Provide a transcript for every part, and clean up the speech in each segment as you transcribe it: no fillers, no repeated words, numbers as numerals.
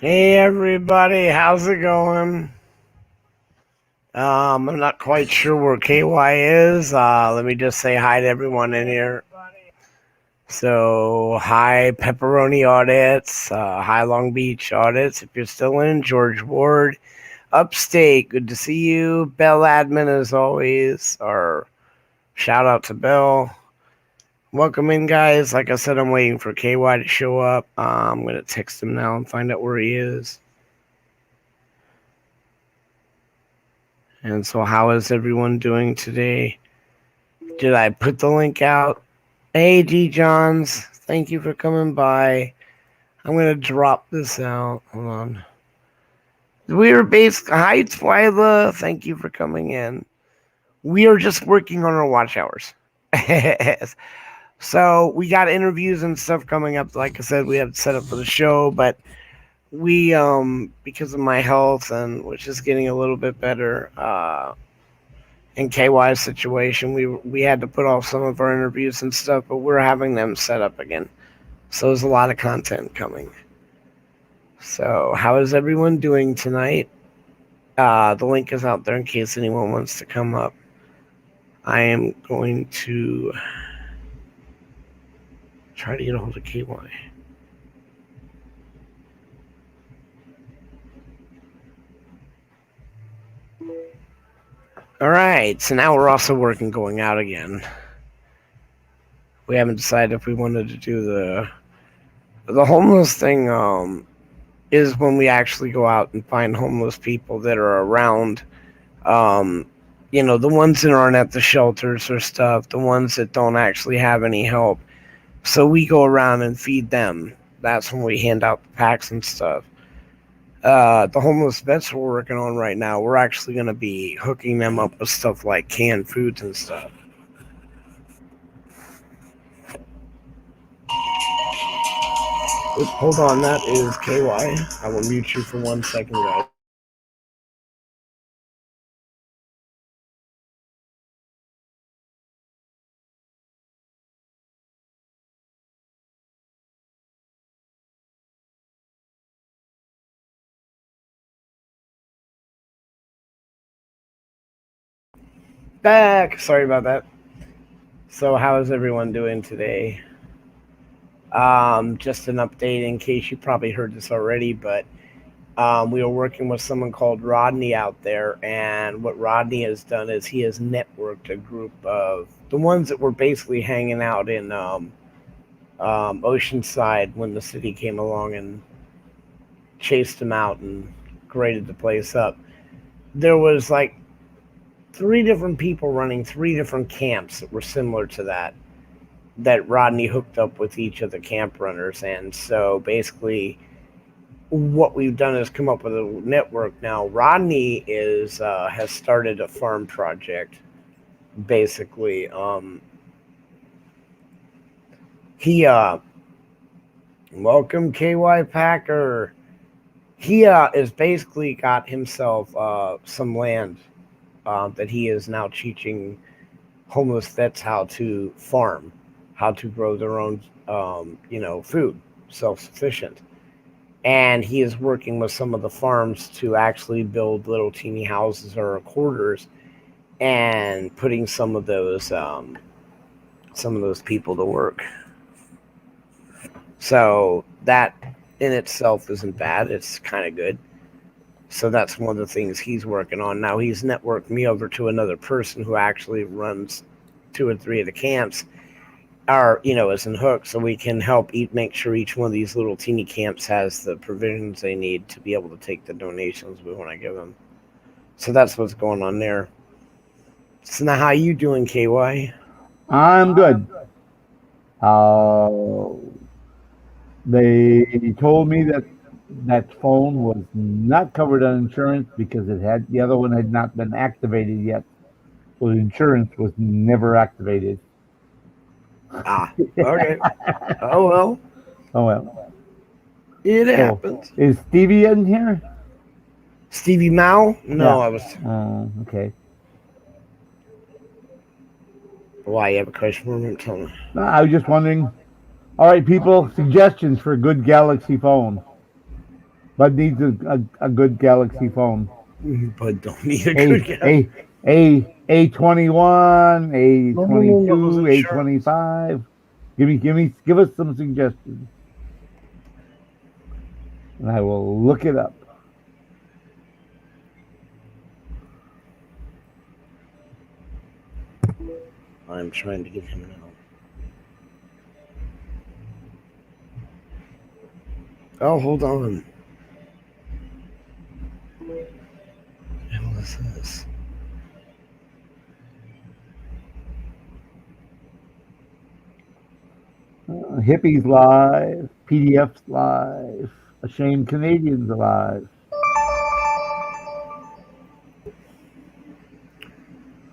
Hey everybody, how's it going? I'm not quite sure where KY is. Let me just say hi to everyone in here. So, hi Pepperoni Audits, hi Long Beach Audits. If you're still in, George Ward, Upstate, good to see you. Bell Admin as always, or shout out to Bell. Welcome in, guys. Like I said, I'm waiting for KY to show up. I'm going to text him now and find out where he is. And so, how is everyone doing today? Did I put the link out? Hey, G Johns, thank you for coming by. I'm going to drop this out. Hold on. We are based. Hi, Twyla. Thank you for coming in. We are just working on our watch hours. So, we got interviews and stuff coming up. Like I said, we have set up for the show, but we, because of my health and which is getting a little bit better, in KY's situation, we had to put off some of our interviews and stuff, but we're having them set up again. So there's a lot of content coming. So how is everyone doing tonight? The link is out there in case anyone wants to come up. I am going to try to get a hold of KY. All right, so now we're also working going out again. We haven't decided if we wanted to do the homeless thing. Is when we actually go out and find homeless people that are around. Um, the ones that aren't at the shelters or stuff, the ones that don't actually have any help. So we go around and feed them. That's when we hand out the packs and stuff. The homeless vets we're working on right now, we're actually going to be hooking them up with stuff like canned foods and stuff. Oops, hold on, that is KY. I will mute you for 1 second, guys. Back. Sorry about that. So, how is everyone doing today? Just an update in case you probably heard this already, but we are working with someone called Rodney out there, and what Rodney has done is he has networked a group of the ones that were basically hanging out in Oceanside when the city came along and chased them out and graded the place up. There was like three different people running three different camps that were similar to that Rodney hooked up with each of the camp runners, and so basically what we've done is come up with a network now. Rodney is has started a farm project. Basically, he welcome KY Packer. He is basically got himself some land that he is now teaching homeless vets how to farm, how to grow their own, food, self sufficient. And he is working with some of the farms to actually build little teeny houses or quarters and putting some of those people to work. So that in itself isn't bad. It's kind of good. So that's one of the things he's working on now. He's networked me over to another person who actually runs two or three of the camps, are is in Hook, so we can help make sure each one of these little teeny camps has the provisions they need to be able to take the donations we want to give them. So that's what's going on there. So now, how you doing, KY? I'm good. Uh, they told me that that phone was not covered on insurance because the other one had not been activated yet. So the insurance was never activated. Ah, okay. Oh well, Oh well. it So happens. is Stevie in here? Stevie Mao? No, Yeah. I was. Okay. Why you have a question for me? Tell me. No, I was just wondering. All right, people, suggestions for a good Galaxy phone. Bud needs a good Galaxy phone. But don't need a good guess. A21, A22, No, A25. Give us some suggestions, and I will look it up. I'm trying to give him now. Oh, hold on. What the hell is this? Hippies live, PDFs live, Ashamed Canadians alive.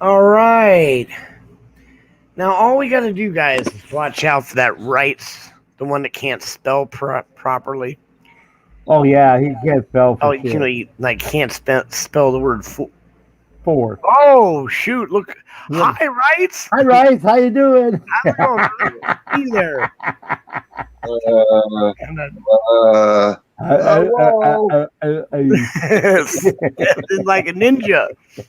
All right. Now, all we got to do, guys, is watch out for that Wrights, the one that can't spell properly. Oh yeah, he can't spell for shit. You know, you like can't spell the word Four. Oh shoot! Look, Yeah. Hi, Wrights. Hi, Rice. How you doing? How's it going? Be there. It's like a ninja. The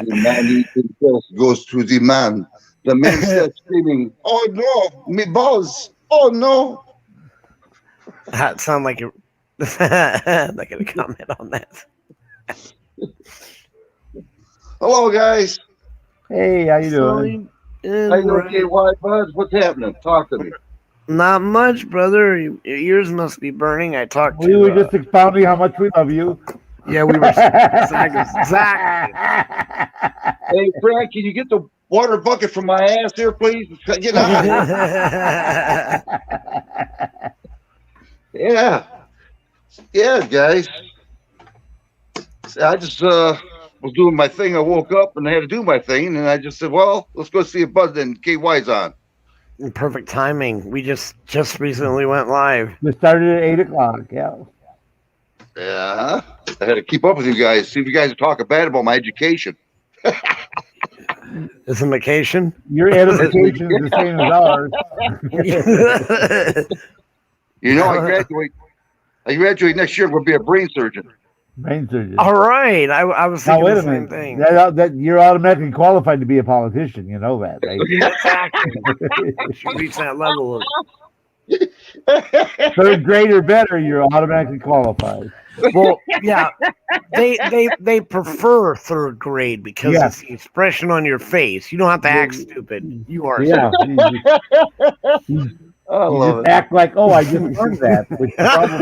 man himself goes to the man. The man starts screaming, "Oh no, me balls! Oh no!" That sound like a like a comment on that. Hello, guys. Hey, how you doing? How you doing, KY Buzz? What's happening? Talk to me. Not much, brother. Your ears must be burning. I talked to. We were just expounding how much we love you. Yeah, we were exactly. Hey, Frank, can you get the water bucket from my ass here, please? Get out of here. Yeah, guys. I just was doing my thing. I woke up and I had to do my thing, and I just said, "Well, let's go see if Buzz and KY's on." Perfect timing. We just recently went live. We started at 8:00. Yeah. Yeah, I had to keep up with you guys. See if you guys are talking bad about my education. It's a vacation. Your edification is the same as ours. You know, I graduate next year. I'm going to be a brain surgeon. Brain surgeon. All right. I was thinking the same thing. That you're automatically qualified to be a politician. You know that, right? Should reach that level of third grade or better, you're automatically qualified. Well, yeah, they prefer third grade because it's the expression on your face. You don't have to act stupid. You are. Yeah. You just act like, oh, I just learned that, which probably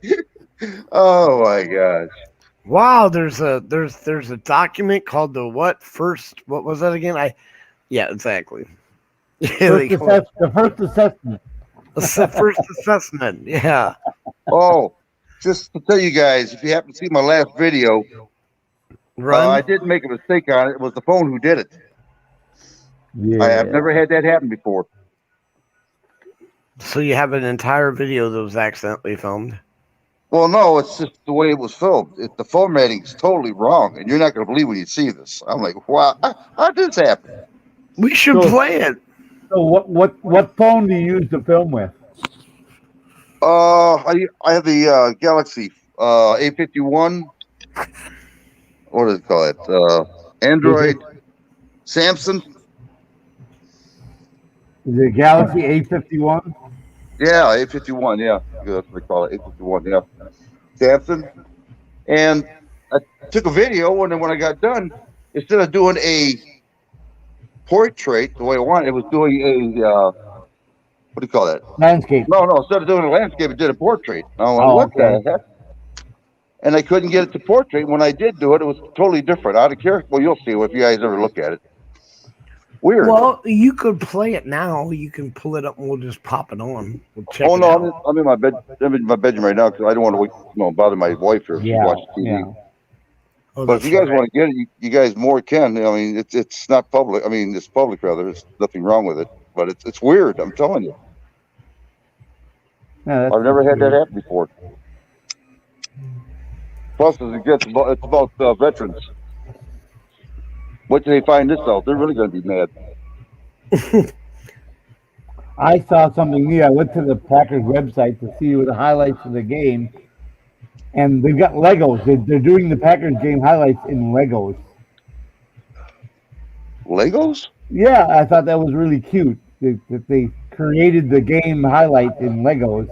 did. Oh my gosh! Wow, there's a document called the what was that again? Yeah, exactly. The first assessment. The first assessment, yeah. Oh, just to tell you guys, if you happen to see my last video, I did make a mistake on it. It was the phone who did it. Yeah. I have never had that happen before. So you have an entire video that was accidentally filmed? Well, no, it's just the way it was filmed. The formatting is totally wrong, and you're not going to believe when you see this. I'm like, wow, how did this happen? We should play it. So what phone do you use to film with? I have the Galaxy A51. What does it call it? Android, Samsung. Is it Galaxy A51? Yeah, A51. Yeah, that's what they call it. A51. Yeah, Samsung. And I took a video, and then when I got done, instead of doing a portrait the way I wanted, it was doing a what do you call that? Landscape. No, instead of doing a landscape, it did a portrait. I'm like, what the heck? And I couldn't get it to portrait. When I did do it, it was totally different. Out of character. Well, you'll see if you guys ever look at it. Weird. Well, you could play it now. You can pull it up and we'll just pop it on. We'll check it out. I'm in my bed. I'm in my bedroom right now because I don't want to bother my wife here if she watches TV. Yeah. But if you guys want to get it, you guys more can. I mean, it's not public. I mean, it's public rather. There's nothing wrong with it, but it's weird. I'm telling you. Yeah, I've never had that happen before. Plus, as it gets, it's about veterans. What do they find this out? They're really going to be mad. I saw something new. I went to the Packers website to see the highlights of the game, and they've got Legos. They're doing the Packers game highlights in Legos. Legos? Yeah, I thought that was really cute that they created the game highlights in Legos.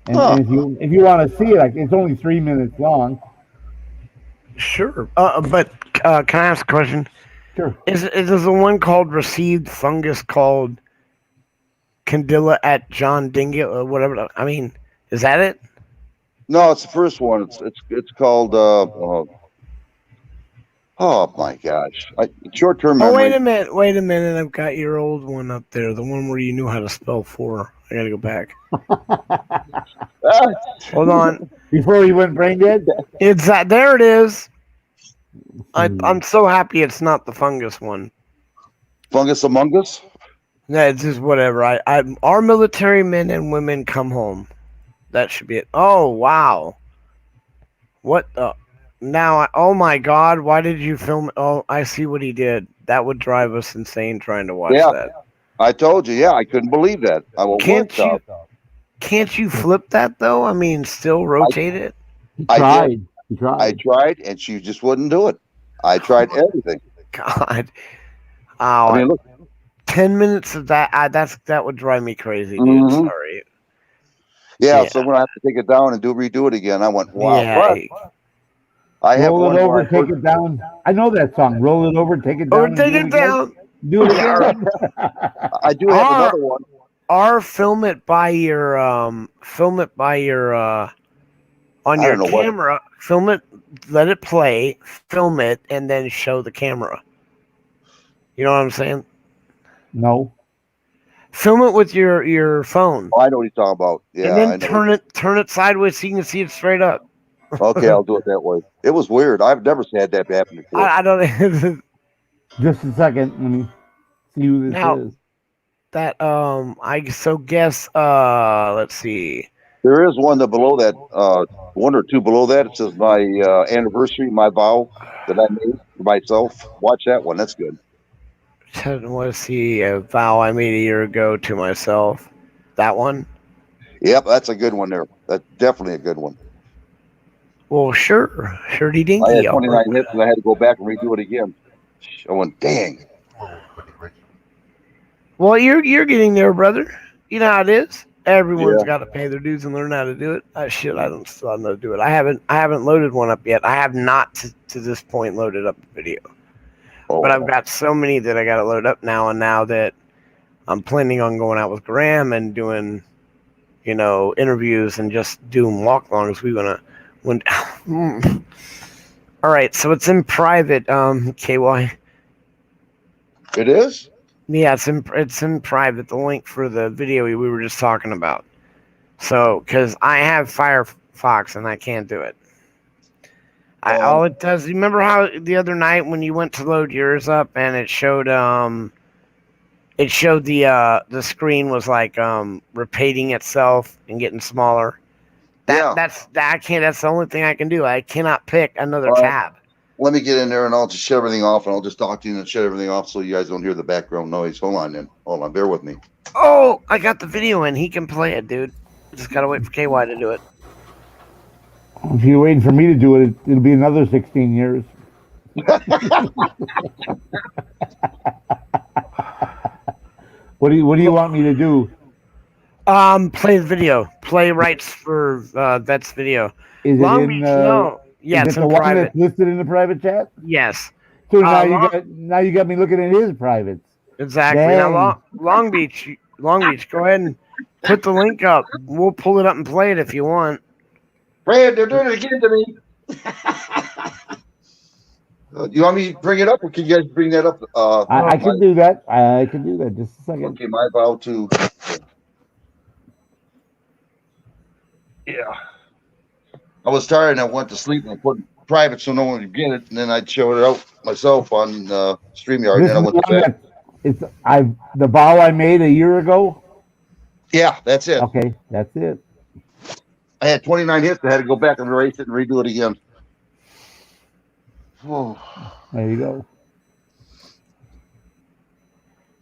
And, Huh. and if you want to see it, like it's only 3 minutes long. Sure. But can I ask a question? Sure. Is the one called Received Fungus called Candilla at John Dingett or whatever? I mean, is that it? No, it's the first one. It's called. Oh my gosh! Short-term Oh, wait memory. a minute. Wait a minute. I've got your old one up there. The one where you knew how to spell 4. I got to go back. Ah, Hold on. Before he went brain dead. It's that. There it is. I'm so happy it's not the fungus one. Fungus Among Us. Yeah, it's just whatever. Our military men and women come home. That should be it. Oh, wow. What the? Now, oh my God, why did you film? Oh, I see what he did. That would drive us insane trying to watch Yeah. that. I told you. Yeah, I couldn't believe that. Can't you flip that though? I mean, still rotate it? He I tried. did. He tried. I tried, and she just wouldn't do it. I tried everything. God. I Oh, mean, look. 10 minutes of that. That would drive me crazy, dude. Mhm. Sorry. Yeah, Yeah. so I'm gonna have to take it down and redo it again. I went, wow. Yeah. What? I have Roll one it where over, I take it down. I know that song. Roll it over, take it Or down. and take do it again. down. Do it again. I do have another one. Or film it by your on I your don't know what. camera. Film it, let it play, film it, and then show the camera. You know what I'm saying? No. Film it with your phone, Oh, I know what he's talking about. Yeah, and then I know. turn it sideways so you can see it straight up. Okay, I'll do it that way. It was weird. I've never had that happen before. I don't Just a second. Let me see who this now is. that I so guess let's see. There is one that below that, one or two below that. It says my anniversary, my vow that I made for myself. Watch that one. That's good. Let's see a vow I made a year ago to myself. That one. Yep, that's a good one there. That's definitely a good one. Well, sure, shirty I dinky. had 29 hits and I had to go back and redo it again. I went, dang. Well, you're getting there, brother. You know how it is. Everyone's got to pay their dues and learn how to do it. Shit, I don't still know how to do it. I haven't loaded one up yet. I have not to this point loaded up the video, but I've got so many that I got to load up now. And now that I'm planning on going out with Graham and doing, interviews and just doing walk-alongs, all right, so it's in private, KY. It is? Yeah, it's in private. The link for the video we were just talking about. So, because I have Firefox and I can't do it. All it does. You remember how the other night when you went to load yours up and it showed the screen was like repeating itself and getting smaller. That's the only thing I can do. I cannot pick another tab. Let me get in there and I'll just shut everything off and I'll just talk to you and shut everything off so you guys don't hear the background noise. Hold on, bear with me. Oh, I got the video in. He can play it, dude. Just gotta wait for KY to do it. If you're waiting for me to do it, it'll be another 16 years. What do you want me to do? Play the video. Play rights for Vets video. Is Long it Beach, in? no. Yeah, is it's it in the one private. that's listed in the private chat? Yes. So now you got me looking at his privates. Exactly. Dang. Now Long Beach, go ahead and put the link up. We'll pull it up and play it if you want. Brad, they're doing it again to me. You want me to bring it up, or can you guys bring that up? I can do that. I can do that. Just a second. Okay, my vow to. Yeah. I was tired and I went to sleep and I put it private so no one would get it, and then I'd show it out myself on StreamYard. This And then I went to bed. The vow I made a year ago. Yeah, that's it. Okay, that's it. I had 29 hits. I had to go back and erase it and redo it again. Oh. There you go.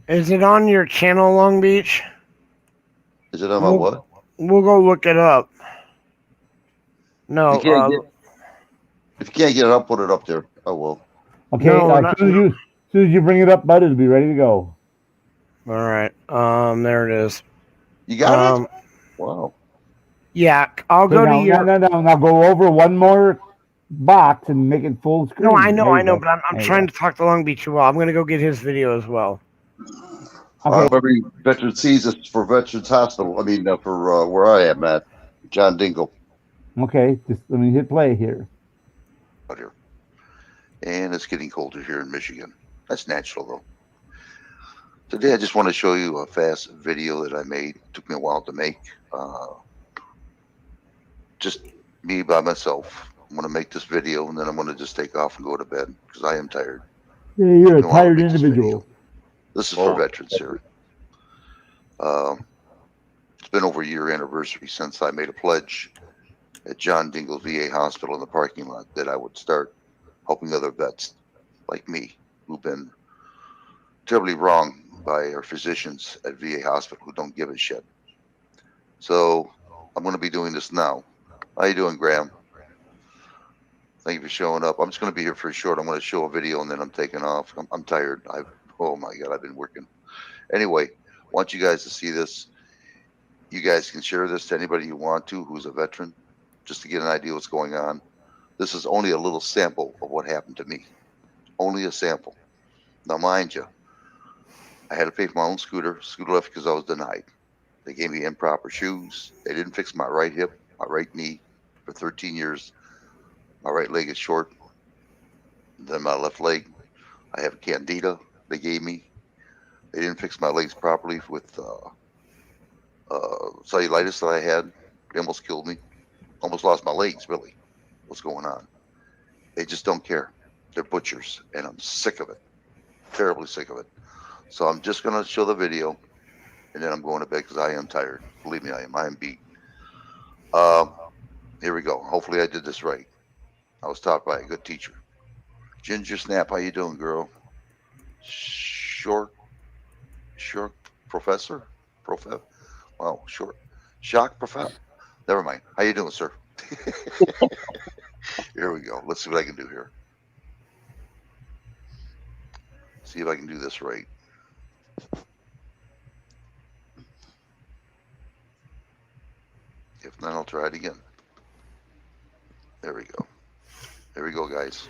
Is it on your channel, Long Beach? Is it on my what? We'll go look it up. No, If you can't get it, I'll put it up there. I will. Okay, No, as soon as you bring it up, bud, it'll be ready to go. all right. There it is. You got it? Wow. Yeah, I'll go to your. Now go over one more box and make it full screen. No, I know, but I'm trying to talk to Long Beach as well. I'm gonna go get his video as well. Okay. Every veteran sees this for Veterans Hospital. I mean, for where I am at, John Dingle. Okay, just let me hit play here. Out here. And it's getting colder here in Michigan. That's natural, though. Today, I just want to show you a fast video that I made. It took me a while to make. Just me by myself. I'm going to make this video, and then I'm going to just take off and go to bed because I am tired. Yeah, you're a tired individual. This is for veterans here. It's been over a year anniversary since I made a pledge at John Dingle VA Hospital in the parking lot that I would start helping other vets like me who've been terribly wronged by our physicians at VA Hospital who don't give a shit. So I'm going to be doing this now. How you doing, Graham? Thank you for showing up. I'm just going to be here for a short. I'm going to show a video and then I'm taking off. I'm tired. Oh my God, I've been working. Anyway, I want you guys to see this. You guys can share this to anybody you want to who's a veteran, just to get an idea what's going on. This is only a little sample of what happened to me. Only a sample. Now, mind you, I had to pay for my own scooter. Scooter left because I was denied. They gave me improper shoes. They didn't fix my right hip, my right knee for 13 years. My right leg is short. Then my left leg, I have a candida they gave me. They didn't fix my legs properly with cellulitis that I had. They almost killed me. Almost lost my legs, really. What's going on? They just don't care. They're butchers, and I'm sick of it. Terribly sick of it. So I'm just going to show the video, and then I'm going to bed because I am tired. Believe me, I am. I am beat. Here we go. Hopefully I did this right. I was taught by a good teacher. Ginger Snap, how you doing, girl? Short professor? Wow, short. Shock professor? Never mind. How you doing, sir? Here we go. Let's see what I can do here. See if I can do this right. If not, I'll try it again. There we go. There we go, guys.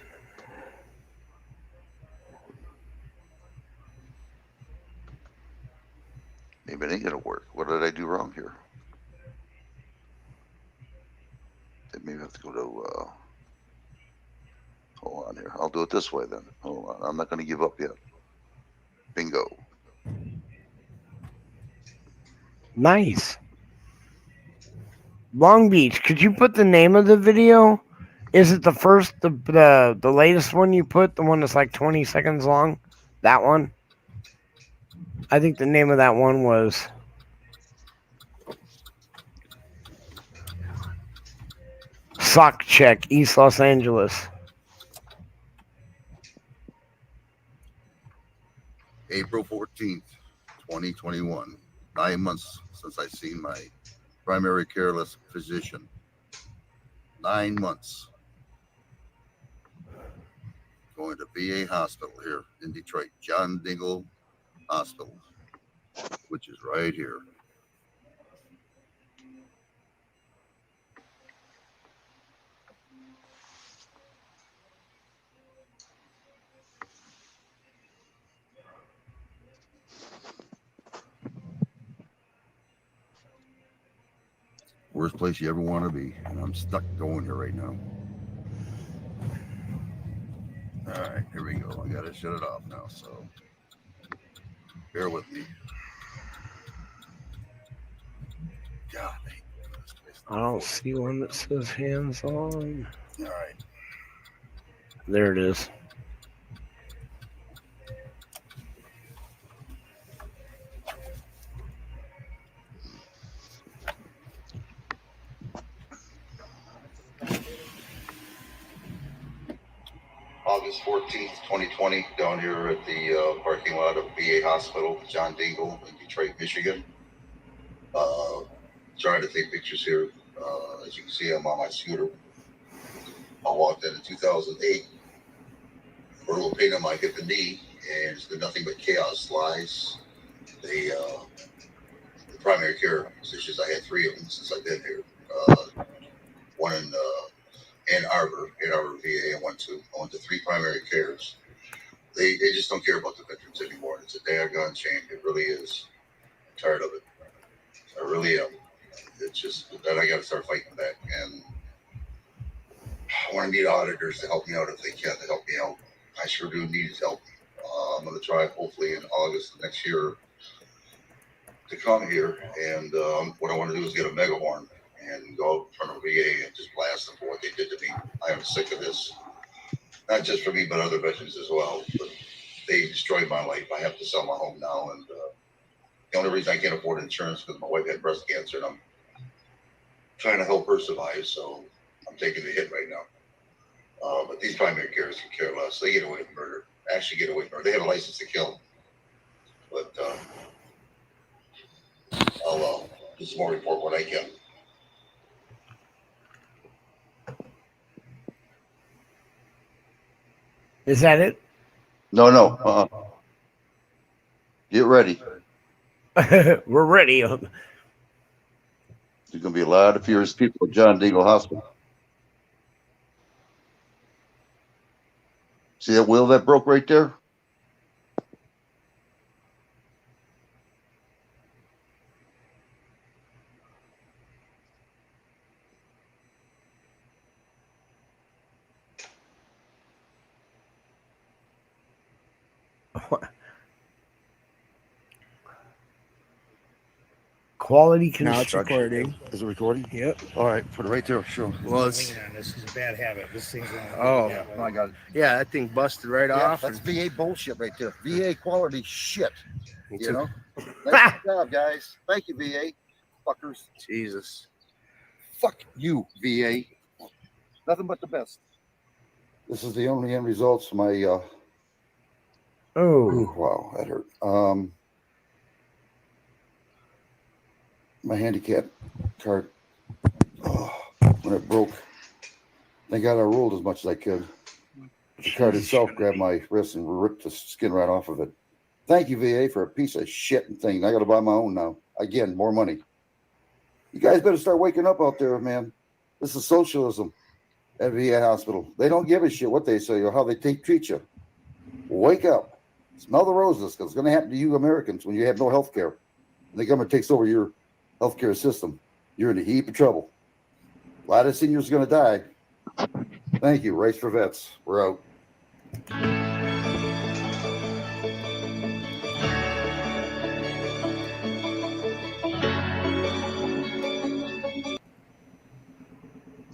Maybe it ain't gonna work. What did I do wrong here? Maybe I have to go to hold on here. I'll do it this way then. Hold on. I'm not gonna give up yet. Bingo. Nice. Long Beach, could you put the name of the video? Is it the latest one you put, the one that's like 20 seconds long? That one? I think the name of that one was Sock Check, East Los Angeles. April 14th, 2021. 9 months since I seen my primary careless physician. 9 months. Going to VA Hospital here in Detroit, John Dingle Hospital, which is right here. Worst place you ever want to be, and I'm stuck going here right now. All right, here we go. I gotta shut it off now, so bear with me. God, I don't see one that says hands on. all right. There it is. August 14th, 2020, down here at the parking lot of VA Hospital, John Dingle in Detroit, Michigan. Trying to take pictures here. As you can see, I'm on my scooter. I walked in 2008. A little pain on my hip and knee, and it's been nothing but chaos. Lies. The primary care physicians, I had 3 of them since I've been here. One in Ann Arbor VA. I went to 3 primary cares. They just don't care about the veterans anymore. It's a daggone shame. It really is. I'm tired of it. I really am. It's just that I got to start fighting back, and I want to need auditors to help me out if they can to help me out. I sure do need his help. I'm going to try hopefully in August of next year to come here, and what I want to do is get a mega horn and go out in front of VA and just blast them for what they did to me. I am sick of this. Not just for me, but other veterans as well. But they destroyed my life. I have to sell my home now, and the only reason I can't afford insurance is because my wife had breast cancer, and I'm trying to help her survive. So I'm taking the hit right now. But these primary cares can care less. They get away with murder. Actually, get away with murder. They have a license to kill. But I'll do some more report when I can. Is that it? No. Get ready. We're ready. There's going to be a lot of furious people at John Deagle Hospital. See that wheel that broke right there? Quality Now it's construction. recording. Is it recording? Yep. All right, put it right there. Sure. Well, it's This is a bad habit. This thing's oh I got it. yeah, that thing busted right Yeah, off. that's VA bullshit right there. VA quality shit. and You took- know. Nice job, guys. Thank you, VA. Fuckers. Jesus. Fuck you, VA. Nothing but the best. This is the only end results of my. Oh, Wow, that hurt. My handicap card. When it broke, thank God I rolled as much as I could. The card itself grabbed my wrist and ripped the skin right off of it. Thank you, VA, for a piece of shit and thing. I got to buy my own now. Again, more money. You guys better start waking up out there, man. This is socialism at VA hospital. They don't give a shit what they say or how they treat you. Wake up. Smell the roses, because it's going to happen to you Americans when you have no health care. And the government takes over your healthcare system. You're in a heap of trouble. A lot of seniors are going to die. Thank you. Race for Vets. We're out.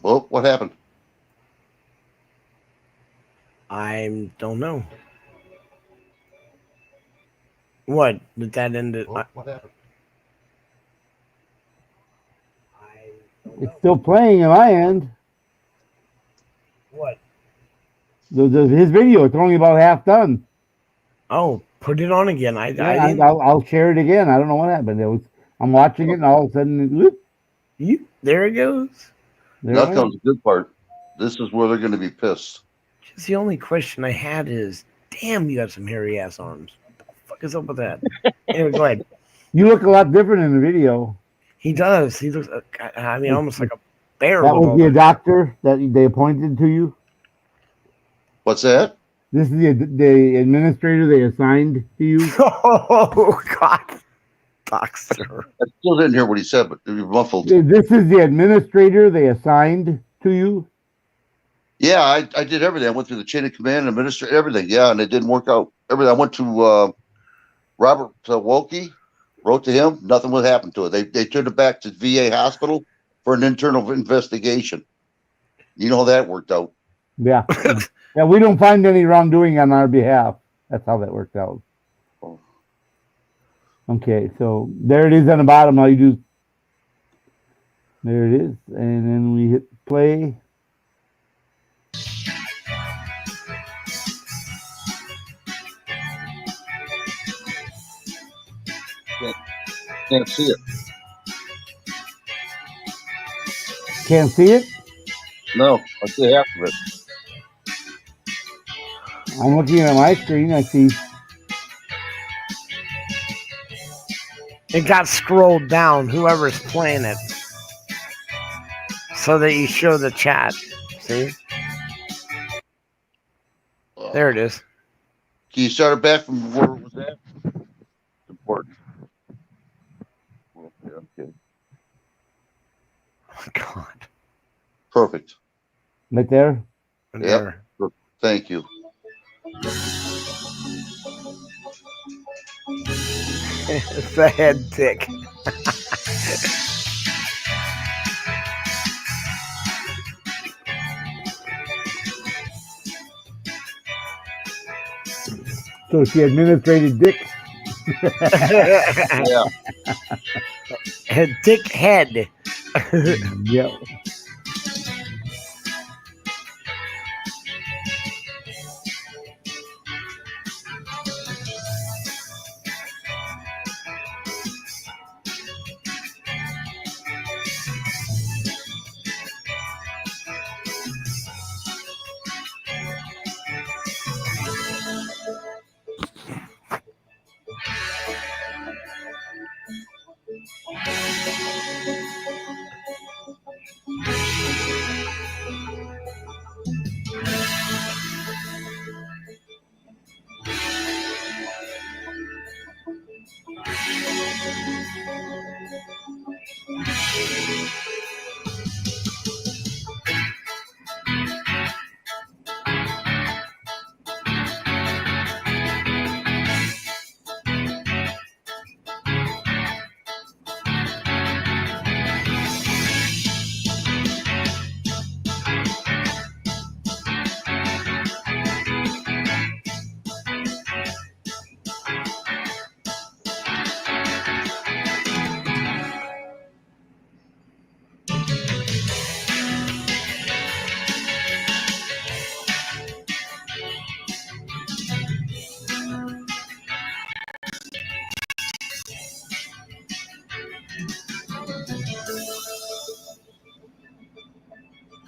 Well, what happened? I don't know. What did that end it? What happened? It's still playing on my end. What? His video, it's only about half done. Oh, put it on again. I'll share it again. I don't know what happened. I'm watching it, and all of a sudden, whoop, There it goes. there Now it went. comes the good part. This is where they're going to be pissed. Just the only question I had is, damn, you got some hairy ass arms. What the fuck is up with that? Anyway, go ahead. You look a lot different in the video. He does. He looks. I mean, almost like a bear. That with was all the the- doctor that they appointed to you. What's that? This is the administrator they assigned to you. Oh God, doctor. I still didn't hear what he said, but it was muffled. This is the administrator they assigned to you. Yeah, I did everything. I went through the chain of command, administrator, everything. Yeah, and it didn't work out. Everything. I went to Robert Wolke, wrote to him. Nothing would happen to it. They turned it back to VA hospital for an internal investigation. You know how that worked out. Yeah. Yeah, we don't find any wrongdoing on our behalf. That's how that worked out. Okay, so there it is on the bottom. All you do, there it is, and then we hit play. Can't see it. Can't see it? No, I see half of it. I'm looking at my screen. I see. It got scrolled down, whoever's playing it, so that you show the chat. See? There it is. Can you start it back from where it was at? It's important. Okay. Oh, God. Perfect. Right there. There. Thank you. It's the head tick. So she administrated Dick. Yeah. Dick head. Yep.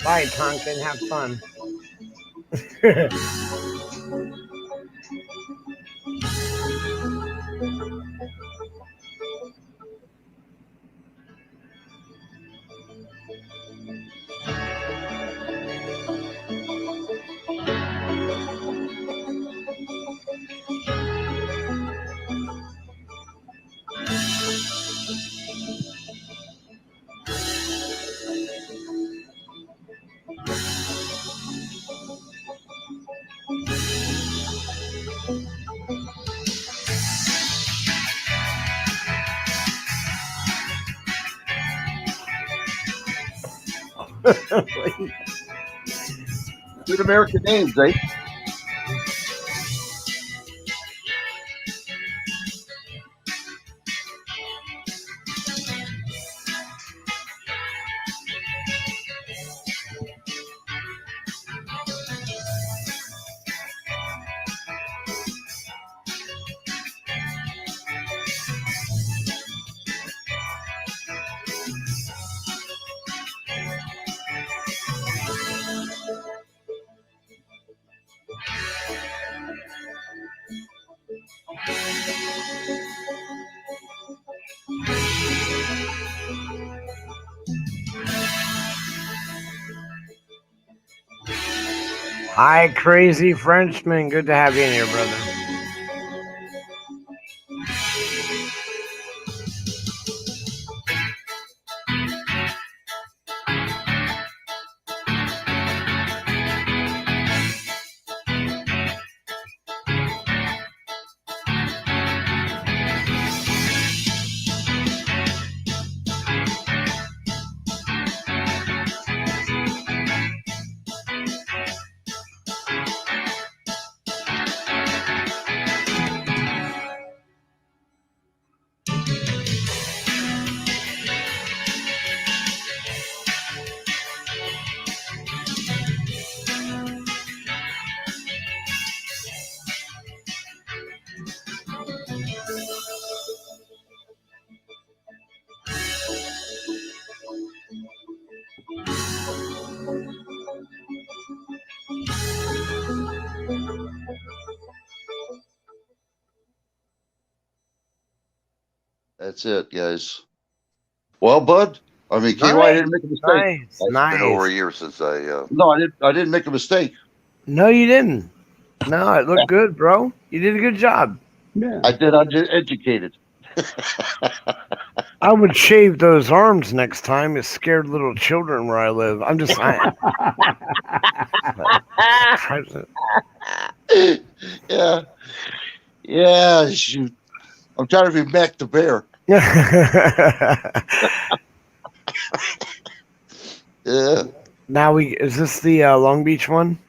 Bye, Tonkin. Have fun. Good American names, eh? Hi, crazy Frenchman. Good to have you in here, brother. That's it, guys. Well, Bud, I mean, KY didn't make a mistake. Nice. It's been over a year since I. No, I didn't make a mistake. No, you didn't. No, it looked good, bro. You did a good job. Yeah. I did. I did educated. I would shave those arms next time. It scared little children where I live. I'm just saying. Yeah. Yeah. Shoot. I'm trying to be Mac the Bear. Yeah. Now is this the Long Beach one?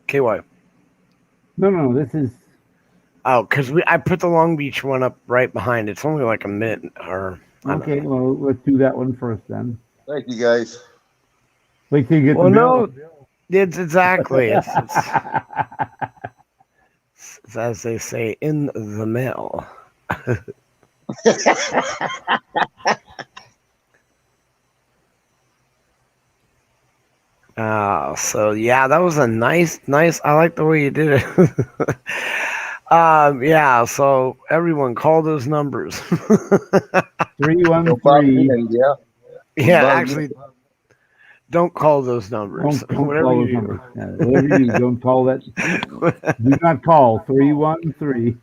KY. No, this is. Oh, because I put the Long Beach one up right behind. It's only like a minute or. Okay, well, let's do that one first then. Thank you, guys. Wait till you get Well, the no, bill. it's exactly. It's as they say, in the mail. So yeah, that was a nice. I like the way you did it. Yeah. So everyone, call those numbers. 313. Yeah. Yeah, actually, don't call those numbers. Don't Whatever call you those do. numbers. Yeah, whatever you do, don't call that. Do not call 313.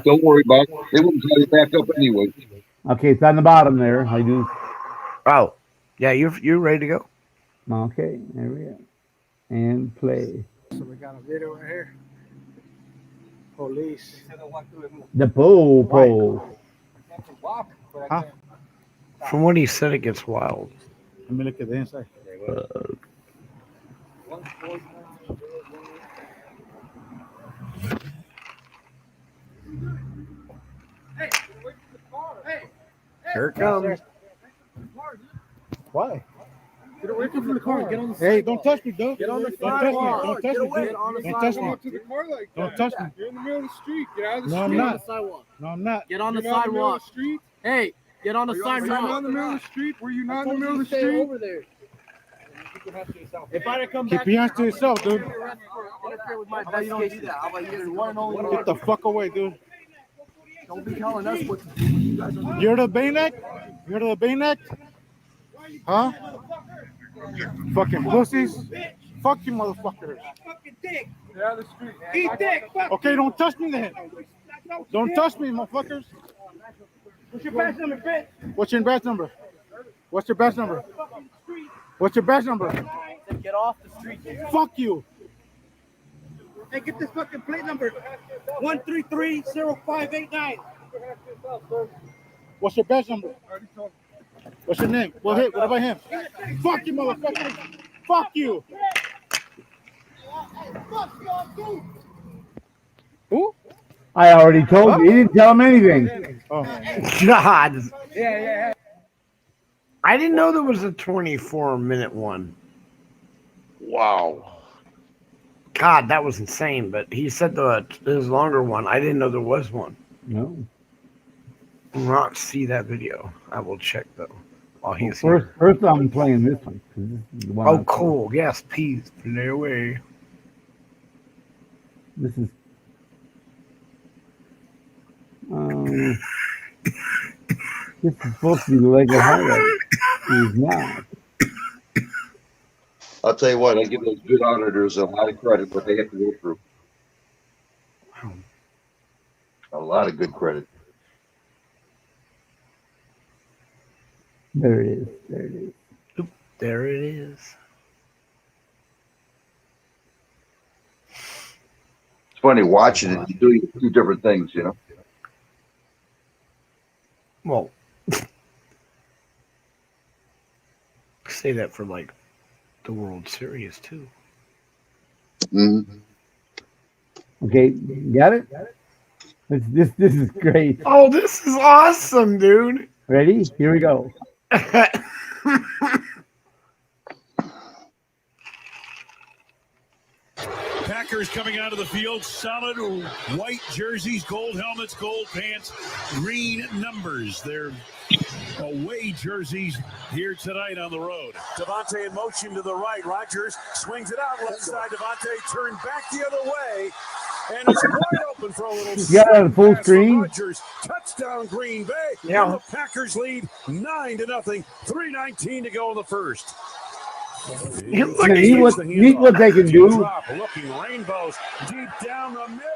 Don't worry about it. They wouldn't call you back up anyway. Okay, it's on the bottom there. I do. Oh, yeah, you're ready to go. Okay, there we go. And play. So we got a video right here. Police. The pole. Huh? From what he said, it gets wild. Let me look at the inside. Here it comes. Why? Get away from the car. Get on the sidewalk. Hey, don't touch me, dude. Get on the sidewalk. Don't touch me. Don't touch me. Don't touch me. You're in the middle of the street. Get out of the street. No, I'm not. No, I'm not. Get on the sidewalk. Hey, get on the sidewalk. Are you not in the middle of the street? Were you not in the middle of the street? Over there. If I come Keep back, your hands to yourself, dude. interfere with my investigation. How about you're the one and only Get the fuck away, dude. Don't be telling us what to do. You guys are You're the Bayneck? You're the Bayneck? Huh? Fucking pussies. Fuck you, motherfuckers. Get out of the street. Eat dick. Okay, don't touch me then. Don't touch me, motherfuckers. What's your badge number, bitch? What's your badge number? What's your badge number? What's your badge number? Get off the street. Fuck you. Hey, get this fucking plate number. 1330589. What's your badge number? What's your name? Well, hey, what about him? Fuck you, motherfucker. Fuck you. Who? I already told you. He didn't tell him anything. Oh. God. Yeah. I didn't know there was a 24-minute one. Wow. God, that was insane. But he said there's a longer one. I didn't know there was one. No. I will not see that video. I will check though. While he's here. First I'm playing this one. This is the one Oh, I'm cool. Yes, please. Play away. This is. This is supposed to be the Lego highlight. It's not. I'll tell you what, I give those good auditors a lot of credit, what they have to go through. A lot of good credit. There it is. There it is. Oop, there it is. It's funny watching it, you're doing two different things, you know. Well, say that for like the World Series too. Mm-hmm. Okay, got it? This is great. Oh, this is awesome, dude. Ready? Here we go. Packers coming out of the field, solid white jerseys, gold helmets, gold pants, green numbers. They're away jerseys here tonight on the road. Devontae in motion to the right. Rogers swings it out left side. Devontae turned back the other way. And it's wide open for a little. You got it on full screen. Rogers, touchdown Green Bay. Yeah. And the Packers lead 9-0. 3:19 to go in the first. See what they can do. Drop, looking rainbows deep down the middle.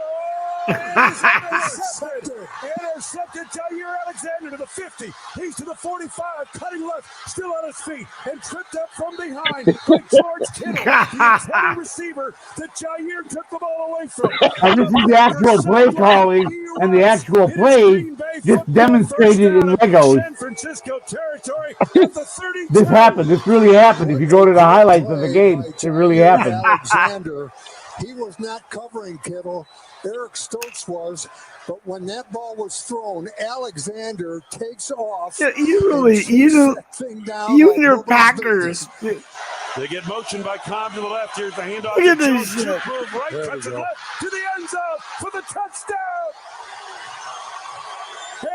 Intercepted Jair Alexander to the 50. He's to the 45, cutting left, still on his feet, and tripped up from behind by George Kittle, the intended receiver that Jair took the ball away from. And this is the actual play calling and the actual play just demonstrated in Legos. San Francisco territory at the 32. This happened. This really happened. If you go to the highlights of the game, it really happened. Alexander, he was not covering Kittle. Eric Stokes was, but when that ball was thrown, Alexander takes off. Yeah, you and your Packers. They get motion by Cobb to the left. Here's the handoff. Look at this Move shit. right, cuts it left to the end zone for the touchdown.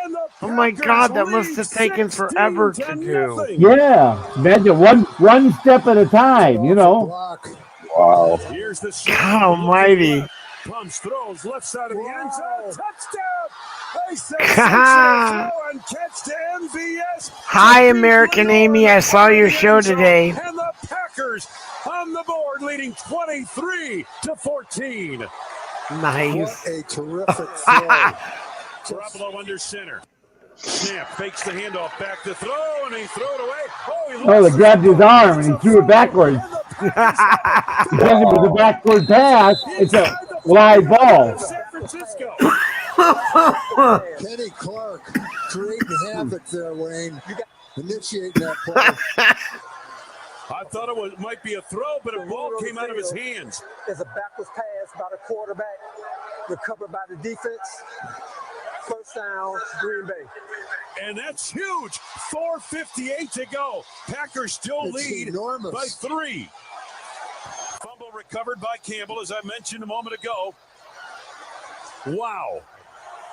And the Oh my Packers God, that lead must have taken forever to do. 16-0. Yeah, imagine one step at a time, you know. Wow. Here's the God almighty. Pumps, throws, left side of the end zone. Touchdown. They say throw and catch to MVS. Hi, American Amy. I saw your show today. And the Packers on the board, leading 23-14. Nice. What a terrific throw. Garoppolo under center. Snap, fakes the handoff, back to throw, and he threw it away. Oh, they grabbed his arm and he threw it backwards. Because it was a backward pass, it's a live ball. San Francisco. Kenny Clark creating havoc there, Wayne. Initiating that play. I thought it might be a throw, but a ball came out of his hands. It's a backwards pass by the quarterback, recovered by the defense. First down, Green Bay. And that's huge. 4:58 to go. Packers still lead enormous. by 3. Fumble recovered by Campbell, as I mentioned a moment ago. Wow.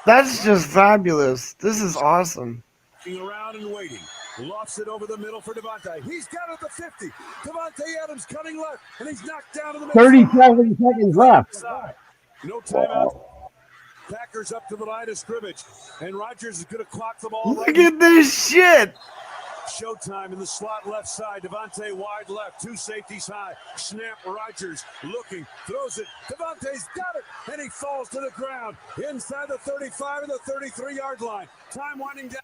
That's just fabulous. This is awesome. Looking around and waiting. Lofts it over the middle for Devontae. He's got it at the 50. Devontae Adams cutting left, and he's knocked down to the middle. 37 seconds left. No timeout. Packers up to the line of scrimmage, and Rodgers is going to clock the ball. Look at this shit. Showtime in the slot left side. Devontae wide left, 2 safeties high. Snap, Rodgers looking, throws it. Devontae's got it, and he falls to the ground inside the 35 and the 33-yard line. Time winding down.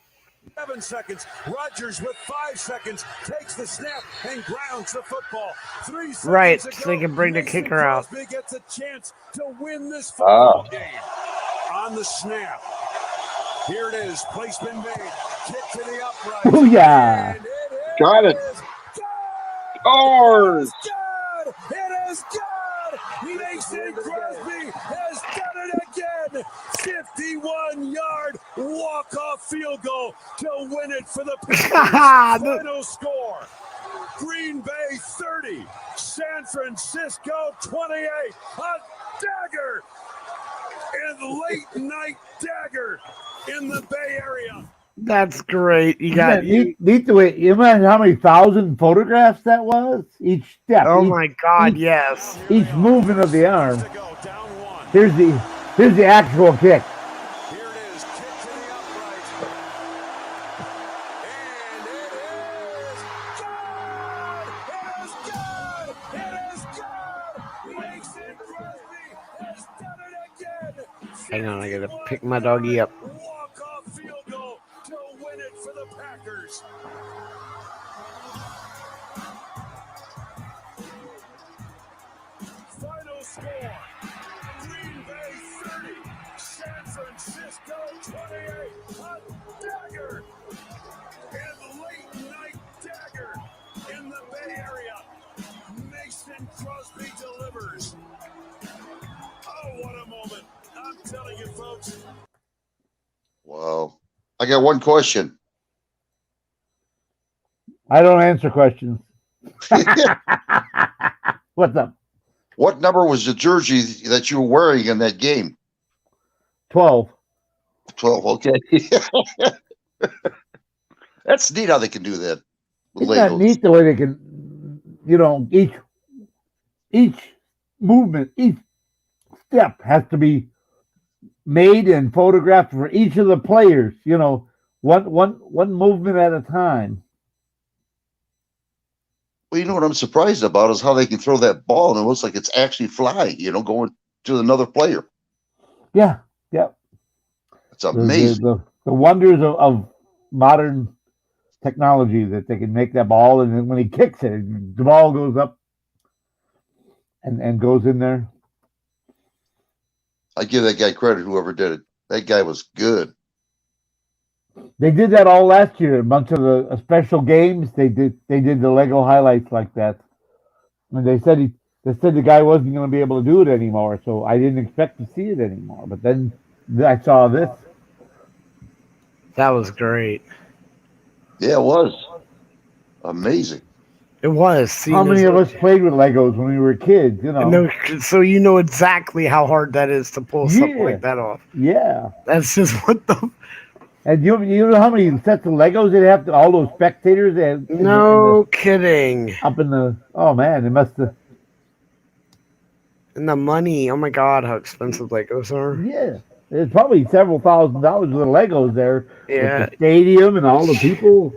7 seconds. Rodgers with 5 seconds takes the snap and grounds the football. 3 seconds Right, ago, so they can bring the Mason kicker out. Crosby gets a chance to win this football game. On the snap. Here it is. Placement made. Kick to the upright. Booyah. And it Got it. is Scores. good. It is good. Mason Crosby has done it again. 51-yard walk-off field goal to win it for the Packers. Final score: Green Bay 30, San Francisco 28. A dagger, and late night dagger in the Bay Area. That's great. You got Neat the way. You imagine how many 1,000 photographs that was? Each step. Oh each, my God, yes. Each movement of the arm. To go, down 1. Here's the actual kick. Here it is, kick to the upright. And it is good! It is good! Mason Crosby has done it again! Hang on, I gotta pick my doggy up. Walk-off field goal to win it for the Packers. Final score: Green Bay 30, San Francisco 28. A dagger, and late night dagger in the Bay Area. Mason Crosby delivers. Oh, what a moment! I'm telling you, folks. Wow. I got one question. I don't answer questions. What's up? What number was the jersey that you were wearing in that game? 12. 12. Okay. That's neat how they can do that with Isn't that Legos. neat the way they can, each movement, each step has to be made and photographed for each of the players. One movement at a time. Well, you know what I'm surprised about is how they can throw that ball and it looks like it's actually flying, going to another player. Yeah, yeah. It's amazing. The wonders of modern technology that they can make that ball, and then when he kicks it, the ball goes up and goes in there. I give that guy credit, whoever did it. That guy was good. They did that all last year. A bunch of the special games. They did the Lego highlights like that. And they said the guy wasn't going to be able to do it anymore. So I didn't expect to see it anymore. But then I saw this. That was great. Yeah, it was amazing. It was. How many of us played with Legos when we were kids? So you know exactly how hard that is to pull something like that off. Yeah. That's just what the. And you know how many sets of Legos they have? All those spectators. Kidding. Up in the. Oh man, they must have. And the money. Oh my God, how expensive Legos are. Yeah. There's probably several $1,000s with Legos there. Yeah. With the stadium and all the people.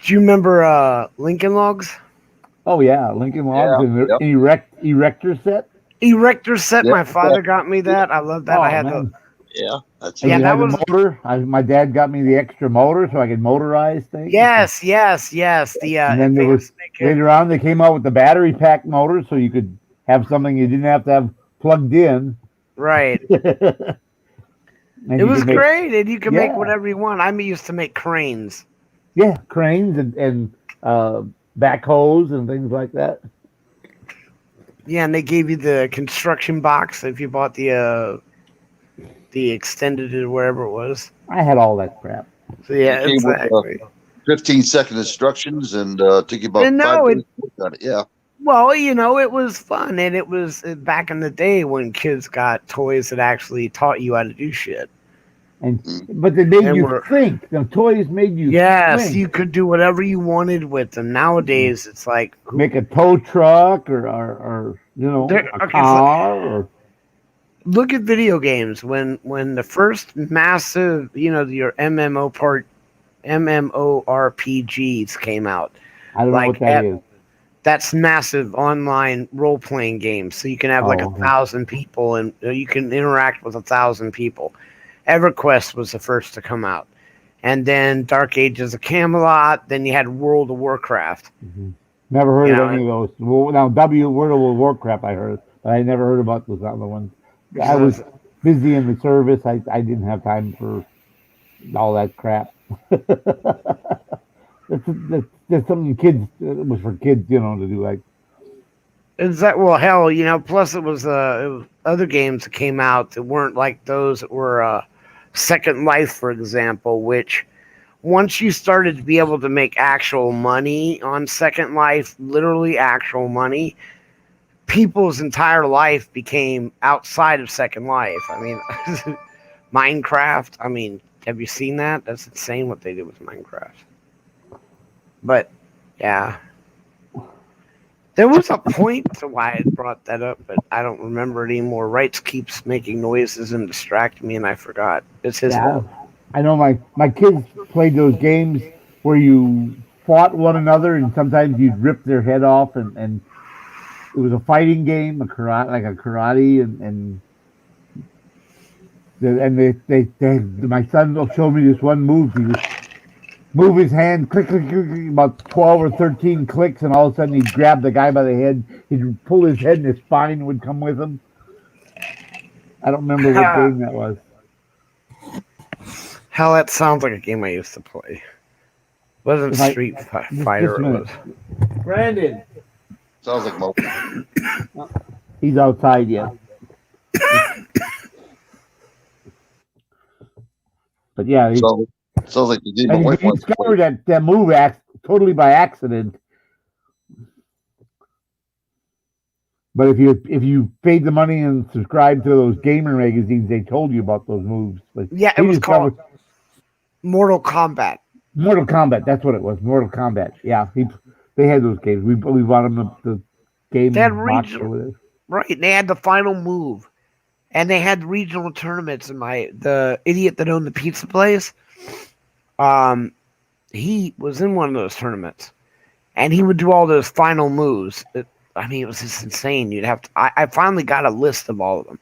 Do you remember Lincoln Logs? Oh yeah, Lincoln Logs and the Erector set. Erector set. Yep. My father got me that. I love that. Oh, I had man. That's that was the motor. My dad got me the extra motor so I could motorize things. Yes. And then there was later on they came out with the battery pack motor so you could have something you didn't have to have plugged in. Right. It was great, and you could make whatever you want. I used to make cranes. Yeah, cranes and backhoes and things like that. Yeah, and they gave you the construction box if you bought the extended or wherever it was. I had all that crap. So yeah, exactly. 15-second instructions and took you about 5 minutes to work on it. Yeah. Well, it was fun, and it was back in the day when kids got toys that actually taught you how to do shit. But they made you think. The toys made you think. You could do whatever you wanted with them. Nowadays, it's like make a tow truck or a car. Look at video games. When the first massive, your MMORPGs came out. I don't know what that is. That's massive online role-playing games. So you can have 1,000 people, and you can interact with 1,000 people. EverQuest was the first to come out. And then Dark Ages of Camelot. Then you had World of Warcraft. Mm-hmm. Never heard of any of those. Well, now, World of Warcraft I heard, but I never heard about those other ones. I was busy in the service. I didn't have time for all that crap. That's something kids. It was for kids, to do like. Is that hell? Plus it was other games that came out that weren't like those that were Second Life, for example. Which once you started to be able to make actual money on Second Life, literally actual money, people's entire life became outside of Second Life. I mean, Minecraft. I mean, have you seen that? That's insane what they did with Minecraft. But, yeah. There was a point to why I brought that up, but I don't remember it anymore. Wrights keeps making noises and distracting me, and I forgot. It's his fault. I know my kids played those games where you fought one another, and sometimes you'd rip their head off, and it was a fighting game, karate, and my son showed me this one move. He would move his hand, click, click, click, about 12 or 13 clicks, and all of a sudden he'd grab the guy by the head. He'd pull his head, and his spine would come with him. I don't remember what game that was. Hell, that sounds like a game I used to play. It wasn't Street Fighter. It was. Brandon. Sounds like Mo. He's outside yet. But yeah, sounds like the game. And he discovered that move totally by accident. But if you paid the money and subscribed to those gamer magazines, they told you about those moves. But yeah, it was called Mortal Kombat. Mortal Kombat. That's what it was. Mortal Kombat. Yeah, they had those games. We bought them the game They had box or regional, whatever. right? They had the final move, and they had regional tournaments. And the idiot that owned the pizza place, um, he was in one of those tournaments, and he would do all those final moves. I mean, it was just insane. You'd have to. I finally got a list of all of them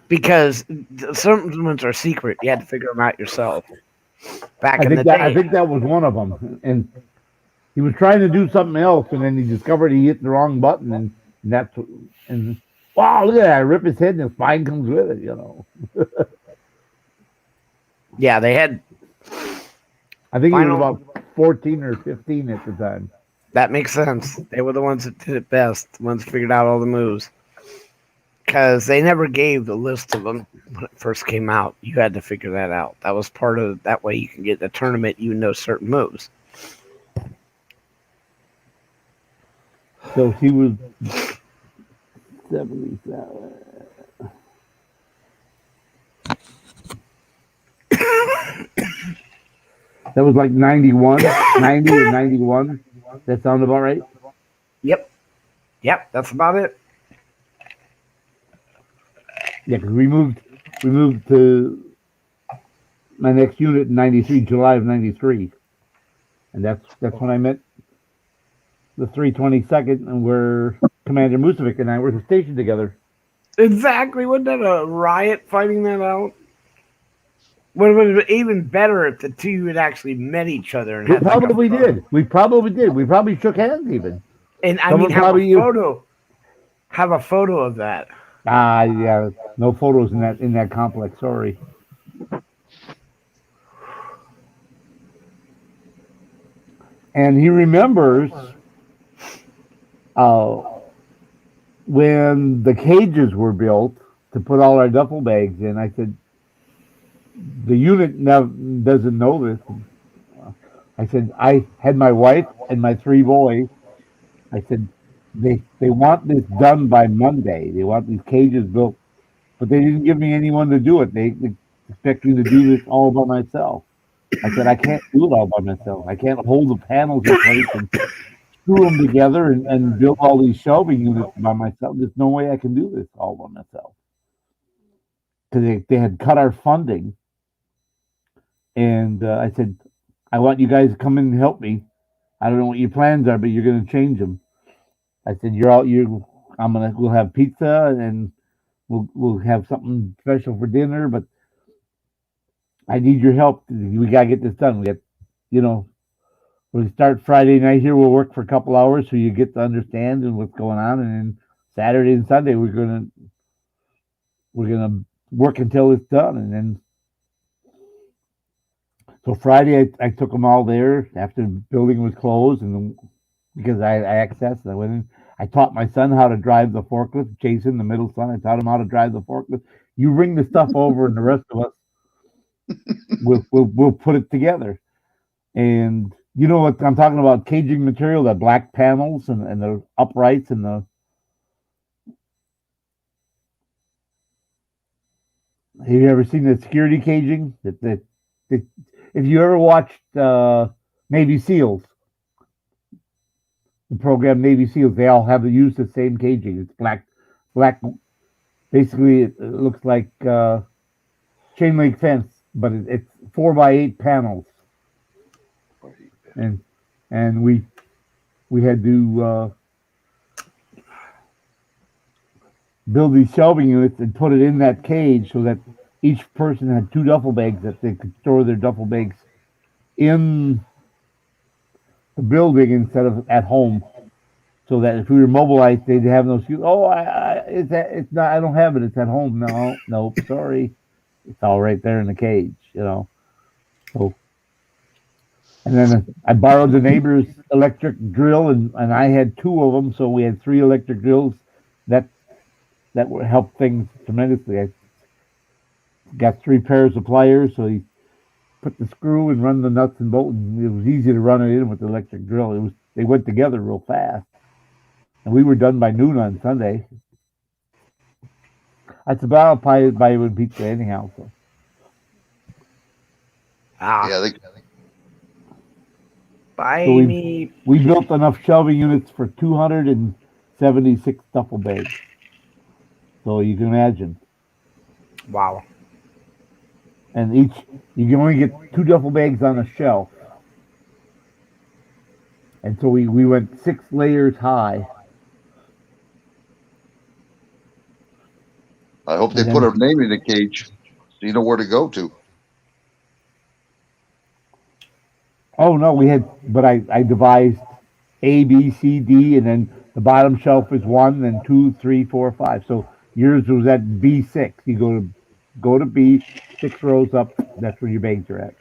because some ones are secret. You had to figure them out yourself. Back in the I day, think that was one of them, and he was trying to do something else, and then he discovered he hit the wrong button, and that's and wow, look at that! I rip his head, and his spine comes with it. You know. yeah, they had. I think Final, he was about 14 or 15 at the time. That makes sense. They were the ones that did it best. The ones that figured out all the moves. Because they never gave the list of them when it first came out. You had to figure that out. That was part of that way you can get the tournament. You know certain moves. So he was 77. That was like 91, 90 or 91. That sound about right? Yep. That's about it. Yeah, because we moved to my next unit in 93, July of 93. And that's when I met the 322nd, and where Commander Musovic and I were stationed together. Exactly. Wasn't that a riot fighting that out? Would have been even better if the two had actually met each other and We had probably like a did. We probably did. We probably shook hands even. And I Someone mean, have probably a photo. Have a photo of that. Yeah, no photos in that complex. Sorry. And he remembers when the cages were built to put all our duffel bags in. I said, the unit doesn't know this. I said, I had my wife and my 3 boys. I said, they want this done by Monday. They want these cages built, but they didn't give me anyone to do it. They expect me to do this all by myself. I said, I can't do it all by myself. I can't hold the panels in place and screw them together and build all these shelving units by myself. There's no way I can do this all by myself. Because they had cut our funding. And I said, I want you guys to come in and help me. I don't know what your plans are, but you're going to change them. I said, we'll have pizza and we'll have something special for dinner, but I need your help. We got to get this done. We'll start Friday night here. We'll work for a couple hours so you get to understand and what's going on. And then Saturday and Sunday we're gonna work until it's done. And then so Friday I took them all there after the building was closed, and because I accessed, and I went in. I taught my son how to drive the forklift. Jason, the middle son, I taught him how to drive the forklift. You bring the stuff over, and the rest of us we'll put it together. And you know what I'm talking about? Caging material, the black panels and the uprights and the. Have you ever seen the security caging? If you ever watched Navy SEALs, the program Navy SEALs, they all have used the same caging. It's black. Basically, it looks like chain link fence, but it's 4x8 panels. And we had to build these shelving units and put it in that cage so that each person had 2 duffel bags that they could store their duffel bags in the building instead of at home, so that if we were mobilized, they'd have no excuse. Oh, it's not. I don't have it. It's at home. No, sorry. It's all right there in the cage. So, and then I borrowed the neighbor's electric drill, and I had 2 of them, so we had 3 electric drills that would help things tremendously. I got 3 pairs of pliers, so he put the screw and run the nuts and bolts. It was easy to run it in with the electric drill. They went together real fast, and we were done by noon on Sunday. That's about I'll probably buy you pizza anyhow. So. Yeah, Buy So me. we built enough shelving units for 276 duffel bags. So you can imagine. Wow. And you can only get 2 duffel bags on a shelf. And so we went 6 layers high. I hope they And put then, a name in the cage so you know where to go to. oh no, but I devised A, B, C, D, and then the bottom shelf is 1, then 2, 3, 4, 5. So yours was at B6. You go to B, 6 rows up. That's where your bags are at.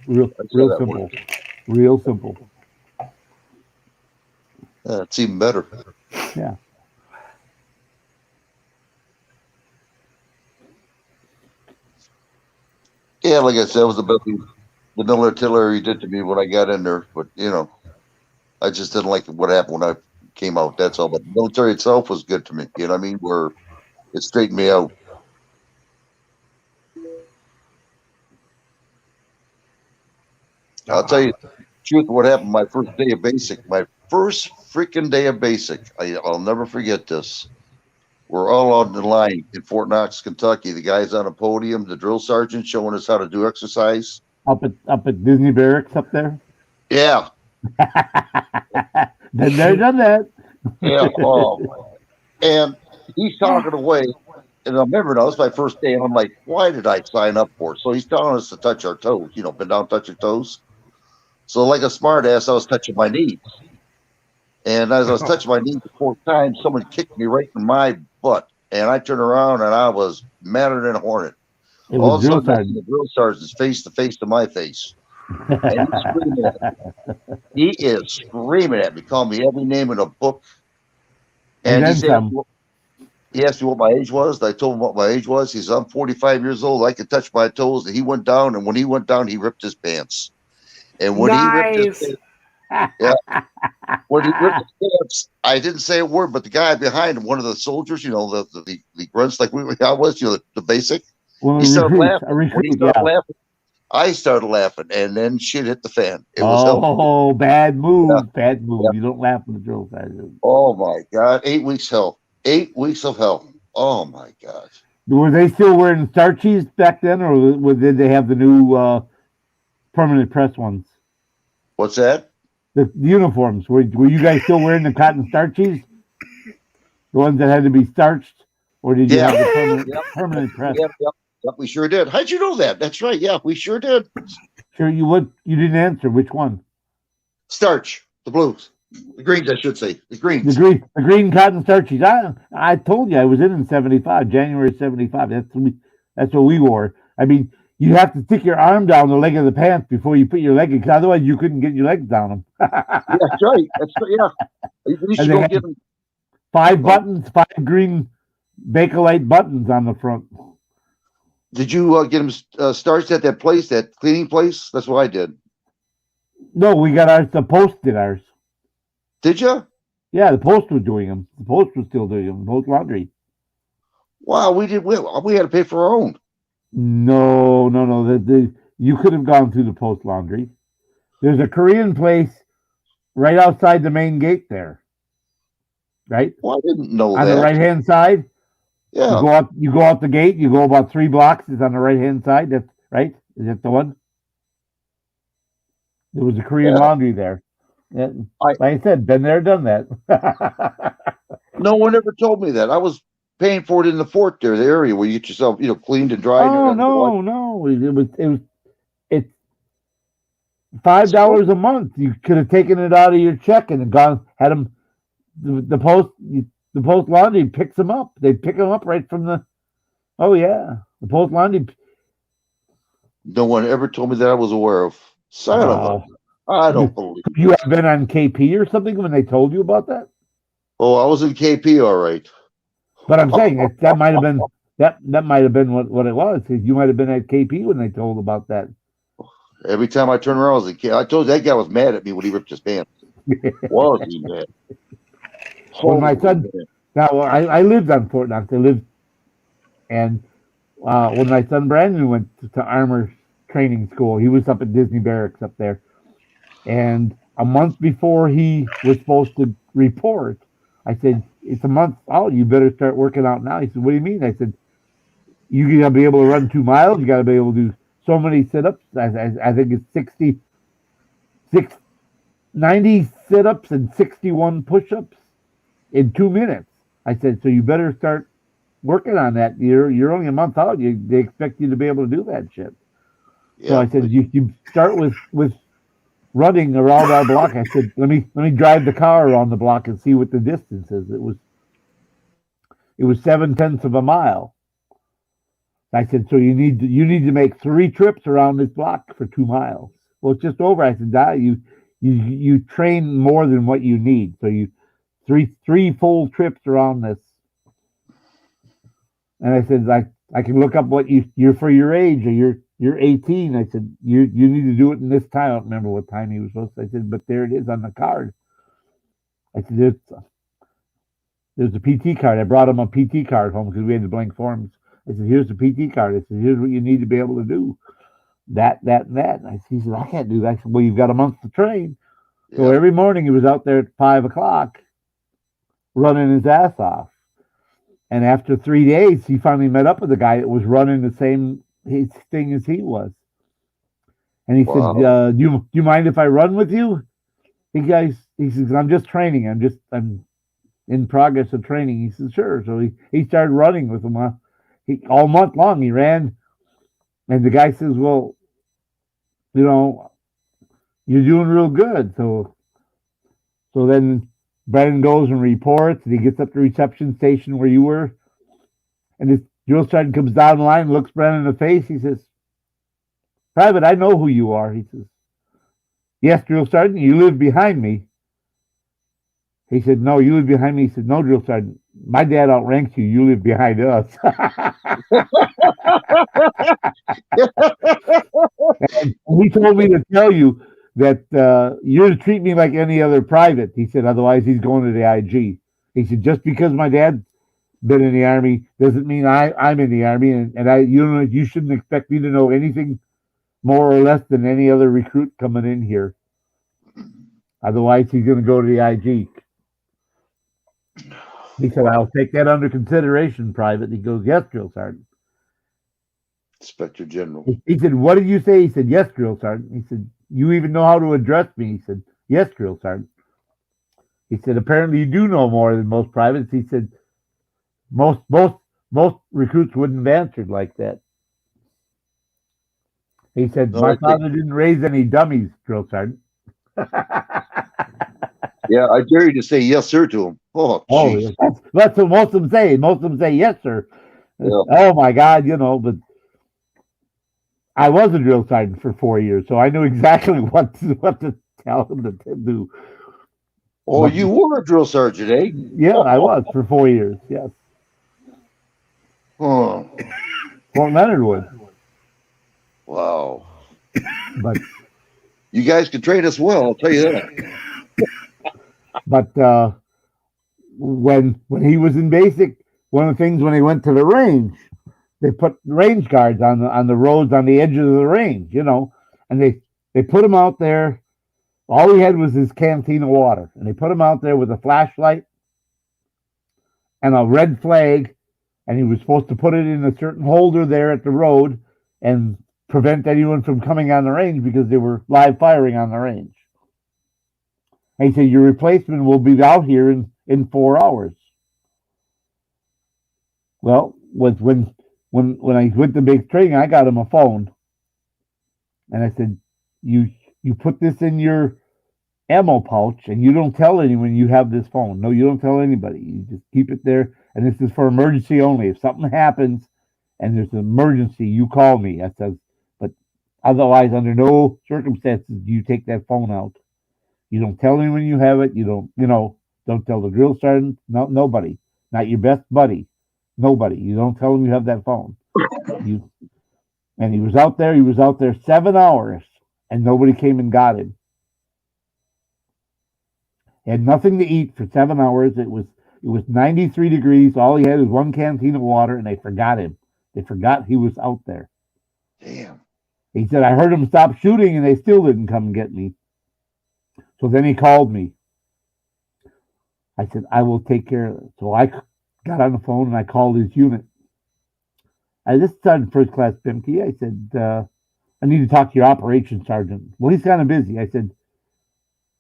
That's how Real that simple. works. Real simple. It's even better. Yeah. Yeah, like I said, it was about the military did to me when I got in there. But, I just didn't like what happened when I came out. That's all. But the military itself was good to me. You know what I mean? Where it straightened me out. I'll tell you the truth. What happened my first day of basic? My first freaking day of basic. I'll never forget this. We're all on the line in Fort Knox, Kentucky. The guy's on a podium, the drill sergeant showing us how to do exercise. Up at Disney Barracks up there. Yeah, Then there, done that. yeah. And he's talking away. And I remember now, it's my first day, and I'm like, why did I sign up for it? So he's telling us to touch our toes, bend down, touch your toes. So, like a smart ass, I was touching my knees. And as I was touching my knees the fourth time, someone kicked me right in my butt. And I turned around and I was madder than a hornet. It All was of a drill sudden, I see sergeant. the drill sergeant's face to face to my face. And he's screaming at me. He is screaming at me, calling me every name in a book. And And then some. he asked me what my age was. I told him what my age was. He said, I'm 45 years old. I can touch my toes. And he went down. And when he went down, he ripped his pants. And when he ripped his Nice. pants, yeah, when he ripped his pants, I didn't say a word, but the guy behind him, one of the soldiers, the grunts like I was, the basic, Well, he started laughing. a When he recruit, started yeah. laughing, I started laughing. And then shit hit the fan. It was hell. Oh, bad Yeah, move. Bad yeah. move. You don't laugh at the drill sergeant. Oh, my God. 8 weeks hell. 8 weeks of hell. Oh, my God. Were they still wearing starchies back then, or did they have the new permanent press ones? What's that? The uniforms. Were you guys still wearing the cotton starchies? The ones that had to be starched? Or did you Yeah. have the Yep. permanent press? Yep, we sure did. How'd you know that? That's right. Yeah, we sure did. Sure, you didn't answer. Which one? Starch, the blues, the greens, I should say, the greens. The green cotton starchies. I told you I was in 75, January 75. That's what we wore. I mean, you have to stick your arm down the leg of the pants before you put your leg in, because otherwise you couldn't get your legs down them. Yeah, that's right. That's right. Yeah, we should And they go had get them. 5 buttons, 5 green Bakelite buttons on the front. Did you get them starched at that place, that cleaning place? That's what I did. No, we got ours. The Post did ours. Did you? Yeah, the Post was doing them. The Post was still doing them. Post Laundry. Wow, we did. We had to pay for our own. No. You could have gone through the Post Laundry. There's a Korean place right outside the main gate there. Right? Well, I didn't know On that. the right hand side. Yeah. You go out the gate, you go about 3 blocks, it's on the right hand side. That's right. Is that the one? There was a Korean laundry there. Yeah, like I said, been there, done that. No one ever told me that. I was paying for it in the fort there, the area where you get yourself, cleaned and dried. Oh no. It's $5 a month. You could have taken it out of your check and had them the post laundry picks them up. They pick them up right from the. Oh yeah, the Post Laundry. No one ever told me that I was aware of. Son of a. I don't believe. You have been on KP or something when they told you about that. Oh, I was in KP, all right. But I'm saying that might have been what it was. You might have been at KP when they told about that. Every time I turn around, I was a kid. I told you that guy was mad at me when he ripped his pants. Was he mad? When my son, now I lived on Fort Knox. And when my son Brandon went to armor training school, he was up at Disney Barracks up there, and a month before he was supposed to report. I said, it's a month out. You better start working out now. He said, what do you mean? I said, you got to be able to run 2 miles. You got to be able to do so many sit-ups. I think it's 90 sit-ups and 61 push-ups in 2 minutes. I said, so you better start working on that. You're only a month out. They expect you to be able to do that shit. Yeah. So I said, you start with running around our block. I said, let me drive the car around the block and see what the distance is. It was 7/10 of a mile. I said, so you need to make 3 trips around this block for 2 miles. Well, it's just over. I said, you train more than what you need. So you three full trips around this. And I said, I can look up what you're for your age, or you're 18. I said, you need to do it in this time. I don't remember what time he was supposed to. I said, but there it is on the card. I said, there's a PT card. I brought him a PT card home because we had the blank forms. I said, here's the PT card. I said, here's what you need to be able to do. That, and that. And he said, I can't do that. I said, well, you've got a month to train. Yeah. So every morning he was out there at 5 o'clock running his ass off. And after 3 days, he finally met up with a guy that was running the same thing as he was. And he said, do you mind if I run with you? He says, I'm just training. I'm in progress of training. He said, sure. So he started running with him. All month long he ran. And the guy says, well, you're doing real good. So then Brennan goes and reports, and he gets up to the reception station where you were. And this drill sergeant comes down the line and looks Brennan in the face. He says, Private, I know who you are. He says, yes, drill sergeant, you live behind me. He said, no, you live behind me. He said, no, drill sergeant, my dad outranks you. You live behind us. And he told me to tell you that you're to treat me like any other private. He said, otherwise he's going to the IG. He said, just because my dad's been in the Army doesn't mean I'm in the Army, and you shouldn't expect me to know anything more or less than any other recruit coming in here. Otherwise he's going to go to the IG. He said, I'll take that under consideration, Private. He goes, yes, drill sergeant. Inspector General. He said, what did you say? He said, yes, drill sergeant. He said, you even know how to address me? He said, yes, drill sergeant. He said, apparently you do know more than most privates. He said, most recruits wouldn't have answered like that. He said, my father didn't raise any dummies, drill sergeant. Yeah, I dare you to say yes, sir, to him. Oh, geez. That's what most of them say. Most of them say yes, sir. Yeah. Oh my God, but I was a drill sergeant for 4 years, so I knew exactly what to tell them to do. Oh, you were a drill sergeant, eh? Yeah, I was for 4 years. Yes. Oh. Fort Leonard Wood. Wow. But you guys can train us well, I'll tell you that. But when he was in basic, one of the things when he went to the range, they put range guards on the roads on the edges of the range, and they put him out there. All he had was his canteen of water, and they put him out there with a flashlight and a red flag, and he was supposed to put it in a certain holder there at the road and prevent anyone from coming on the range because they were live firing on the range. And he said, your replacement will be out here in 4 hours. Well, when I went to base training, I got him a phone. And I said, you put this in your ammo pouch and you don't tell anyone you have this phone. No, you don't tell anybody. You just keep it there. And this is for emergency only. If something happens and there's an emergency, you call me. I said, but otherwise, under no circumstances do you take that phone out. You don't tell anyone you have it. You don't tell the drill sergeant. No, nobody. Not your best buddy. Nobody. You don't tell them you have that phone. And he was out there. He was out there 7 hours, and nobody came and got him. He had nothing to eat for 7 hours. It was 93 degrees. All he had was one canteen of water, and they forgot him. They forgot he was out there. Damn. He said, I heard him stop shooting, and they still didn't come and get me. So then he called me. I said, I will take care of it. So I got on the phone and I called his unit. I just started first class Pimkey. I said, I need to talk to your operations sergeant. Well, he's kind of busy. I said,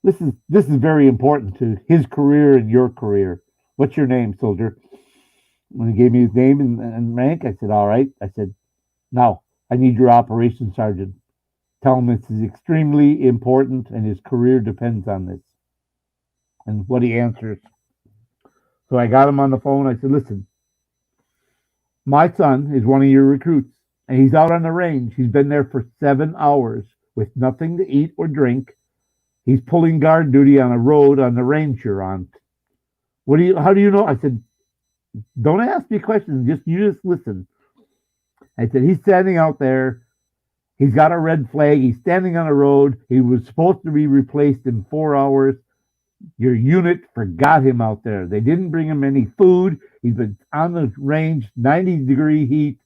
this is very important to his career and your career. What's your name, soldier? When he gave me his name and rank, I said, all right. I said, now I need your operations sergeant. Tell him this is extremely important and his career depends on this. And what he answers. So I got him on the phone. I said, listen, my son is one of your recruits, and he's out on the range. He's been there for 7 hours with nothing to eat or drink. He's pulling guard duty on a road on the range you're on. How do you know? I said, don't ask me questions. You just listen. I said, he's standing out there. He's got a red flag. He's standing on a road. He was supposed to be replaced in 4 hours. Your unit forgot him out there. They didn't bring him any food. He's been on the range, 90-degree heat,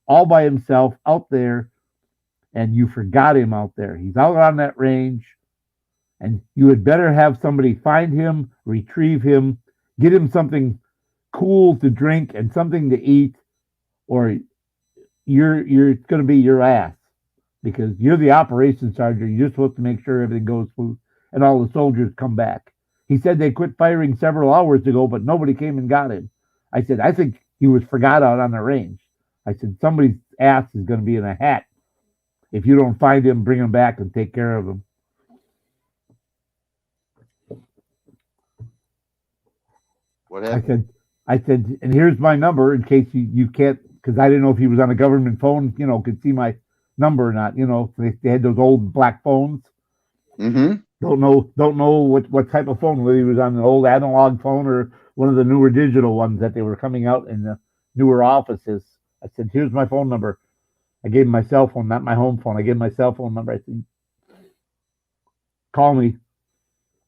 all by himself out there, and you forgot him out there. He's out on that range, and you had better have somebody find him, retrieve him, get him something cool to drink and something to eat, or you're going to be your ass, because you're the operations sergeant. You're supposed to make sure everything goes smooth and all the soldiers come back. He said they quit firing several hours ago, but nobody came and got him. I said, I think he was forgot out on the range. I said, somebody's ass is going to be in a hat if you don't find him, bring him back, and take care of him. What happened? I said, and here's my number in case you can't, because I didn't know if he was on a government phone, could see my number or not. They had those old black phones. Mm-hmm. Don't know what type of phone, whether he was on an old analog phone or one of the newer digital ones that they were coming out in the newer offices. I said, here's my phone number. I gave him my cell phone, not my home phone. I gave him my cell phone number. I said, call me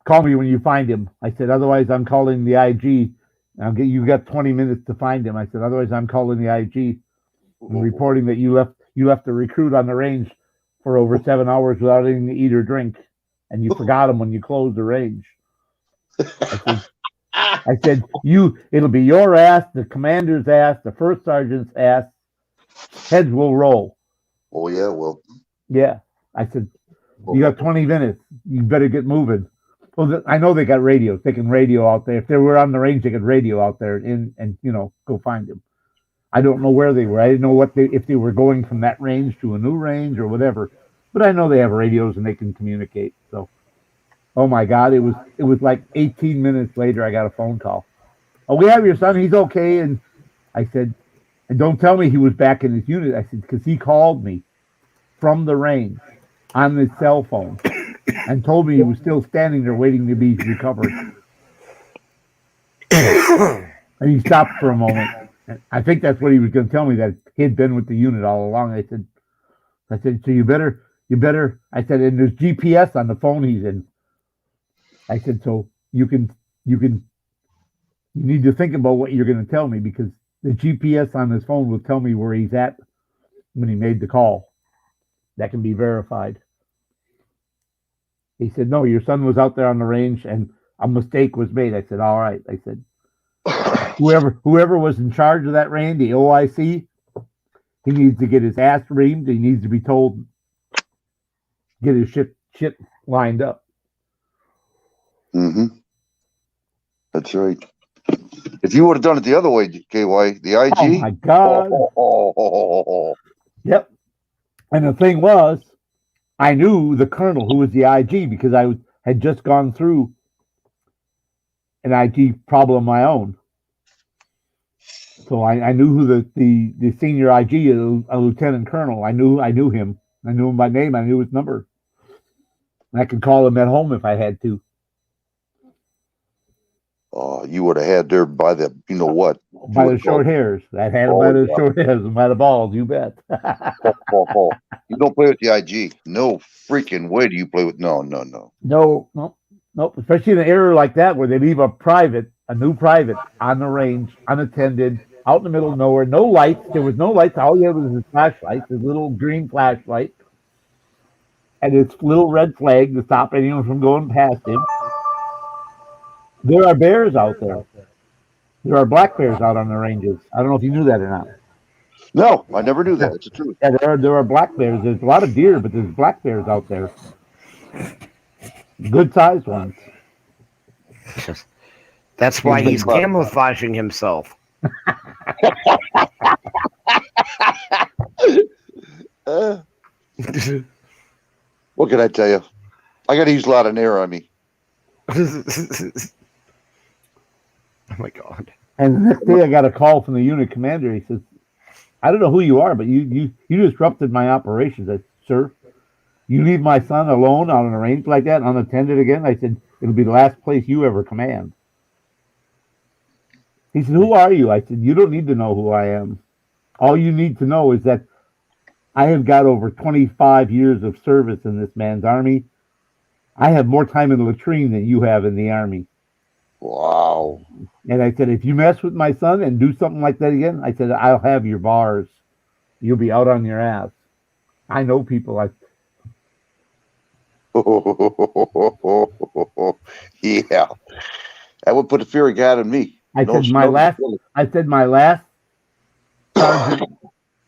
when you find him. I said, otherwise I'm calling the IG. You got 20 minutes to find him. I said, otherwise I'm calling the IG and reporting that you left the recruit on the range for over 7 hours without anything to eat or drink, and you forgot him when you closed the range. I said, it'll be your ass, the commander's ass, the first sergeant's ass. Heads will roll. Oh yeah, well. Yeah. I said, you got 20 minutes. You better get moving. Well, I know they got radios. They can radio out there. If they were on the range, they could radio out there and go find him. I don't know where they were. I didn't know if they were going from that range to a new range or whatever. But I know they have radios and they can communicate. So, oh my God, it was like 18 minutes later I got a phone call. Oh, we have your son. He's okay. And I said, and don't tell me he was back in his unit. I said, because he called me from the range on his cell phone and told me he was still standing there waiting to be recovered. And he stopped for a moment. And I think that's what he was going to tell me, that he had been with the unit all along. I said, so you better, I said, and there's GPS on the phone he's in. I said, so you need to think about what you're going to tell me, because the GPS on his phone will tell me where he's at when he made the call. That can be verified. He said, no, your son was out there on the range and a mistake was made. I said, all right. I said, whoever was in charge of that range, the OIC, he needs to get his ass reamed. He needs to be told, get his shit lined up. Mm-hmm. That's right. If you would have done it the other way, KY, the IG. Oh my God. Yep. And the thing was, I knew the colonel who was the IG because I had just gone through an IG problem of my own. So I knew who the senior IG is, a lieutenant colonel. I knew him. I knew him by name. I knew his number. And I could call him at home if I had to. You would have had there by the, what? By the short hairs. I had him by the short hairs and by the balls, you bet. You don't play with the IG. No freaking way do you play with, no. Nope. Especially in an era like that where they leave a new private on the range, unattended, out in the middle of nowhere, no lights. There was no lights. All you had was his flashlight, his little green flashlight. and its little red flag to stop anyone from going past him. There are bears out there. There are black bears out on the ranges. I don't know if you knew that or not. No, I never knew that. It's the truth. Yeah, there are black bears. There's a lot of deer, but there's black bears out there. Good sized ones. That's why he's camouflaging himself. What can I tell you? I got to use a lot of air on me. Oh my God. And the next day I got a call from the unit commander. He says, I don't know who you are, but you disrupted my operations. I said, sir, you leave my son alone on a range like that, unattended again? I said, it'll be the last place you ever command. He said, who are you? I said, you don't need to know who I am. All you need to know is that I have got over 25 years of service in this man's army. I have more time in the latrine than you have in the army. Wow. And I said, if you mess with my son and do something like that again, I said, I'll have your bars. You'll be out on your ass. I know people like. Yeah. That would put a fear of God in me. I said my last sergeant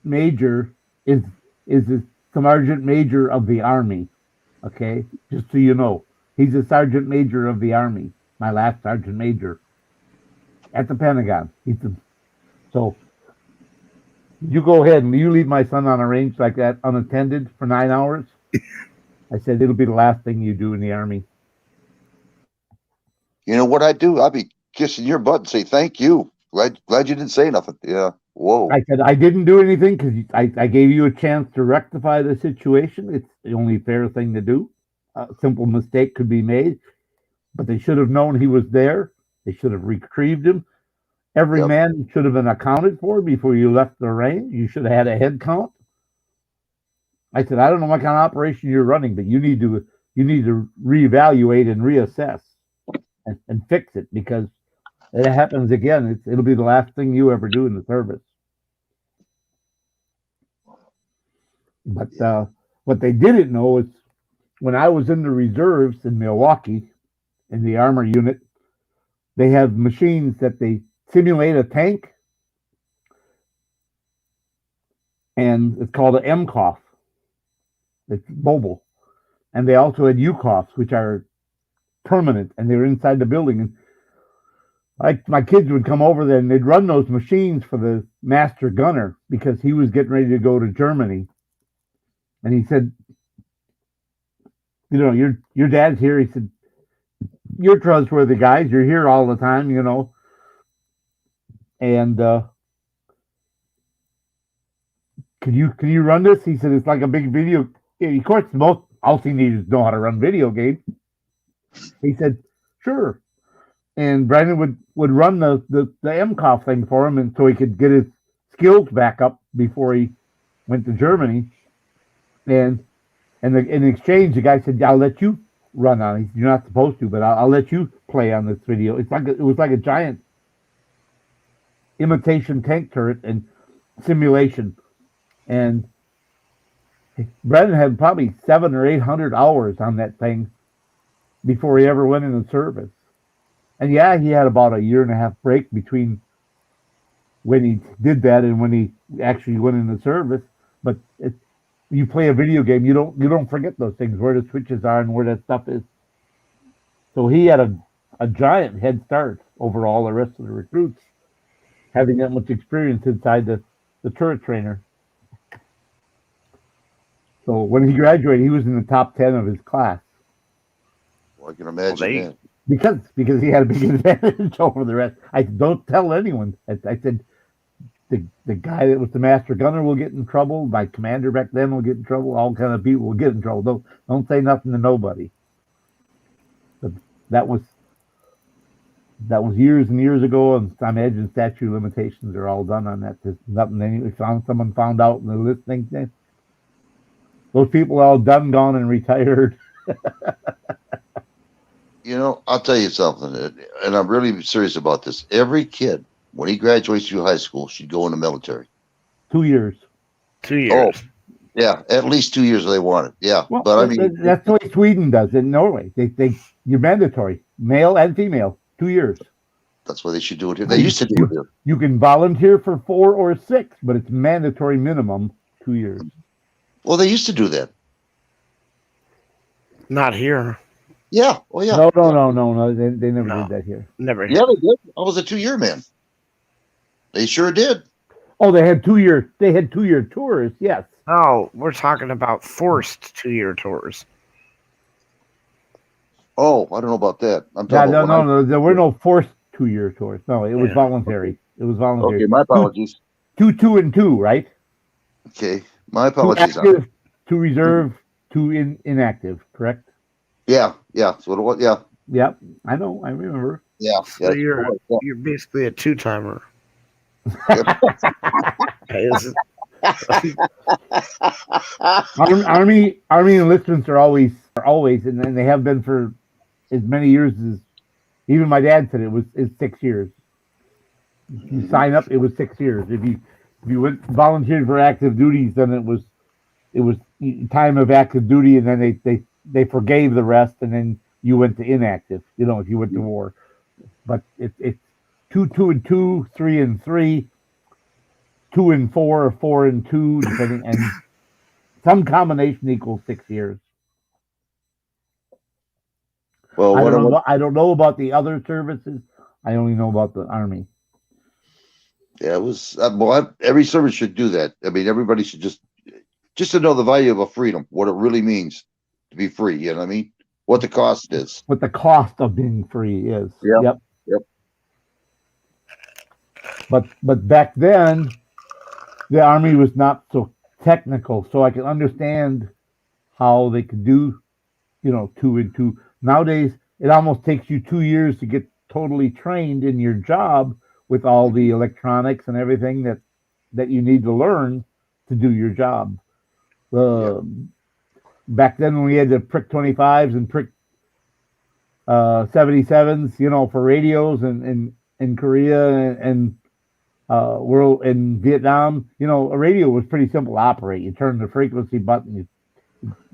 major is the sergeant major of the army. Okay, just so you know, he's a sergeant major of the army. My last sergeant major at the Pentagon. So you go ahead and you leave my son on a range like that unattended for 9 hours. I said it'll be the last thing you do in the army. You know what I'd do? I'd be kissing your butt and say thank you. Glad you didn't say nothing. Yeah. Whoa. I said I didn't do anything because I gave you a chance to rectify the situation. It's the only fair thing to do. A simple mistake could be made, but they should have known he was there. They should have retrieved him. Every man should have been accounted for before you left the range. You should have had a head count. I said, I don't know what kind of operation you're running, but you need to reevaluate and reassess and fix it, because if it happens again, it'll be the last thing you ever do in the service. But what they didn't know is when I was in the reserves in Milwaukee, in the armor unit, they have machines that they simulate a tank, and it's called an MCOF. It's mobile. And they also had UCOFs, which are permanent, and they're inside the building. And my kids would come over there and they'd run those machines for the master gunner because he was getting ready to go to Germany. And he said, you know, your dad's here. He said, you're trustworthy guys. You're here all the time, you know. And can you run this? He said, it's like a big video. Of course, all he needs is know how to run video games. He said, sure. And Brandon would run the MCOF thing for him, and so he could get his skills back up before he went to Germany. And in exchange, the guy said, I'll let you run on it. You're not supposed to, but I'll let you play on this video. It was like a giant imitation tank turret and simulation. And Brandon had probably 700 or 800 hours on that thing before he ever went into service. And yeah, he had about a 1.5 year break between when he did that and when he actually went into service. But you play a video game, you don't forget those things, where the switches are and where that stuff is. So he had a giant head start over all the rest of the recruits, having that much experience inside the turret trainer. So when he graduated, he was in the top 10 of his class. Well, I can imagine that. Because he had a big advantage over the rest. I don't tell anyone. I said, the guy that was the master gunner will get in trouble. My commander back then will get in trouble. All kind of people will get in trouble. Don't say nothing to nobody. But that was years and years ago, and I imagine statute of limitations are all done on that. There's nothing anyway. Someone found out in the listening thing. Those people are all done, gone, and retired. You know, I'll tell you something, and I'm really serious about this. Every kid, when he graduates through high school, should go in the military. 2 years. 2 years. Oh, Yeah, at least 2 years they want it. Yeah, Well, but I mean, that's the way Sweden does it. In Norway, you're mandatory, male and female, 2 years. that's what they should do it here. They used to do it here. You can volunteer for 4 or 6, but it's mandatory minimum 2 years. Well, they used to do that. Not here. Yeah. Oh, yeah. No. They never No. did that here. Never here. Yeah, they did. I was a 2-year man. They sure did. Oh, they had 2-year. They had 2-year tours. Yes. Oh, we're talking about forced 2-year tours. Oh, I don't know about that. I'm Yeah, talking about no. There were no forced 2-year tours. No, it was Yeah. voluntary. It was voluntary. Okay, my apologies. 2 and 2, right? Okay, my 2 apologies. active, 2 reserve, 2 inactive. Correct? Yeah. So what it was? Yeah. Yep. I know. I remember. Yeah. So yeah. you're basically a 2-timer. Army enlistments are always, and they have been for as many years as even my dad said it's 6 years. If you sign up, it was 6 years. If you went volunteered for active duties, then it was time of active duty, and then they forgave the rest, and then you went to inactive. If you went to war, but it's 2 and 2, 3 and 3, 2 and 4, or 4 and 2, depending, and some combination equals 6 years. Well, I don't know about the other services. I only know about the Army. Yeah, it was. Every service should do that. I mean, everybody should just to know the value of a freedom, what it really means to be free. You know what I mean? What the cost is. What the cost of being free is. Yep. But back then, the Army was not so technical, so I can understand how they could do, 2 and 2. Nowadays, it almost takes you 2 years to get totally trained in your job with all the electronics and everything that you need to learn to do your job. Back then, when we had the prick 25s and prick 77s, for radios and in Korea and world in Vietnam, a radio was pretty simple to operate. You turn the frequency button, you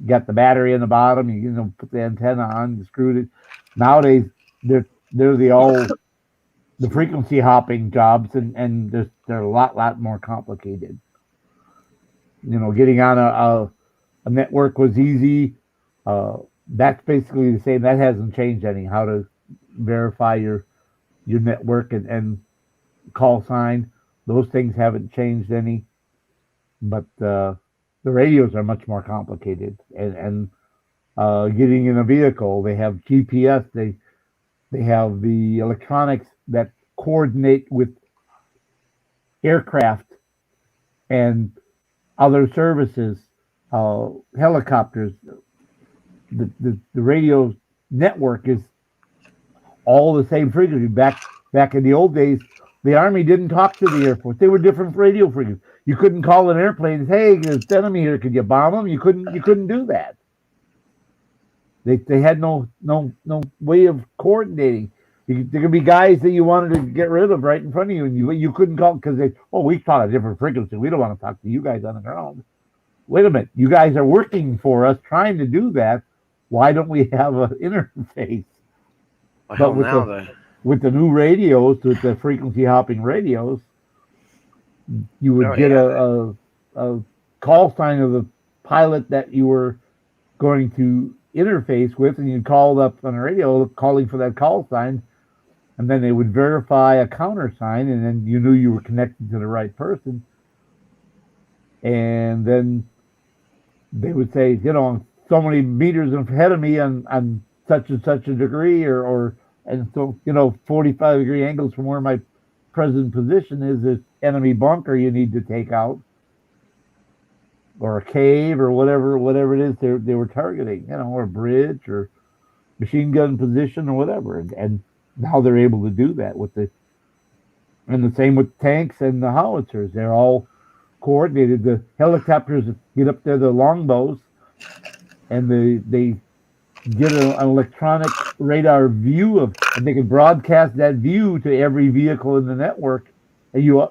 got the battery in the bottom, you put the antenna on, you screwed it. Nowadays, they're the frequency hopping jobs, and they're a lot more complicated. Getting on a network was easy. That's basically the same. That hasn't changed any. How to verify your network and call sign. Those things haven't changed any. But the radios are much more complicated. And getting in a vehicle, they have GPS. They have the electronics that coordinate with aircraft and other services, helicopters. The radio network is all the same frequency. Back in the old days, the Army didn't talk to the Air Force. They were different radio frequencies. You couldn't call an airplane and say, "Hey, there's an enemy here. Could you bomb them?" You couldn't do that. They had no way of coordinating. There could be guys that you wanted to get rid of right in front of you, and you couldn't call because we taught a different frequency. We don't want to talk to you guys on the ground. Wait a minute, you guys are working for us, trying to do that. Why don't we have an interface? Well, but with the new radios, with the frequency hopping radios, you would get a call sign of the pilot that you were going to interface with, and you'd call up on the radio calling for that call sign, and then they would verify a countersign, and then you knew you were connected to the right person. And then they would say, so many meters ahead of me on such and such a degree, and so 45-degree angles from where my present position is this enemy bunker you need to take out, or a cave, or whatever it is they were targeting, or a bridge or machine gun position or whatever. And now they're able to do that and the same with tanks and the howitzers. They're all coordinated. The helicopters get up there, the longbows, and they get an electronic radar view and they can broadcast that view to every vehicle in the network, and you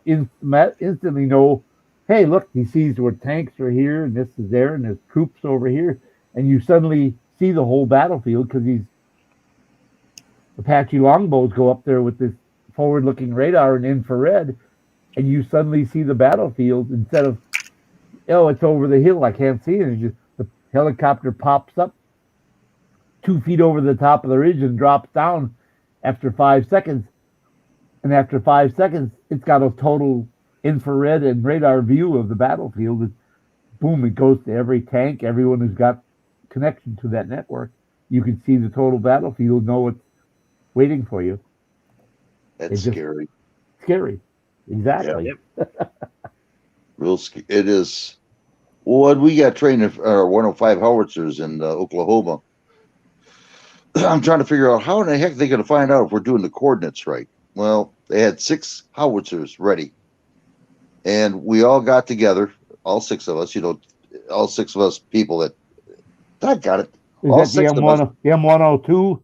instantly know hey, look, he sees where tanks are here and this is there and there's troops over here. And you suddenly see the whole battlefield because these Apache longbows go up there with this forward looking radar and infrared. And you suddenly see the battlefield instead of, oh, it's over the hill. I can't see it. And just, the helicopter pops up 2 feet over the top of the ridge and drops down after 5 seconds. And after 5 seconds, it's got a total infrared and radar view of the battlefield. And boom, it goes to every tank, everyone who's got connection to that network. You can see the total battlefield, know what's waiting for you. That's It's just scary. scary. Exactly. Real scary. It is. Well, we got trained in our 105 howitzers in Oklahoma. I'm trying to figure out how in the heck they're going to find out if we're doing the coordinates right. Well, they had 6 howitzers ready. And we all got together, all 6 of us, all 6 of us people that I got it. Is All that 6 of us. the M102?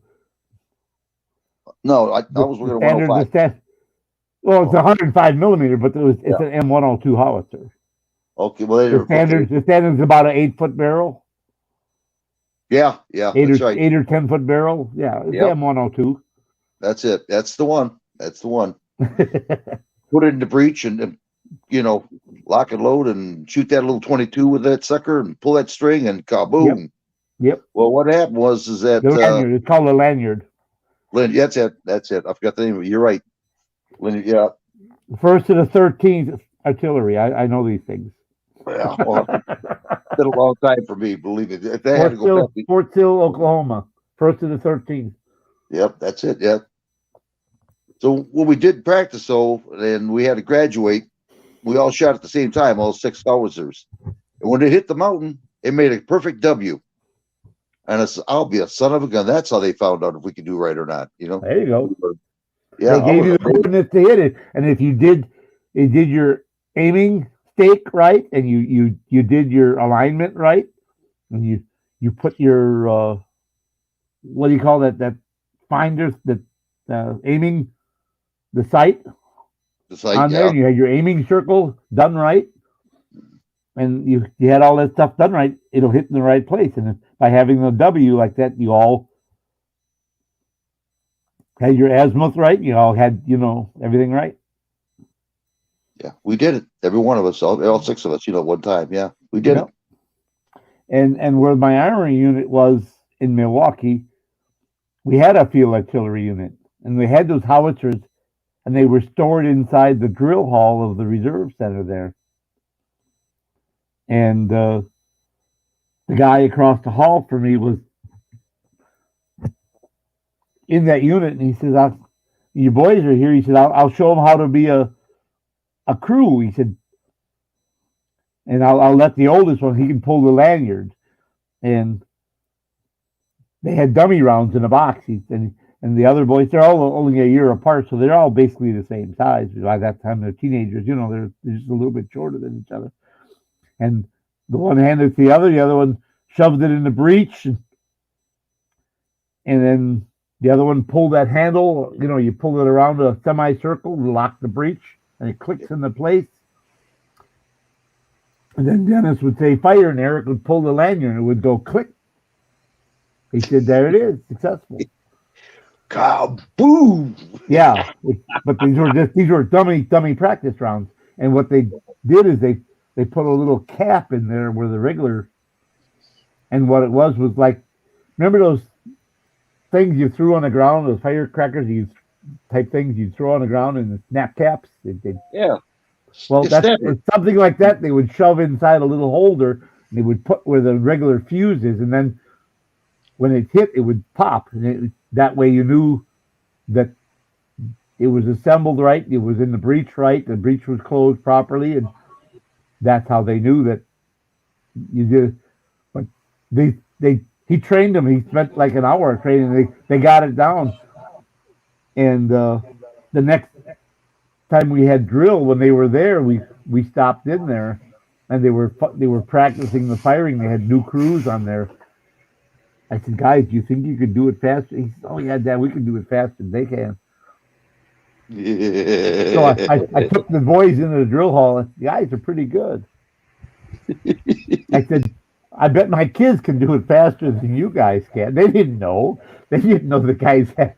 No, I was looking at 105. Well, it's 105 millimeter, but it's an M102 howitzer. Okay, well, the standard's about an 8-foot barrel. Yeah, that's right. 8 or 10-foot barrel. Yeah, it's M102. That's it. That's the one. Put it in the breech and lock and load and shoot that little 22 with that sucker and pull that string and kaboom. Yep. Well, what happened was that the lanyard. It's called a lanyard. That's it. I forgot the name of it. You're right. Yeah. First to the 13th artillery. I know these things. Yeah. Well, it's been a long time for me. Believe it. If they had to go back, Fort Sill, Oklahoma. First to the 13th. Yep, that's it. Yep. So when we did practice, and we had to graduate, we all shot at the same time, all 6 howitzers. And when it hit the mountain, it made a perfect W. And I'll be a son of a gun. That's how they found out if we could do right or not. There you go. Yeah, they gave you the coordinates to hit it, and if you did your aiming stake right, and you did your alignment right, and you put your what do you call that finder, that aiming the sight on there, and you had your aiming circle done right, and you had all that stuff done right, it'll hit in the right place. And by having the W like that, you all had your azimuth right. You all had, everything right. Yeah, we did it. Every one of us, all 6 of us, one time. Yeah, we did it. And where my armory unit was in Milwaukee, we had a field artillery unit, and we had those howitzers, and they were stored inside the drill hall of the reserve center there. And the guy across the hall from me was in that unit, and he says, "Your boys are here." He said, "I'll show them how to be a crew." He said, "And I'll let the oldest one, he can pull the lanyard." And they had dummy rounds in a box. And the other boys, they're all only a year apart, so they're all basically the same size. By that time, they're teenagers. They're just a little bit shorter than each other. And the one handed to the other one shoved it in the breech, and then the other one pulled that handle. You pull it around a semicircle to lock the breech, and it clicks into place. And then Dennis would say fire, and Eric would pull the lanyard, and it would go click. He said, "There it is, successful." Kaboom! Yeah, but these were dummy practice rounds. And what they did is they put a little cap in there where the regular, and what it was like, remember those things you threw on the ground, those firecrackers type things you throw on the ground, and the snap caps? Yeah. Well, it's something like that. They would shove inside a little holder, and they would put where the regular fuse is, and then when it hit, it would pop. And that way you knew that it was assembled right, it was in the breech right, the breech was closed properly, and that's how they knew that you did. But he trained them. He spent like an hour training. They got it down. And the next time we had drill, when they were there, we stopped in there, and they were practicing the firing. They had new crews on there. I said, "Guys, do you think you could do it faster?" He said, "Oh yeah, Dad, we can do it faster than they can." So I took the boys into the drill hall, and the guys are pretty good. I said, I bet my kids can do it faster than you guys can. They didn't know. They didn't know the guys had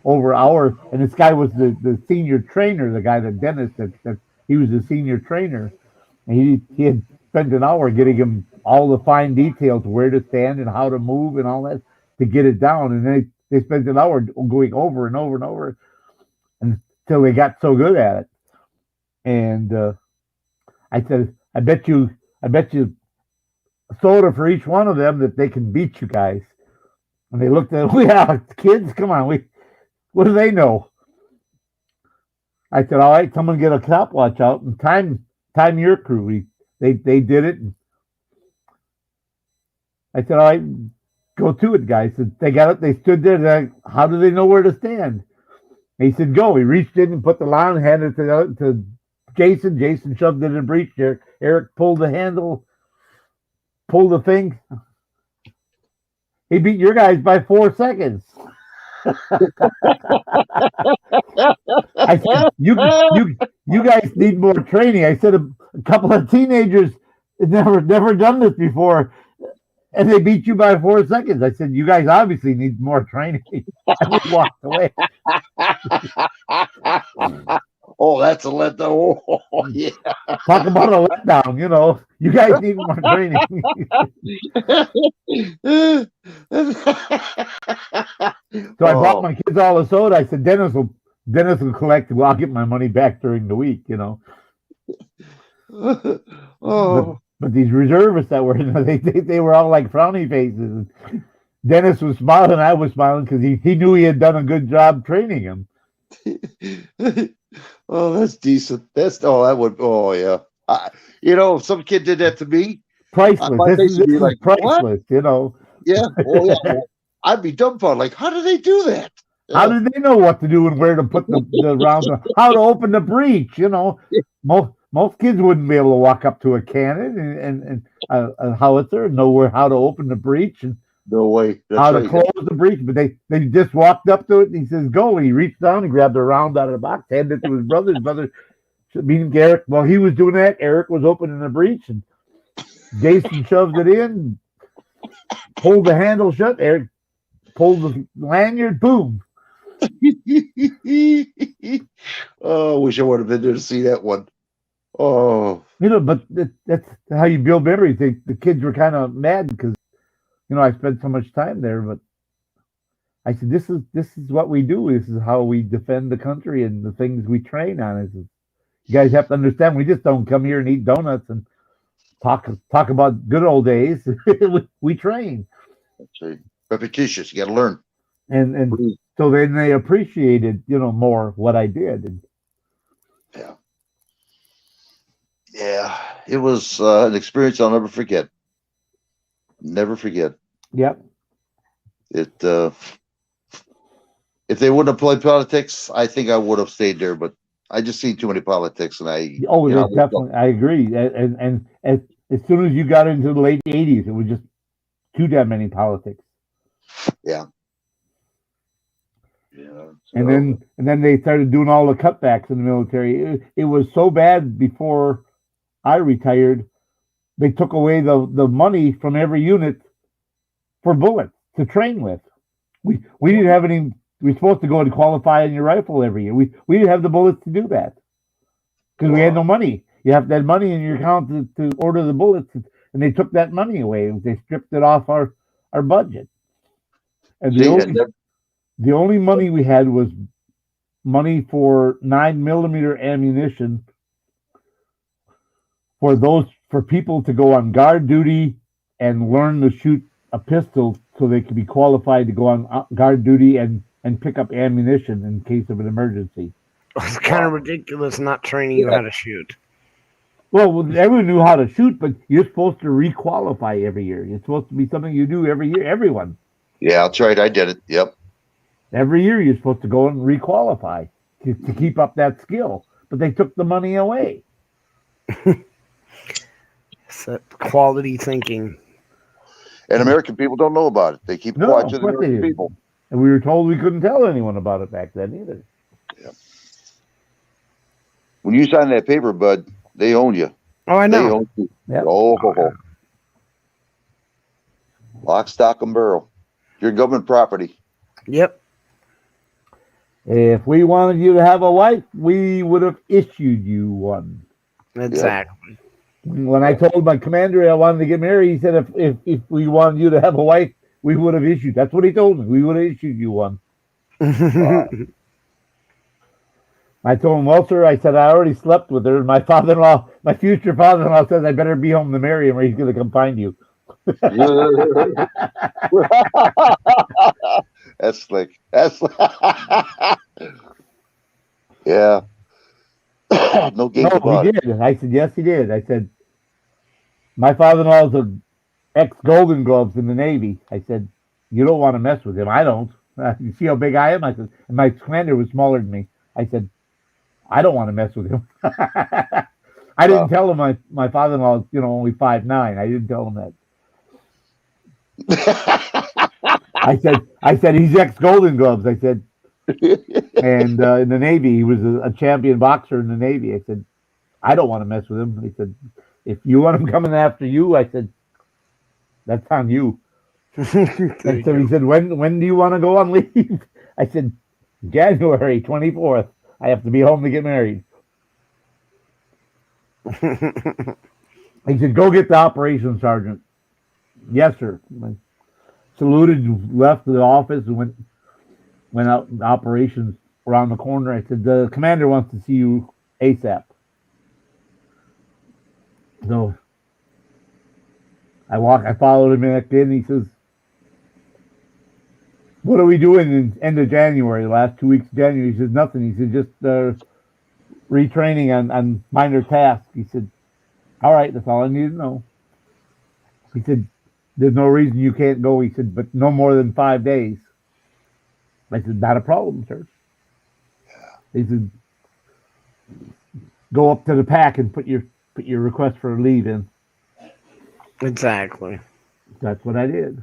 over hours. And this guy was the senior trainer, the guy, the dentist, that he was the senior trainer. And he had spent an hour getting him all the fine details, where to stand and how to move and all that to get it down. And they spent an hour going over and over and over until they got so good at it. And I said, I bet you a soda for each one of them that they can beat you guys. And they looked at, yeah, kids, come on, what do they know? I said, all right, someone get a stopwatch out and time your crew. They did it. And I said, all right, go to it, guys. So they got it. They stood there. Like, how do they know where to stand? And he said, go. He reached in and put the line, handed it to Jason. Jason shoved it in the breech. Eric pulled the handle, pulled the thing. He beat your guys by 4 seconds. I said, you guys need more training. I said, a couple of teenagers had never done this before, and they beat you by 4 seconds. I said, you guys obviously need more training. And we walked away. Oh, that's a letdown. Oh, yeah. Talk about a letdown, you know. You guys need more training. So I bought my kids all the soda. I said, Dennis will collect. Well, I'll get my money back during the week, you know. But these reservists that were, you know, they were all like frowny faces. Dennis was smiling. I was smiling because he knew he had done a good job training him. Oh, that's decent. Yeah. You know, if some kid did that to me, priceless. This is like, priceless, what? You know. Yeah. Oh, yeah. I'd be dumbfounded. Like, how do they do that? How do they know what to do and where to put the rounds? How to open the breech? You know, most kids wouldn't be able to walk up to a cannon and a howitzer and know how to open the breech and no way. How to close the breech. But they just walked up to it and he says, "Go!" And he reached down and grabbed a round out of the box, handed it to his brother. His brother, meaning Eric, while he was doing that, Eric was opening the breech and Jason shoved it in, pulled the handle shut. Eric pulled the lanyard. Boom. Oh, I wish I would have been there to see that one. Oh, you know, but that's how you build memories. The kids were kind of mad because, you know, I spent so much time there. But I said, this is what we do. This is how we defend the country and the things we train on. You guys have to understand. We just don't come here and eat donuts and talk about good old days. we train. That's right. Repetitious. You got to learn. And so then they appreciated, you know, more what I did. And, yeah, it was an experience I'll never forget. Never forget. Yep. It. If they wouldn't have played politics, I think I would have stayed there. But I just seen too many politics, and definitely. I agree. And as soon as you got into the late '80s, it was just too damn many politics. Yeah. Yeah. So. And then they started doing all the cutbacks in the military. It was so bad before I retired. They took away the money from every unit for bullets to train with. We didn't have any. We were supposed to go and qualify on your rifle every year. We didn't have the bullets to do that because we had no money. You have to have money in your account to order the bullets, and they took that money away. They stripped it off our budget. And the only money we had was money for 9mm ammunition for people to go on guard duty and learn to shoot a pistol so they could be qualified to go on guard duty and pick up ammunition in case of an emergency. It's kind of ridiculous not training you how to shoot. Well, everyone knew how to shoot, but you're supposed to re-qualify every year. It's supposed to be something you do every year, everyone. Yeah, that's right. I did it. Yep. Every year you're supposed to go and re-qualify to keep up that skill. But they took the money away. It's that quality thinking. And American people don't know about it. They keep quiet to the American people. And we were told we couldn't tell anyone about it back then either. Yep. When you sign that paper, Bud, they own you. Oh, I They know. own you. Yep. Oh, ho, ho. Lock, stock, and barrel. Your government property. Yep. If we wanted you to have a wife, we would have issued you one. Exactly. When I told my commander I wanted to get married, he said if we wanted you to have a wife, we would have issued. That's what he told me. We would have issued you one. I told him, well, sir, I said I already slept with her. And my father-in-law, my future father-in-law, says I better be home to marry him, or he's going to come find you. That's slick. That's yeah. No games No, about he it. did. I said, yes, he did. I said, my father-in-law's a ex-Golden Gloves in the Navy. I said, you don't want to mess with him. I don't. You see how big I am? I said, and my commander was smaller than me. I said, I don't want to mess with him. I didn't tell him my father-in-law is, only 5'9". I didn't tell him that. I said he's ex-Golden Gloves. I said, and in the Navy, he was a champion boxer in the Navy. I said, I don't want to mess with him. He said, if you want him coming after you, I said, that's on you. And so he said, when do you want to go on leave? I said, January 24th. I have to be home to get married. He said, go get the operations sergeant. Yes, sir. I saluted, left the office, and went out in operations around the corner. I said, the commander wants to see you ASAP. So I followed him back in. He says, what are we doing in end of January, last 2 weeks of January? He says, nothing. He said, just retraining on minor tasks. He said, all right, that's all I need to know. He said, there's no reason you can't go. He said, but no more than 5 days. I said, not a problem, sir. He said, go up to the pack and put your request for a leave in. Exactly. That's what I did.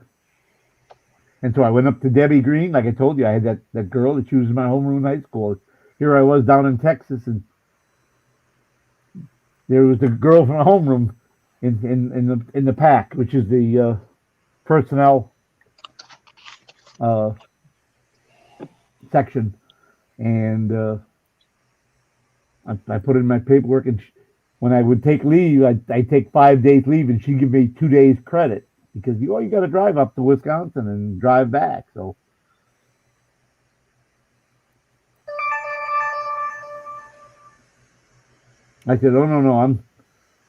And so I went up to Debbie Green. Like I told you, I had that girl that she was in my homeroom in high school. Here I was down in Texas, and there was a girl from a homeroom in the pack, which is the personnel section, and I put in my paperwork, and when I would take leave, I'd take 5 days leave, and she'd give me 2 days credit because you got to drive up to Wisconsin and drive back. So I said, oh no,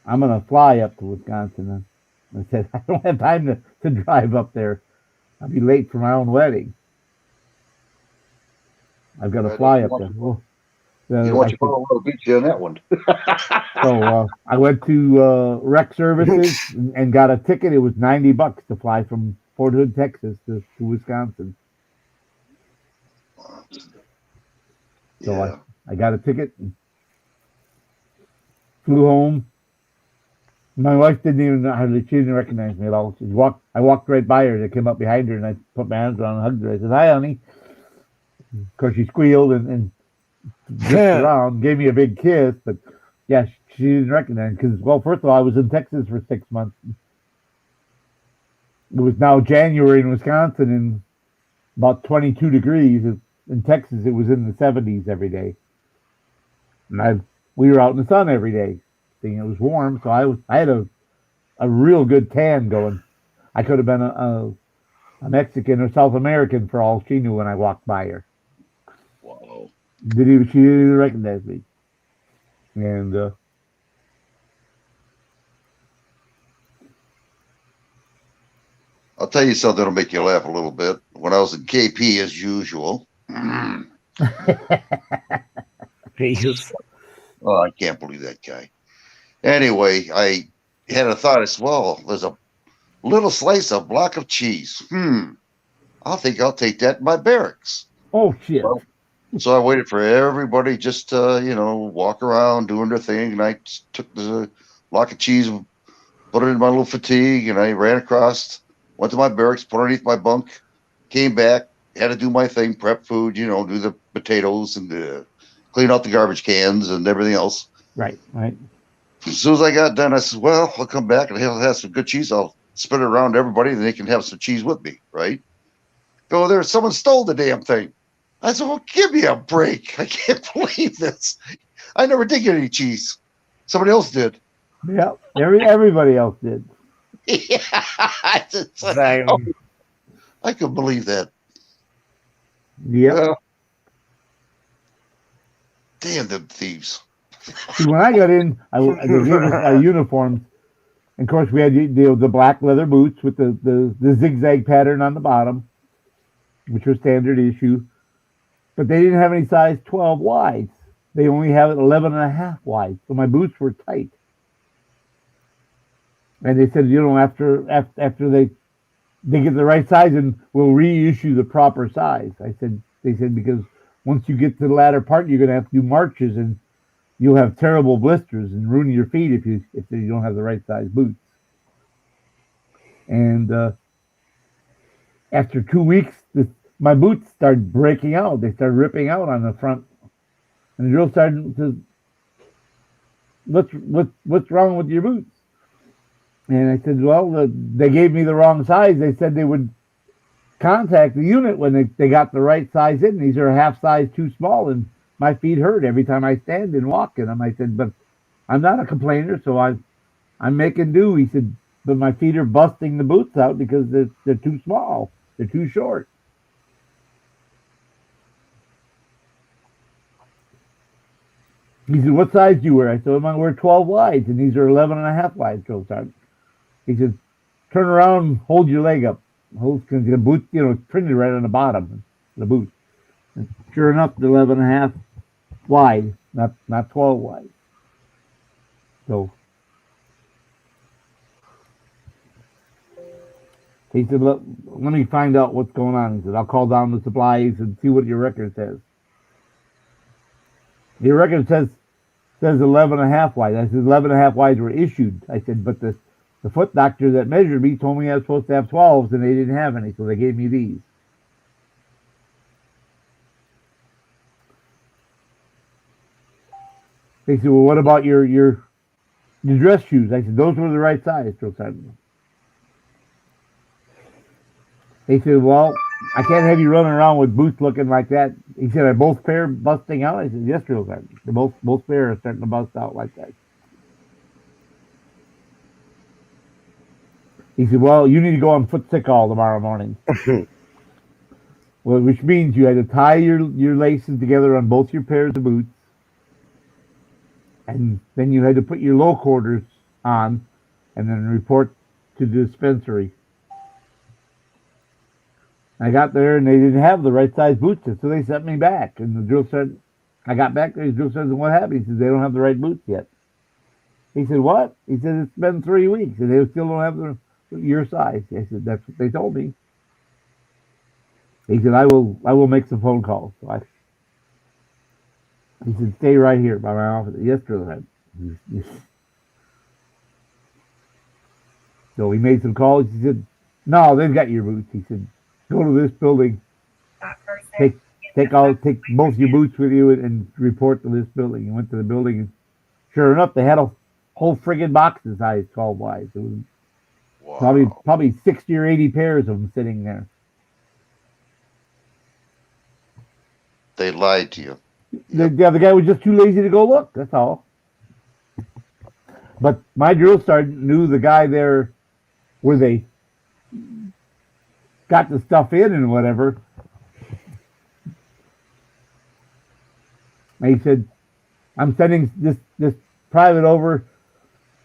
I'm gonna fly up to Wisconsin. And I said, I don't have time to drive up there. I'll be late for my own wedding. I've got to fly up there. Well, you don't want your mom to beat you on that one. So I went to Rec Services and got a ticket. It was $90 to fly from Fort Hood, Texas to Wisconsin. So I got a ticket and flew home. My wife didn't even know she didn't recognize me at all. I walked right by her. I came up behind her and I put my hands around and hugged her. I said, hi, honey. Of course, she squealed and zipped around, gave me a big kiss, but yeah, she didn't recognize because, well, first of all, I was in Texas for 6 months. It was now January in Wisconsin and about 22 degrees. In Texas, it was in the 70s every day. And we were out in the sun every day. It was warm, so I had a real good tan going. I could have been a Mexican or South American for all she knew when I walked by her. Wow. She didn't even recognize me. And I'll tell you something that'll make you laugh a little bit. When I was in KP, as usual. Oh, I can't believe that guy. Anyway, I had a thought. I said, well, there's a little slice of block of cheese. I think I'll take that in my barracks. Oh, shit. So I waited for everybody just to, walk around doing their thing. And I took the block of cheese, put it in my little fatigue, and I ran across, went to my barracks, put it underneath my bunk, came back, had to do my thing, prep food, do the potatoes and clean out the garbage cans and everything else. Right. As soon as I got done, I said, well, I'll come back and he'll have some good cheese. I'll spread it around to everybody and they can have some cheese with me, right? Go there, someone stole the damn thing. I said, well, give me a break. I can't believe this. I never did get any cheese. Somebody else did. Yeah. Everybody else did. Yeah. It's like, oh, I couldn't believe that. Yep. Damn them thieves. See, when I got in, they gave us our uniforms. And of course, we had the black leather boots with the zigzag pattern on the bottom, which was standard issue. But they didn't have any size 12 wides. They only have it 11 and a half wide. So my boots were tight. And they said, after they get the right size, and we'll reissue the proper size. They said, because once you get to the latter part, you're going to have to do marches, and you'll have terrible blisters and ruin your feet if you don't have the right size boots. And after 2 weeks, my boots started breaking out. They started ripping out on the front, and the drill sergeant says, "What's wrong with your boots?" And I said, well, they gave me the wrong size. They said they would contact the unit when they got the right size in. These are a half size too small, and my feet hurt every time I stand and walk in them. I said, but I'm not a complainer, so I'm making do. He said, but my feet are busting the boots out because they're too small. They're too short. He said, what size do you wear? I said, I wear 12 wides, and these are 11 and a half wides, drill sergeant. He said, turn around, hold your leg up. Because the boot, it's printed right on the bottom of the boot. And sure enough, the 11 and a half wide, not 12 wide. So he said, let me find out what's going on. He said, I'll call down the supplies and see what your record says. Your record says 11 and a half wide. I said, 11 and a half wides were issued. I said, but the foot doctor that measured me told me I was supposed to have 12s, and they didn't have any, so they gave me these. They said, well, what about your dress shoes? I said, those were the right size, drill sergeant. They said, well, I can't have you running around with boots looking like that. He said, are both pair busting out? I said, yes, drill sergeant. They're both pair are starting to bust out like that. He said, well, you need to go on foot sick all tomorrow morning. Well, which means you had to tie your laces together on both your pairs of boots. And then you had to put your low quarters on and then report to the dispensary. I got there and they didn't have the right size boots, so they sent me back. And the drill sergeant, I got back there, the drill sergeant, what happened? He said, they don't have the right boots yet. He said, what? He said, it's been 3 weeks and they still don't have your size. I said, that's what they told me. He said, I will make some phone calls. So he said, stay right here by my office. Yes, drill sergeant. So we made some calls. He said, no, they've got your boots. He said, go to this building, take both your boots with you and report to this building. He went to the building and sure enough, they had a whole friggin' box the size 12 wide. It was probably 60 or 80 pairs of them sitting there. They lied to you. The guy was just too lazy to go look. That's all. But my drill sergeant knew the guy there where they got the stuff in and whatever. And he said, I'm sending this private over,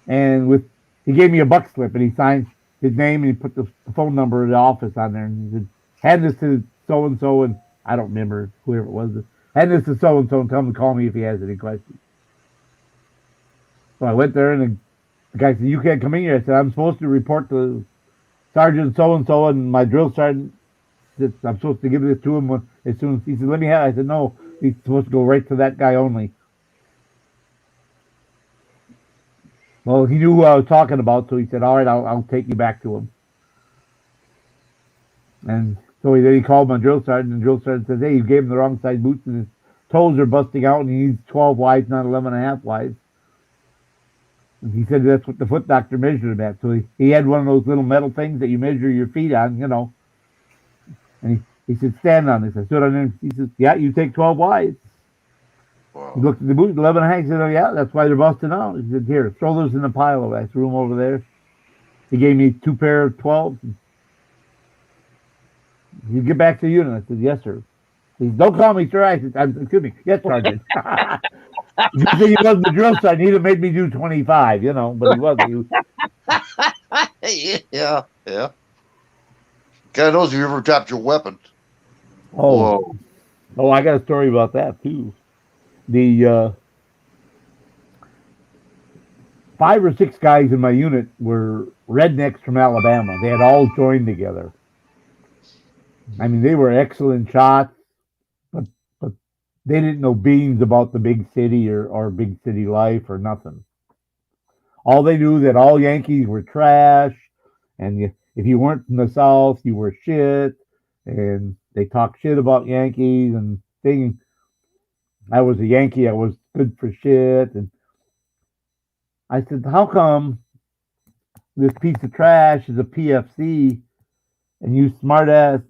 and he gave me a buck slip and he signed his name and he put the phone number of the office on there and he said, hand this to so and so, and I don't remember whoever it was. Hand this to so and so and tell him to call me if he has any questions. So I went there and the guy said, you can't come in here. I said, I'm supposed to report to Sergeant so and so, and my drill sergeant said I'm supposed to give this to him as soon as he said, let me have it. I said, no, he's supposed to go right to that guy only. Well, he knew who I was talking about, so he said, all right, I'll take you back to him. And so then he called my drill sergeant, and the drill sergeant says, hey, you gave him the wrong size boots, and toes are busting out and he needs 12 wides, not 11 and a half wides. And he said that's what the foot doctor measured him at. So he had one of those little metal things that you measure your feet on, you know. And he said, stand on this. I stood on there. He says, yeah, you take 12 wides. Wow. He looked at the boot, 11 and a half. He said, oh, yeah, that's why they're busting out. He said, here, throw those in the pile over. I threw them over there. He gave me 2 pair of 12s. You get back to the unit. I said, yes, sir. He said, don't call me, sir. I said, excuse me. Yes, Sergeant. Good thing he wasn't the drill sergeant. He'd have made me do 25, you know, but he wasn't. Yeah. God knows if you ever dropped your weapon. Oh, I got a story about that, too. The 5 or 6 guys in my unit were rednecks from Alabama. They had all joined together. I mean, they were excellent shots, but they didn't know beans about the big city or big city life or nothing. All they knew that all Yankees were trash, and if you weren't from the South, you were shit, and they talked shit about Yankees and thinking I was a Yankee, I was good for shit. And I said, how come this piece of trash is a PFC and you smart ass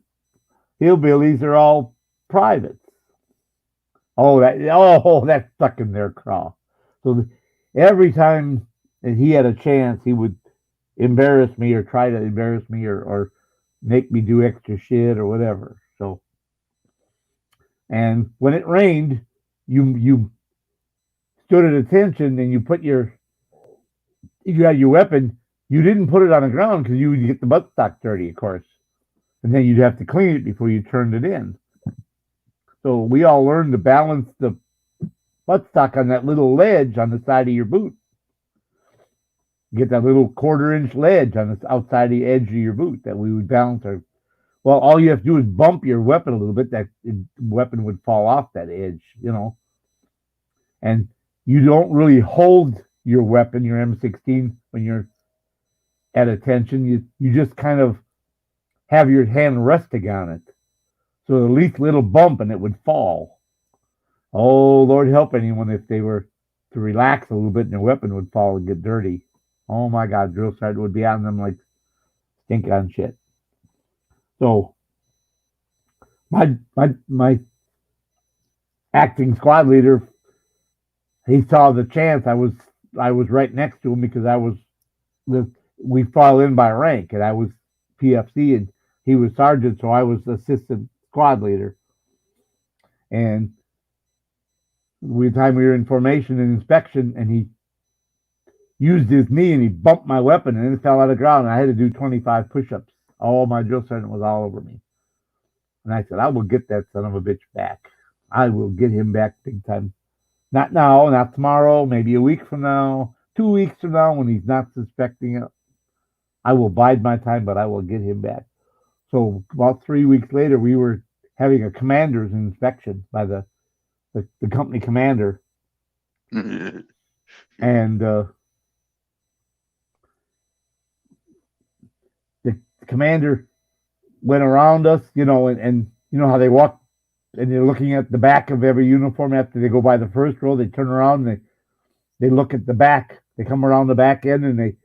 hillbillies are all privates? That stuck in their craw. So every time that he had a chance, he would embarrass me or try to embarrass me or make me do extra shit or whatever. So, and when it rained, you stood at attention and if you had your weapon, you didn't put it on the ground because you would get the buttstock dirty, of course. And then you'd have to clean it before you turned it in. So we all learned to balance the buttstock on that little ledge on the side of your boot. Get that little 1/4-inch ledge on the outside of the edge of your boot that we would balance our. Well, all you have to do is bump your weapon a little bit. That weapon would fall off that edge, you know. And you don't really hold your weapon, your M16, when you're at attention. You just kind of have your hand resting on it. So the least little bump and it would fall. Oh, Lord help anyone if they were to relax a little bit and their weapon would fall and get dirty. Oh my God, drill sergeant would be on them like stink on shit. So my acting squad leader, he saw the chance. I was right next to him because we fell in by rank and I was PFC and he was sergeant, so I was assistant squad leader. And the time we were in formation and inspection, and he used his knee and he bumped my weapon and it fell out of the ground. And I had to do 25 push-ups. Oh, my drill sergeant was all over me. And I said, I will get that son of a bitch back. I will get him back big time. Not now, not tomorrow, maybe a week from now, 2 weeks from now when he's not suspecting it. I will bide my time, but I will get him back. So about 3 weeks later, we were having a commander's inspection by the company commander. And the commander went around us, you know, and you know how they walk and they're looking at the back of every uniform after they go by the first row. They turn around and they look at the back. They come around the back end and they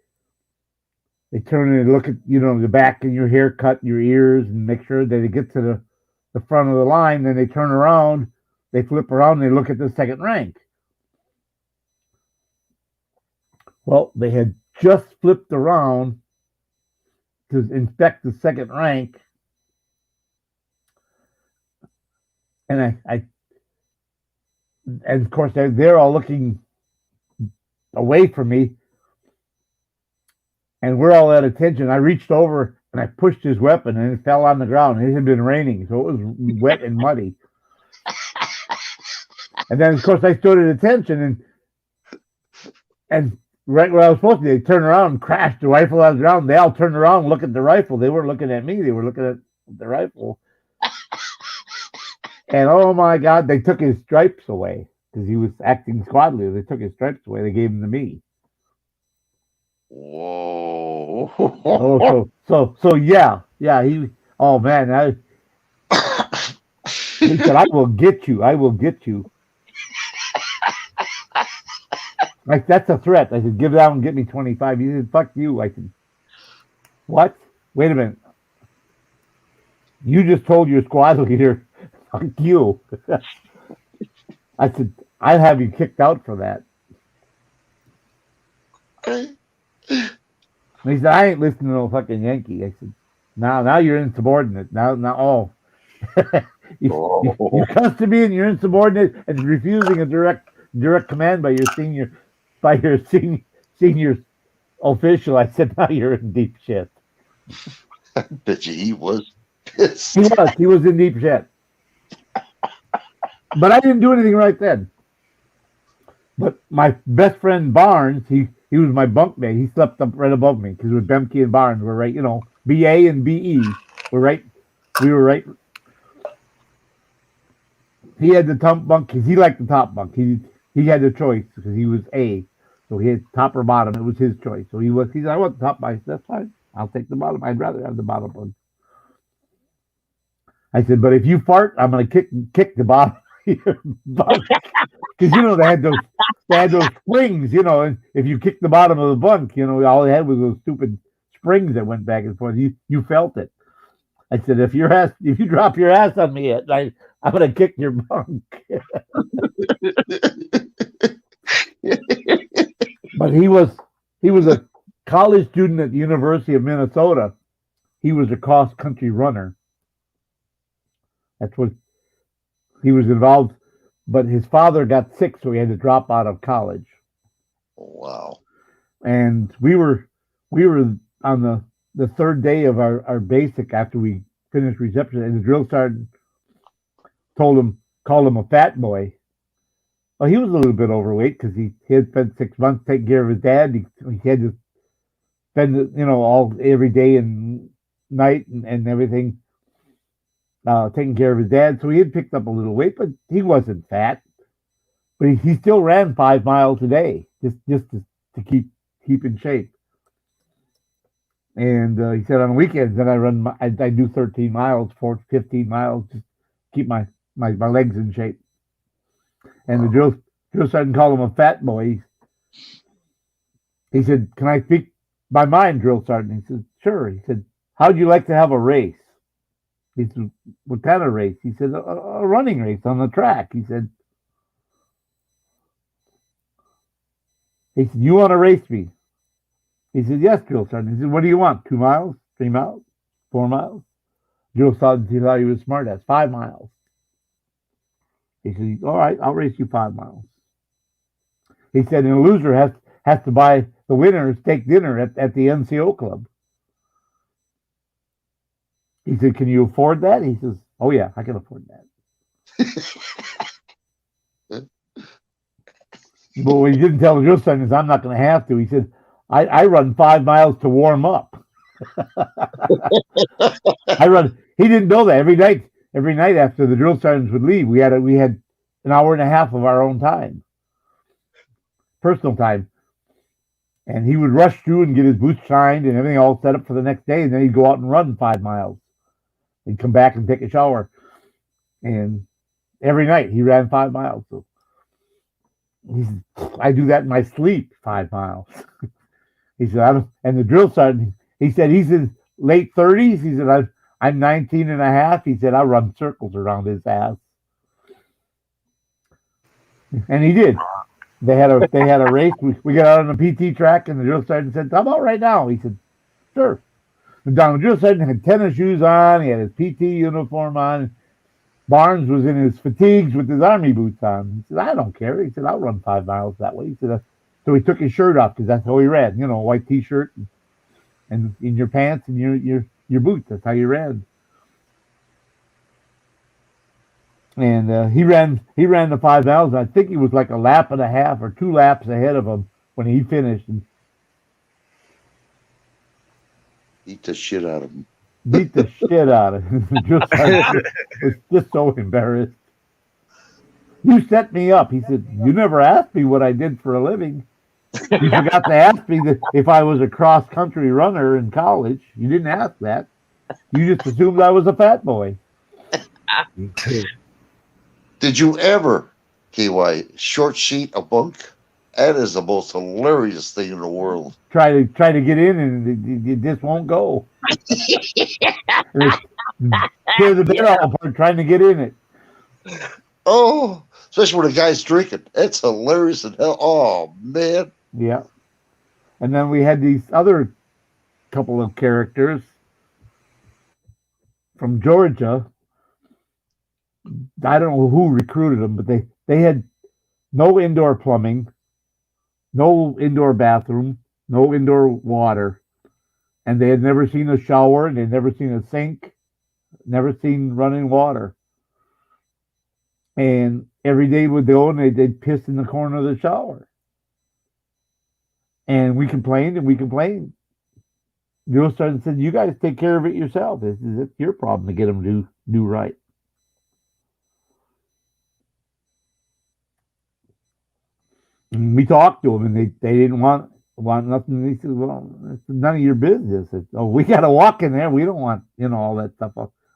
turn and look at, you know, the back and your haircut, your ears, and make sure that they get to the front of the line. Then they turn around, they flip around, and they look at the second rank. Well, they had just flipped around to inspect the second rank. And and of course they're all looking away from me. And we're all at attention. I reached over and I pushed his weapon and it fell on the ground. It had been raining, so it was wet and muddy. And then of course I stood at attention and right where I was supposed to be, they turned around and crashed the rifle on the ground. They all turned around and looked at the rifle. They weren't looking at me, they were looking at the rifle. And oh my God, they took his stripes away because he was acting squad leader. They took his stripes away. They gave them to me. Whoa. Oh, so yeah. He. Oh man, He said, I will get you. I will get you. Like, that's a threat. I said, give it out and get me 25. He said, fuck you. I said, what? Wait a minute. You just told your squad leader, fuck you. I said, I'd have you kicked out for that. And he said, I ain't listening to no fucking Yankee. I said, now you're insubordinate. Now, oh. you cuss to me and you're insubordinate and refusing a direct command by your senior official. I said, now you're in deep shit. I bet you he was pissed. He was in deep shit. But I didn't do anything right then. But my best friend Barnes, he was my bunkmate. He slept up right above me because with Bemke and Barnes were right, BA and BE were right. We were right. He had the top bunk because he liked the top bunk. He had the choice because he was A, so he had top or bottom. It was his choice. So he said, I want the top. I said, that's fine. I'll take the bottom. I'd rather have the bottom one. I said, but if you fart, I'm gonna kick the bottom of your bunk. Because they had those springs, and if you kick the bottom of the bunk, all they had was those stupid springs that went back and forth. You felt it. I said, if you drop your ass on me at night, I'm gonna kick your bunk. But he was a college student at the University of Minnesota. He was a cross country runner. That's what he was involved. But his father got sick, so he had to drop out of college. Wow. And we were on the third day of our basic after we finished reception, and the drill sergeant called him a fat boy. Well, he was a little bit overweight because he had spent 6 months taking care of his dad. He had to spend every day and night and everything taking care of his dad. So he had picked up a little weight, but he wasn't fat. But he still ran 5 miles a day just to keep in shape. And he said on weekends that I do 13 miles, 15 miles, just keep my legs in shape. And the drill sergeant called him a fat boy. He said, can I speak my mind, drill sergeant? He said, sure. He said, how'd you like to have a race? He said, what kind of race? He said, a running race on the track. He said, you want to race me? He said, yes, drill sergeant. He said, what do you want? 2 miles? 3 miles? 4 miles? Drill sergeant, he thought he was smart ass. 5 miles. He said, all right, I'll race you 5 miles. He said, and a loser has to buy the winner steak dinner at the NCO club. He said, can you afford that? He says, oh yeah, I can afford that. But what he didn't tell the drill sergeant is I'm not going to have to. He said, I run 5 miles to warm up. He didn't know that. Every night after the drill sergeants would leave, we had an hour and a half of our own time, personal time. And he would rush through and get his boots shined and everything all set up for the next day. And then he'd go out and run 5 miles. He'd come back and take a shower. And every night he ran 5 miles. So he said, I do that in my sleep, 5 miles. He said, and the drill sergeant, he said, he's in late 30s. He said, I'm 19 and a half. He said, I run circles around his ass. And he did. They had a race. We got out on the PT track, and the drill sergeant said, how about right now? He said, sure. And the drill sergeant had tennis shoes on. He had his PT uniform on. Barnes was in his fatigues with his army boots on. He said, I don't care. He said, I'll run 5 miles that way. He said, so he took his shirt off because that's how he ran. White T-shirt and in your pants and your boots. That's how you ran. And he ran the 5 miles. I think he was like a lap and a half or 2 laps ahead of him when he finished. And beat the shit out of him. Beat the shit out of him. Was just so embarrassed. You set me up. He said, you never asked me what I did for a living. You forgot to ask me that if I was a cross-country runner in college. You didn't ask that. You just assumed I was a fat boy. Did you ever, KY, short sheet a bunk? That is the most hilarious thing in the world. Try to get in, and it just won't go. Tear the bed all apart trying to get in it. Oh, especially when the guy's drinking. That's hilarious and hell. Oh man. Yeah. And then we had these other couple of characters from Georgia. I don't know who recruited them, but they had no indoor plumbing, no indoor bathroom, no indoor water, and they had never seen a shower, and they'd never seen a sink, never seen running water. And every day would go and they'd piss in the corner of the shower. And we complained and we complained. Joe started and said, "You guys take care of it yourself. It's your problem to get them to do right." And we talked to them, and they didn't want nothing. They said, "Well, it's none of your business." Oh, we got to walk in there. We don't want all that stuff.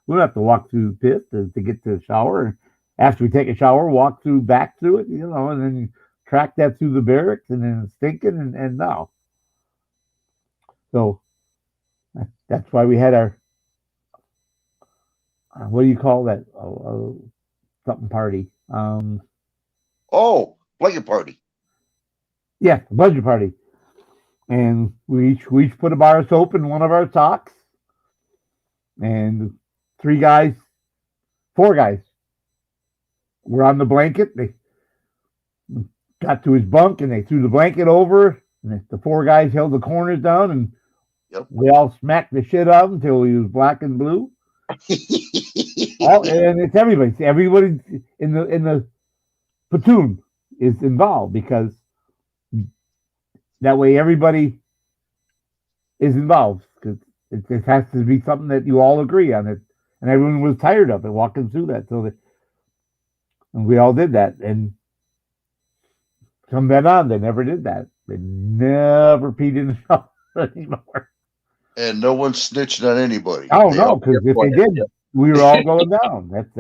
We don't have to walk through piss to get to the shower. And after we take a shower, walk back through it, and then track that through the barracks, and then it's stinking and no. So that's why we had our what do you call that? Something party. Oh, blanket party. Yeah, a budget party. And we each put a bar of soap in one of our socks. And 4 guys were on the blanket. They got to his bunk and they threw the blanket over. And the 4 guys held the corners down, and we all smacked the shit out of him until he was black and blue. And it's everybody. Everybody in the platoon is involved, because that way everybody is involved, because it has to be something that you all agree on it. And everyone was tired of it walking through that. And we all did that. And from then on, they never did that. They never peed in the shower anymore. And no one snitched on anybody. Oh, no, because if they did, we were all going down. That's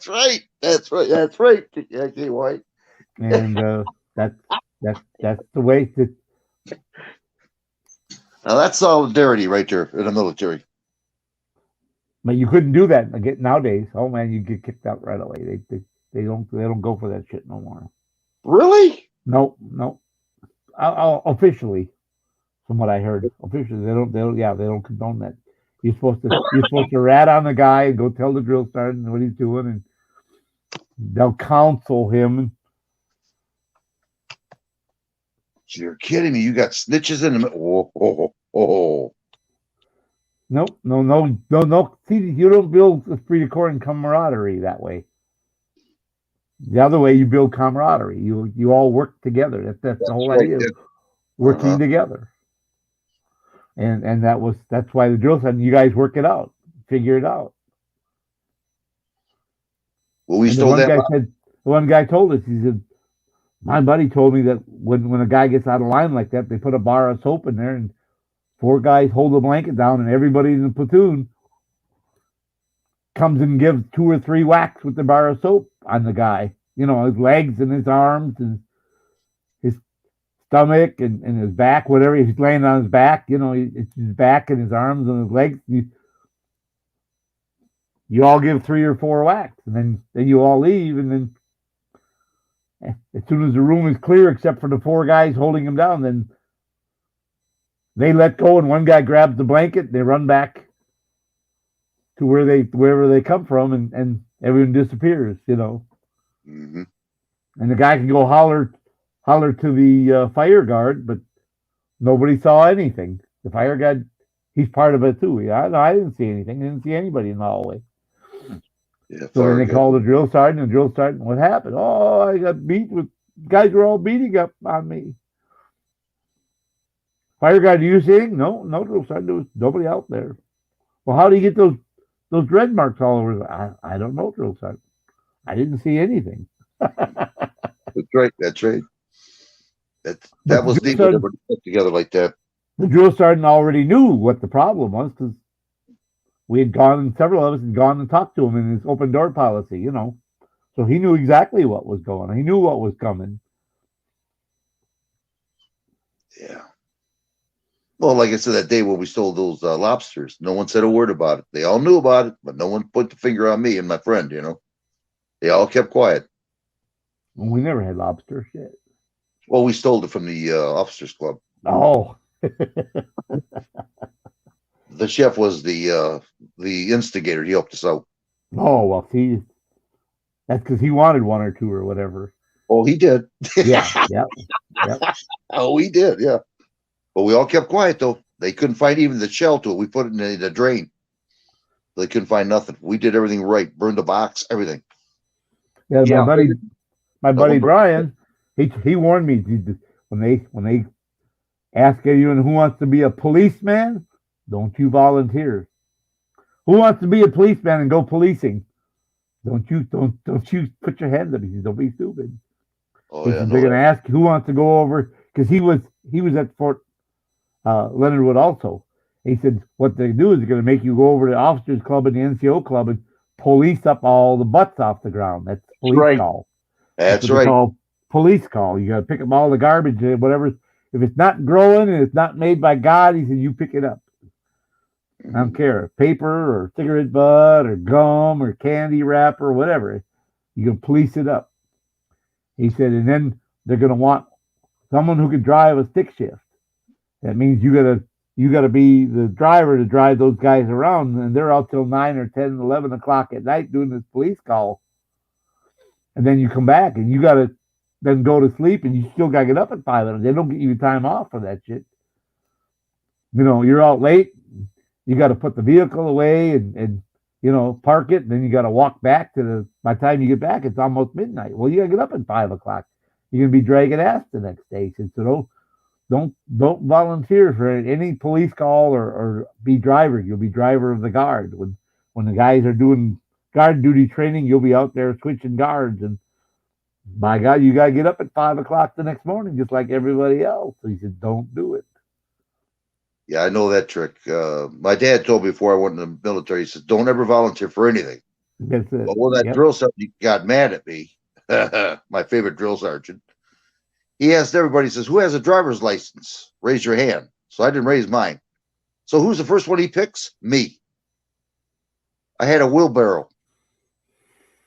right. That's right. Yeah, KY. And that's the way to. Now that's solidarity right there in the military. But you couldn't do that nowadays. Oh man, you get kicked out right away. They don't go for that shit no more. Really? No. Officially, from what I heard, officially they don't condone that. You're supposed to rat on the guy and go tell the drill sergeant what he's doing, and they'll counsel him. So you're kidding me? You got snitches in the oh. Nope, no. See, you don't build esprit de corps and camaraderie that way. The other way, you build camaraderie. You all work together. That's the whole idea of working together. And that's why the drill said, "You guys work it out, figure it out." Well, we stole that. One guy told us, he said, "My buddy told me that when a guy gets out of line like that, they put a bar of soap in there, and 4 guys hold the blanket down, and everybody in the platoon comes and gives 2 or 3 whacks with the bar of soap on the guy. His legs and his arms and his stomach and his back, whatever. If he's laying on his back, it's his back and his arms and his legs. You all give 3 or 4 whacks, and then you all leave, and then as soon as the room is clear, except for the 4 guys holding him down, then they let go, and one guy grabs the blanket. They run back to wherever they come from, and everyone disappears. Mm-hmm. And the guy can go holler to the fire guard, but nobody saw anything. The fire guard, he's part of it too. I didn't see anything. I didn't see anybody in the hallway. Yeah, so then they called the drill sergeant, and the drill sergeant, "What happened?" "Oh, I got beat with guys were all beating up on me." "Fire guard, do you see anything?" No, drill sergeant. There was nobody out there. "Well, how do you get those red marks all over?" I don't know, drill sergeant. I didn't see anything. That's right. That was neat. Put together like that. The drill sergeant already knew what the problem was, because we had gone, several of us had gone and talked to him in his open door policy, you know. So he knew exactly what was going on. He knew what was coming. Yeah. Well, like I said, that day when we stole those lobsters, no one said a word about it. They all knew about it, but no one put the finger on me and my friend, you know. They all kept quiet. Well, we never had lobster shit. Well, we stole it from the officers club. Oh. The chef was the instigator. He helped us out. Oh, well, see, that's because he wanted one or two or whatever. Oh, he did. Yeah, yep. Oh, he did, yeah. But we all kept quiet, though. They couldn't find even the shell to it. We put it in the drain. They couldn't find nothing. We did everything right. Burned the box, everything. Yeah, my buddy Brian, he warned me when they ask anyone who wants to be a policeman, don't you volunteer. Who wants to be a policeman and go policing? Don't you put your hand up. He says, don't be stupid. Oh, yeah, they're gonna ask who wants to go over, because he was at Fort Leonard Wood also. He said what they do is they're gonna make you go over to the officers club and the NCO club and police up all the butts off the ground. That's police call. That's what right. They call police call. You gotta pick up all the garbage, whatever. If it's not growing and it's not made by God, he said, you pick it up. I don't care, paper or cigarette butt or gum or candy wrapper or whatever. You can police it up. He said, and then they're going to want someone who can drive a stick shift. That means you gotta be the driver to drive those guys around, and they're out till 9 or 10, 11 o'clock at night doing this police call. And then you come back and you gotta then go to sleep, and you still gotta get up at 5. They don't get you time off for that shit. You know, you're out late. You got to put the vehicle away and park it. And then you got to walk back by the time you get back, it's almost midnight. Well, you got to get up at 5 o'clock. You're going to be dragging ass the next day. So don't volunteer for any police call or be driver. You'll be driver of the guard. When the guys are doing guard duty training, you'll be out there switching guards. And by God, you got to get up at 5 o'clock the next morning, just like everybody else. So he said, don't do it. Yeah, I know that trick. My dad told me before I went in the military, he said, don't ever volunteer for anything. That's it. But when that drill sergeant got mad at me, my favorite drill sergeant, he asked everybody, he says, who has a driver's license? Raise your hand. So I didn't raise mine. So who's the first one he picks? Me. I had a wheelbarrow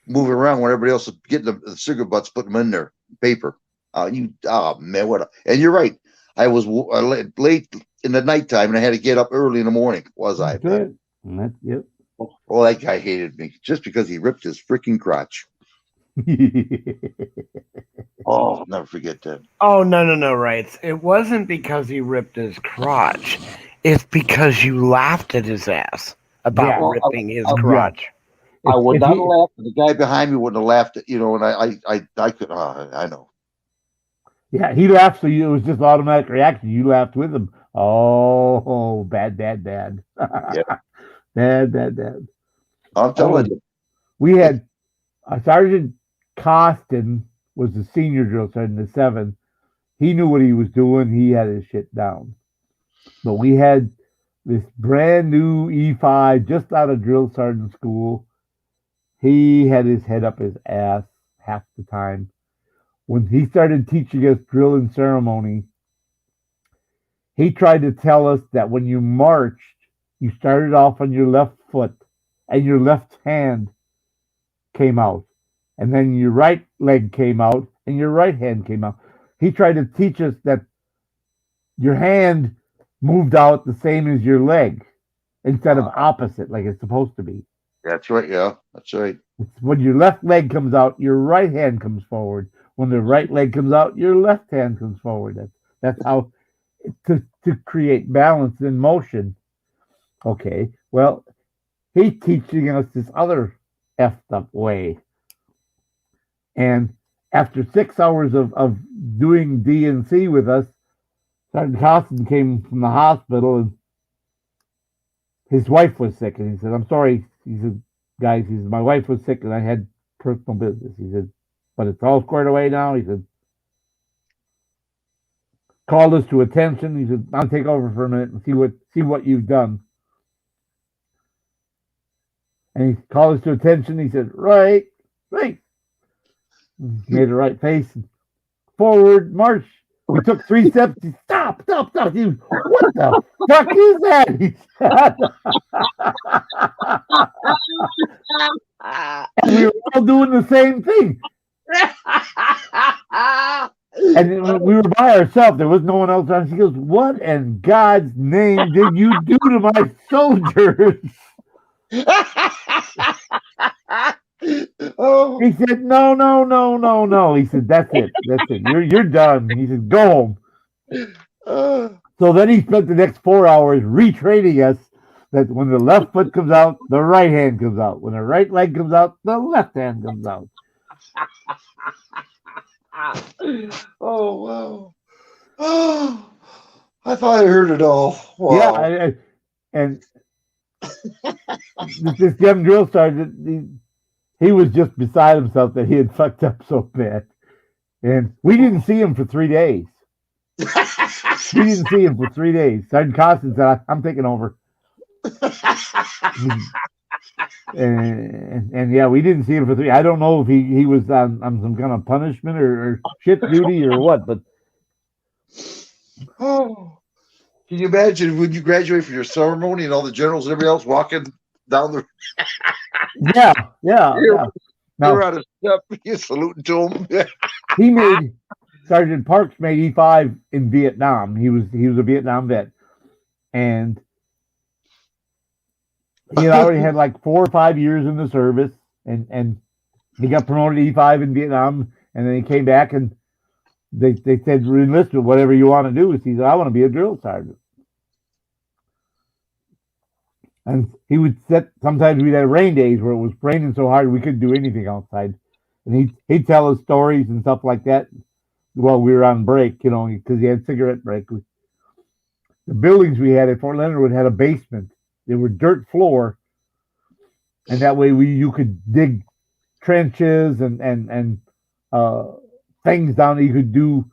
moving around when everybody else was getting the cigarette butts, putting them in there, paper. Man, what? And you're right. I was late in the nighttime, and I had to get up early in the morning. That's it. Yep. Well, that guy hated me just because he ripped his freaking crotch. Oh, I'll never forget that. Oh, no, right. It wasn't because he ripped his crotch. It's because you laughed at his ass about ripping his crotch. I would not laugh. The guy behind me wouldn't have laughed at, and I could, I know. Yeah, he laughed, so it was just automatic reaction. You laughed with him. Oh, bad. Yeah. Bad. I'm telling you. We had Sergeant Costin was the senior drill sergeant, the 7. He knew what he was doing. He had his shit down. But we had this brand new E5 just out of drill sergeant school. He had his head up his ass half the time. When he started teaching us drill and ceremony, he tried to tell us that when you marched, you started off on your left foot and your left hand came out. And then your right leg came out and your right hand came out. He tried to teach us that your hand moved out the same as your leg instead of opposite like it's supposed to be. That's right. Yeah, that's right. When your left leg comes out, your right hand comes forward. When the right leg comes out, your left hand comes forward. That's how to create balance in motion. Okay, well, he's teaching us this other effed up way. And after 6 hours of doing DNC with us, Sergeant Costin came from the hospital and his wife was sick. And he said, I'm sorry. He said, guys, my wife was sick and I had personal business. He said, but it's all squared away now. He said, called us to attention. He said, I'll take over for a minute and see what you've done. And he called us to attention. He said, right. Made a right face. Forward, march. We took 3 steps. He, stop. He, what the fuck is that? He said. And we were all doing the same thing. And we were by ourselves. There was no one else around. She goes, what in God's name did you do to my soldiers? Oh, He said, no. He said, that's it. You're done. He said, go home. So then he spent the next 4 hours retraining us that when the left foot comes out, the right hand comes out. When the right leg comes out, the left hand comes out. oh wow. Oh, I thought I heard it all. Wow. Yeah, and this young drill sergeant, he was just beside himself that he had fucked up so bad. And we didn't see him for 3 days. Sergeant Costin said, I'm taking over. And yeah, we didn't see him for 3. I don't know if he was on some kind of punishment or shit duty or what, but Oh, can you imagine when you graduate from your ceremony and all the generals and everybody else walking down the yeah. You're Now, out of step, you saluting to them. Sergeant Parks made E5 in Vietnam. He was a Vietnam vet, and he had already had like 4 or 5 years in the service, and he got promoted to E5 in Vietnam, and then he came back and they said re-enlist whatever you want to do. He said, I want to be a drill sergeant. And he would sometimes we'd have rain days where it was raining so hard we couldn't do anything outside. And he'd tell us stories and stuff like that while we were on break, because he had cigarette break. The buildings we had at Fort Leonard Wood had a basement. They were dirt floor, and that way you could dig trenches and things down. You could do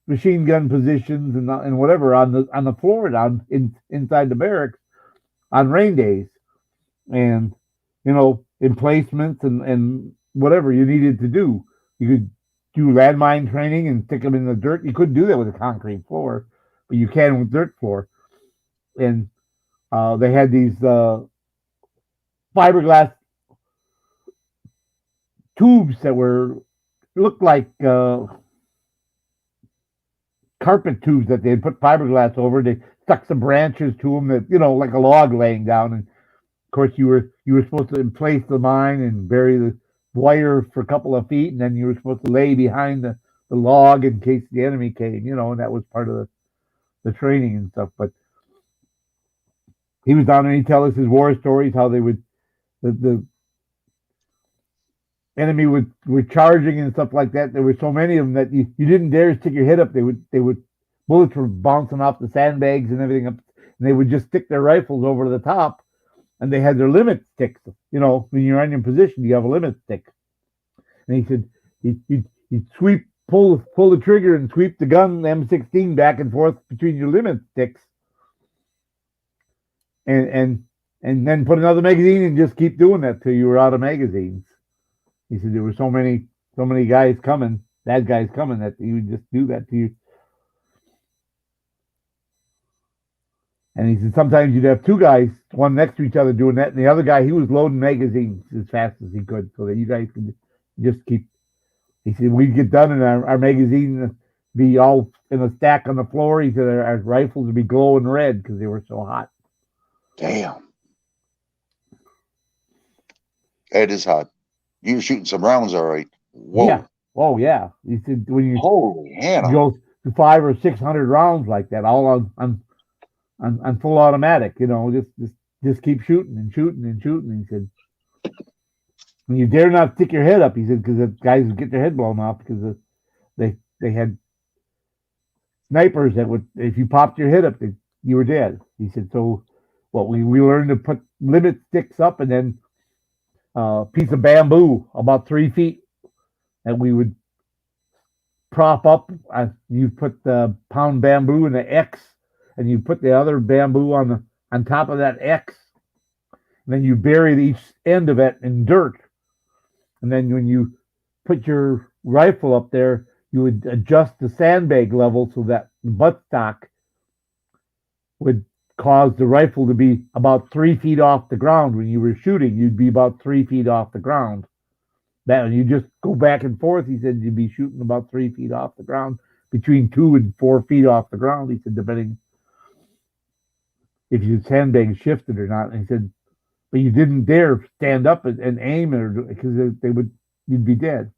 machine gun positions and whatever on the floor down inside the barracks on rain days, and emplacements and whatever you needed to do. You could do landmine training and stick them in the dirt. You couldn't do that with a concrete floor, but you can with dirt floor. And they had these fiberglass tubes that looked like carpet tubes that they'd put fiberglass over. They stuck some branches to them that like a log laying down. And of course, you were supposed to place the mine and bury the wire for a couple of feet, and then you were supposed to lay behind the log in case the enemy came. And that was part of the training and stuff. But he was down there, he'd tell us his war stories, how the enemy were charging and stuff like that. There were so many of them that you didn't dare stick your head up. They would bullets were bouncing off the sandbags and everything up, and they would just stick their rifles over the top, and they had their limit sticks. When you're on your position, you have a limit stick. And he said he'd pull the trigger and sweep the gun, the M16, back and forth between your limit sticks, and then put another magazine and just keep doing that till you were out of magazines. He said there were so many guys coming, bad guys coming, that he would just do that to you. And he said sometimes you'd have 2 guys, one next to each other, doing that, and the other guy, he was loading magazines as fast as he could, so that you guys could just keep. He said we'd get done and our magazine be all in a stack on the floor. He said our rifles would be glowing red because they were so hot. Damn. It is hot. You were shooting some rounds, all right. Whoa. Yeah. Oh, yeah. He said when you Holy Hannah. go to 500 or 600 rounds like that, all on full automatic, just keep shooting and shooting and shooting. He said, and you dare not stick your head up. He said because the guys would get their head blown off because they had snipers that would, if you popped your head up, you were dead. He said so. Well, we learned to put limit sticks up and then a piece of bamboo about 3 feet that we would prop up. You put the pound bamboo in the X, and you put the other bamboo on top of that X, And then you buried each end of it in dirt. And then when you put your rifle up there, you would adjust the sandbag level so that the buttstock would cause the rifle to be about 3 feet off the ground. When you were shooting, you'd be about 3 feet off the ground. That when you just go back and forth, he said you'd be shooting about 3 feet off the ground, between 2 and 4 feet off the ground. He said, depending if your sandbag shifted or not. And he said, but you didn't dare stand up and aim it because you'd be dead.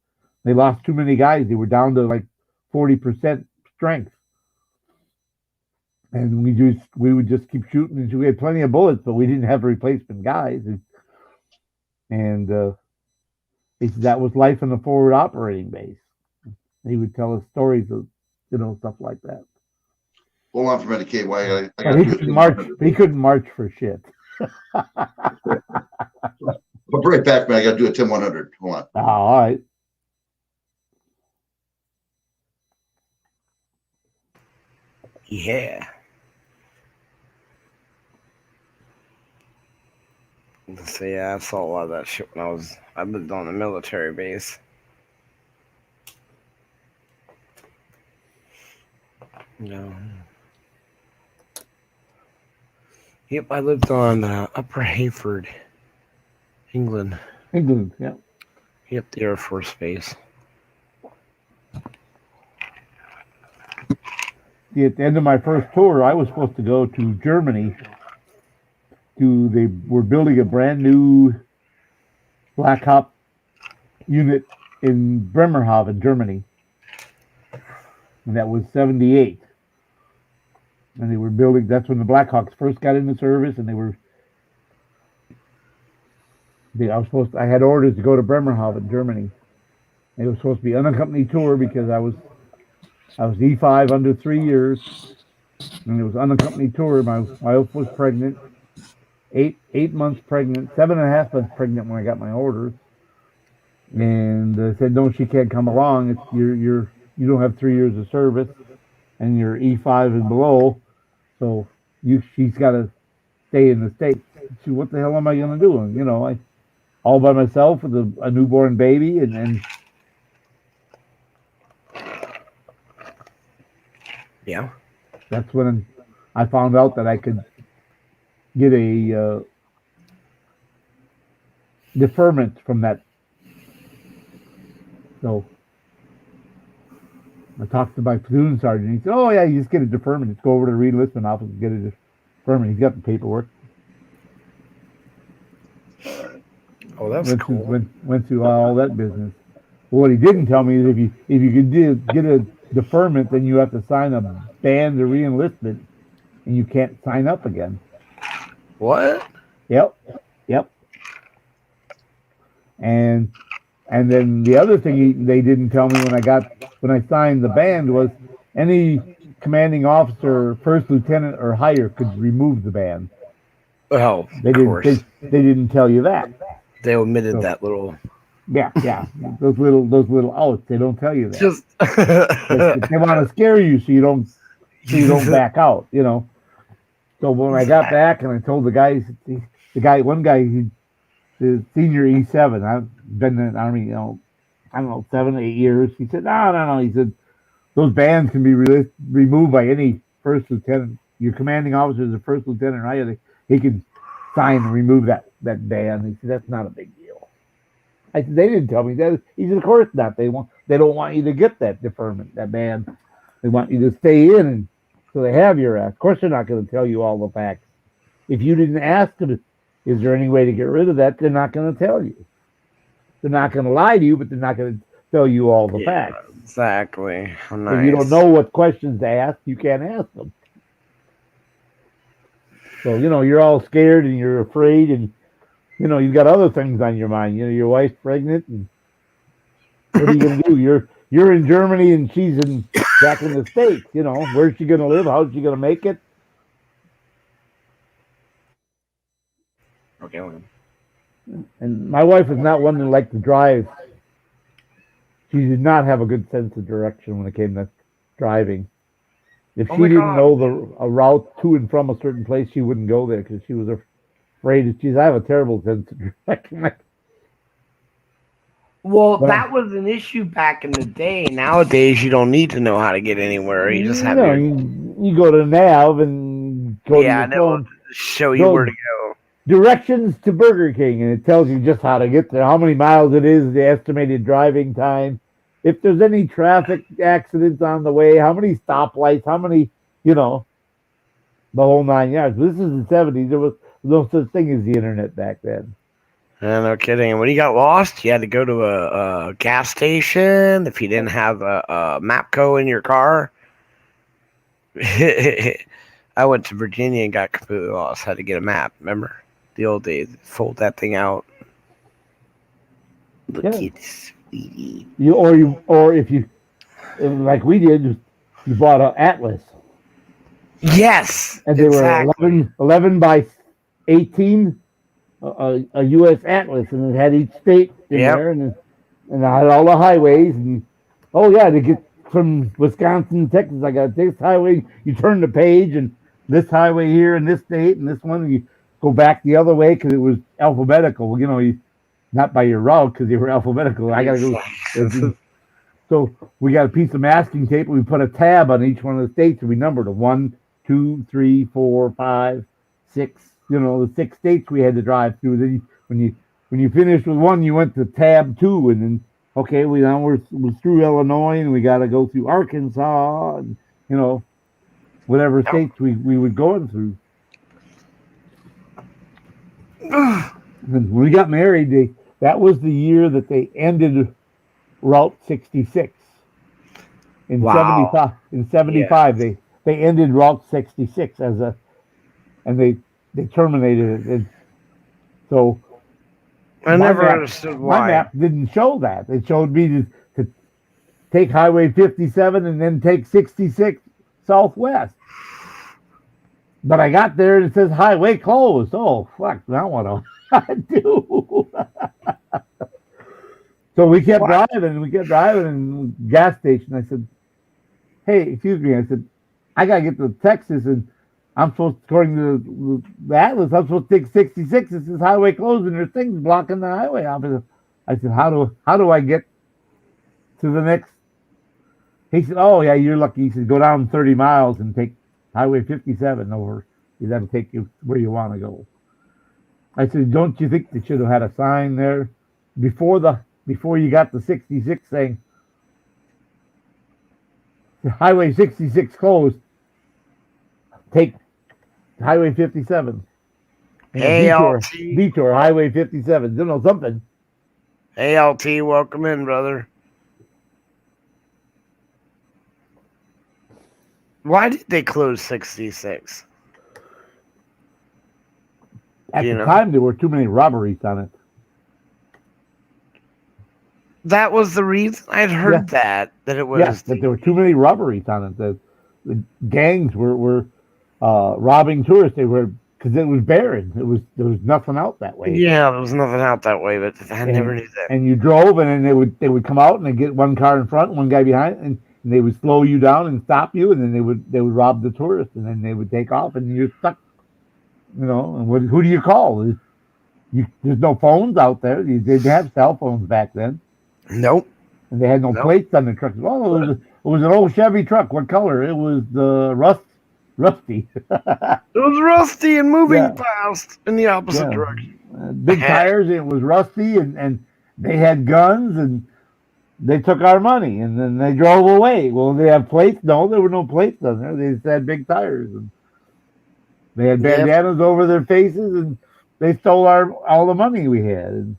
They lost too many guys. They were down to like 40% strength. And we would just keep shooting, and we had plenty of bullets, but we didn't have replacement guys. And he said that was life in the forward operating base. He would tell us stories of, stuff like that. Hold on for a minute, Kate. Why But he couldn't march. He couldn't march for shit. I'll be right back, man. I got to do a Tim 100. Hold on. Oh, all right. Yeah. So yeah, I saw a lot of that shit when I lived on a military base. No. Yep, I lived on Upper Hayford, England. England, yeah. Yep, the Air Force Base. See, at the end of my first tour, I was supposed to go to Germany. They were building a brand new Black Hawk unit in Bremerhaven, Germany. And that was 78. And they were building, that's when the Black Hawks first got into service, and I had orders to go to Bremerhaven, Germany. It was supposed to be unaccompanied tour because I was E5 under 3 years, and it was unaccompanied tour. My wife was pregnant, 8 months pregnant, 7.5 months pregnant when I got my orders, and they said no, she can't come along. It's you don't have 3 years of service, and you're E5 and below, so she's got to stay in the States. So what the hell am I gonna do? And I all by myself with a newborn baby, and yeah, that's when I found out that I could get a deferment from that. So I talked to my platoon sergeant. He said, "Oh yeah, you just get a deferment. Just go over to the re-enlistment office and get a deferment." He's got the paperwork. Oh, that's cool. Went through all that business. Well, what he didn't tell me is if you could get a deferment, then you have to sign a ban to re-enlistment, and you can't sign up again. What? Yep. And then the other thing they didn't tell me when I signed the ban was any commanding officer, first lieutenant or higher could remove the ban. Well, They didn't tell you that. They omitted that little. Yeah. Those little outs. They don't tell you that. Just they want to scare you so you don't back out. So when I got back and I told the guys, one guy, the senior E7, I've been in the Army, I don't know, 7, 8 years. He said, no. He said, those bans can be removed by any first lieutenant. Your commanding officer is a first lieutenant or higher. He can sign and remove that ban. He said, that's not a big deal. I said, they didn't tell me that. He said, of course not. They don't want you to get that deferment, that ban. They want you to stay in, and so they have your ass. Of course, they're not going to tell you all the facts. If you didn't ask them, is there any way to get rid of that? They're not going to tell you. They're not going to lie to you, but they're not going to tell you all the facts. Exactly. Nice. If you don't know what questions to ask, you can't ask them. So, you're all scared and you're afraid, and, you've got other things on your mind. Your wife's pregnant, and what are you going to do? You're in Germany and she's back in the States. Where's she going to live? How's she going to make it? Okay. And my wife is not one that liked to drive. She did not have a good sense of direction when it came to driving. If she didn't know a route to and from a certain place, she wouldn't go there because she was afraid of cheese. I have a terrible sense of direction. Well, But that was an issue back in the day. Nowadays, you don't need to know how to get anywhere. You just have no, your you go to Nav and go to your and it will phone. show you Go where to go. directions to Burger King, and it tells you just how to get there, how many miles it is, the estimated driving time, if there's any traffic accidents on the way, how many stoplights, how many, you know, the whole 9 yards. This is the 70s. There was no such thing as the internet back then. No kidding. And when you got lost, you had to go to a gas station if you didn't have a Mapco in your car. I went to Virginia and got completely lost. Had to get a map. Remember the old days? Fold that thing out. Look Yeah. at sweetie. Or if you like we did, you bought an atlas, Yes, and they exactly. were 11 by 18, a U.S. atlas, and it had each state in Yep. there, and I had all the highways, and oh yeah, to get from Wisconsin to Texas, I got this highway. You turn the page, and this highway here, and this state, and this one, and you go back the other way because it was alphabetical. You know, not by your route because they were alphabetical. I gotta go. So we got a piece of masking tape. And we put a tab on each one of the states, and we numbered them 1, 2, 3, 4, 5, 6. You know, the 6 states we had to drive through. Then when you finished with one, you went to tab 2, and then okay, we're through Illinois, and we got to go through Arkansas, and you know, whatever states we were going through. And when we got married, that was the year that they ended Route 66. In Wow. 75, in 75, they ended Route 66 and they terminated it. And so I never understood why. My map didn't show that. It showed me to take Highway 57 and then take 66 southwest. But I got there and it says highway closed. Oh fuck! Now what do I do? So we kept driving, and gas station. I said, "Hey, excuse me." I said, "I gotta get to Texas, and I'm supposed, according to the atlas, I'm supposed to take 66. This is highway closed, and there's things blocking the highway." I said, "How do I get to the next?" He said, "Oh yeah, you're lucky." He said, "Go down 30 miles and take Highway 57 over. That'll take you where you want to go." I said, "Don't you think they should have had a sign there before you got the 66 saying Highway 66 closed, take Highway 57. Detour Highway 57. You know, something." Hey, LT, welcome in, brother. Why did they close 66? At the time, there were too many robberies on it. That was the reason. I'd heard that it was. Yes, that there were too many robberies on it. The gangs were robbing tourists. They were, because it was barren. There was nothing out that way. Yeah, there was nothing out that way, but I never knew that. And you drove, and then they would come out and they get one car in front, one guy behind, and they would slow you down and stop you, and then they would rob the tourists, and then they would take off, and you're stuck. You know, and who do you call? There's no phones out there. They didn't have cell phones back then. Nope. And they had no plates on the trucks. Oh, it was an old Chevy truck. What color? It was rusty. It was rusty and moving fast in the opposite direction. Big tires. It was rusty, and they had guns, and they took our money, and then they drove away. Well, they have plates? No, there were no plates on there. They just had big tires, and they had bandanas over their faces, and they stole all the money we had.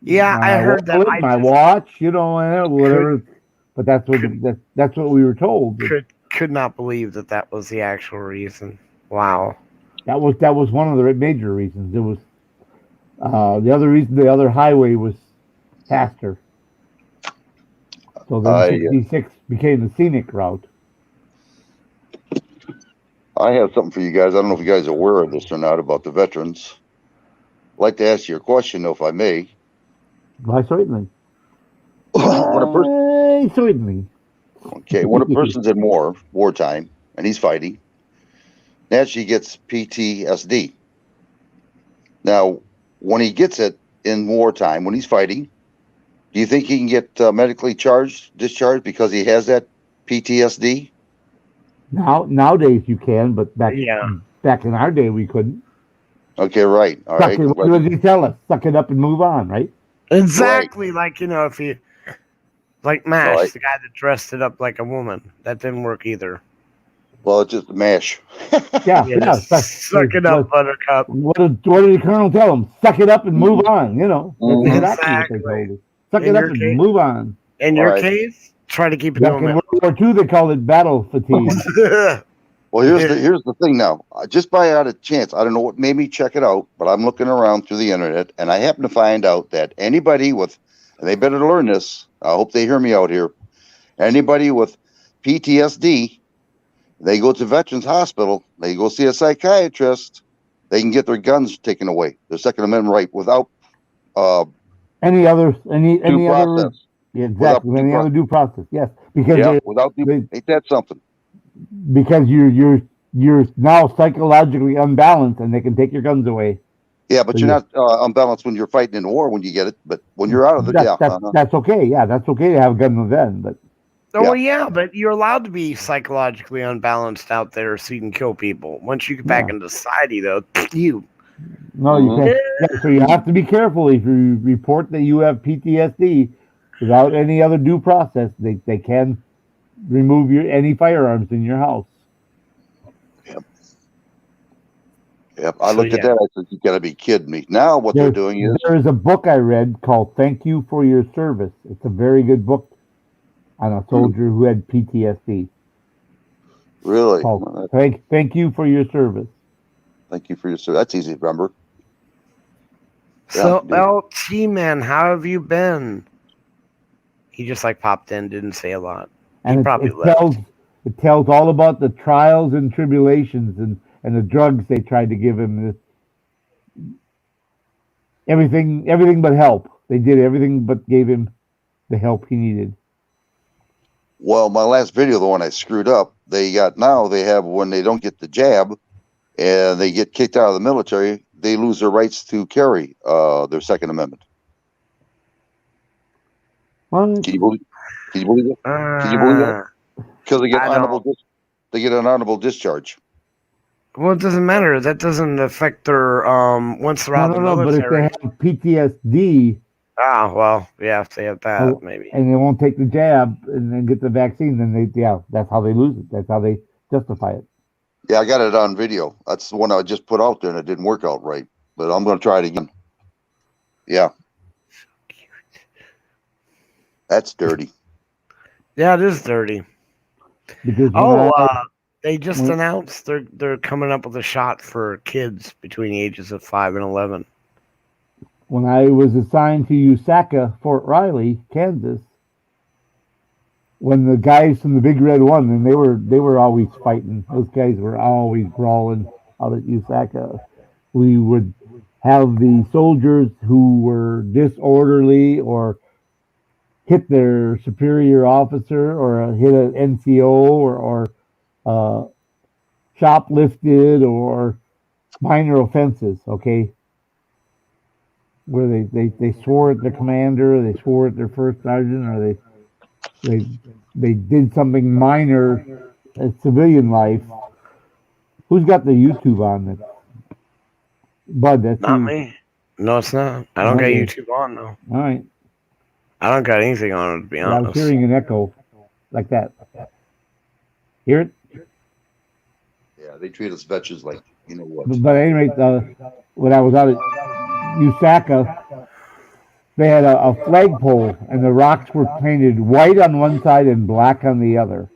Yeah, I heard that. My watch, you know, whatever. But that's what we were told. Could not believe that was the actual reason. Wow. That was one of the major reasons. It was the other reason. The other highway was faster. So then 66 became the scenic route. I have something for you guys. I don't know if you guys are aware of this or not about the veterans. I'd like to ask you a question, though, if I may. Why, certainly. Certainly. Okay, when a person's in wartime, and he's fighting, naturally gets PTSD. Now, when he gets it in wartime, when he's fighting, do you think he can get medically discharged because he has that PTSD? Nowadays you can, but back Yeah. in our day we couldn't. Okay, right. All right. What does he tell us? Suck it up and move on, right? Exactly. Like, if you, like MASH, Right. the guy that dressed it up like a woman, that didn't work either. Well, it's just a mash. Yeah. Suck it up, Buttercup. What did the colonel tell him? Suck it up and move on. That's exactly what they told us. Suck it up and move on. In your case, try to keep it Back in going. World War II, they called it battle fatigue. Well, here's the thing now. Just by out of chance, I don't know what made me check it out, but I'm looking around through the internet, and I happen to find out that anybody with, and they better learn this, I hope they hear me out here, anybody with PTSD, they go to Veterans Hospital, they go see a psychiatrist, they can get their guns taken away, their Second Amendment right, without any other process. Yeah, exactly. Any other due process? Yes, because ain't that something? Because you're now psychologically unbalanced, and they can take your guns away. Yeah, but you're not unbalanced when you're fighting in war when you get it. But when you're out of it, that's okay. Yeah, that's okay to have a gun then. But but you're allowed to be psychologically unbalanced out there, so you can kill people. Once you get back into society, though, you. No, you can't. Yeah, so you have to be careful if you report that you have PTSD without any other due process. They can remove any firearms in your house. Yep. I looked at that. I said, "You got to be kidding me!" Now what they're doing is there is a book I read called "Thank You for Your Service." It's a very good book on a soldier who had PTSD. Really? Thank you for your service. Thank you for your service. That's easy to remember. So, LT man, how have you been? He just popped in, didn't say a lot. And it tells all about the trials and tribulations and the drugs they tried to give him. Everything but help. They did everything but gave him the help he needed. Well, my last video, the one I screwed up, they have when they don't get the jab and they get kicked out of the military, they lose their rights to carry their Second Amendment. Can you believe it? Can you believe that? Because they get an honorable discharge. Well, it doesn't matter. That doesn't affect their once they're out of the military. But if they have PTSD, if they have that, maybe, and they won't take the jab and then get the vaccine, then that's how they lose it. That's how they justify it. Yeah, I got it on video. That's the one I just put out there, and it didn't work out right. But I'm going to try it again. Yeah. That's dirty. Yeah, it is dirty. Because they just announced they're coming up with a shot for kids between the ages of 5 and 11. When I was assigned to USACA, Fort Riley, Kansas, when the guys from the Big Red won, and they were always fighting. Those guys were always brawling out at USACA. We would have the soldiers who were disorderly or hit their superior officer or hit an NCO or shoplifted or minor offenses, okay? Where they swore at their commander, they swore at their first sergeant, or they did something minor in civilian life. Who's got the YouTube on this? Bud, that's not you. Me. No, it's not. I don't got YouTube on though. All right. I don't got anything on it, to be honest. I was hearing an echo like that. Hear it? Yeah, they treat us veterans like you know what. But at any rate, when I was out at USACA, they had a flagpole, and the rocks were painted white on one side and black on the other.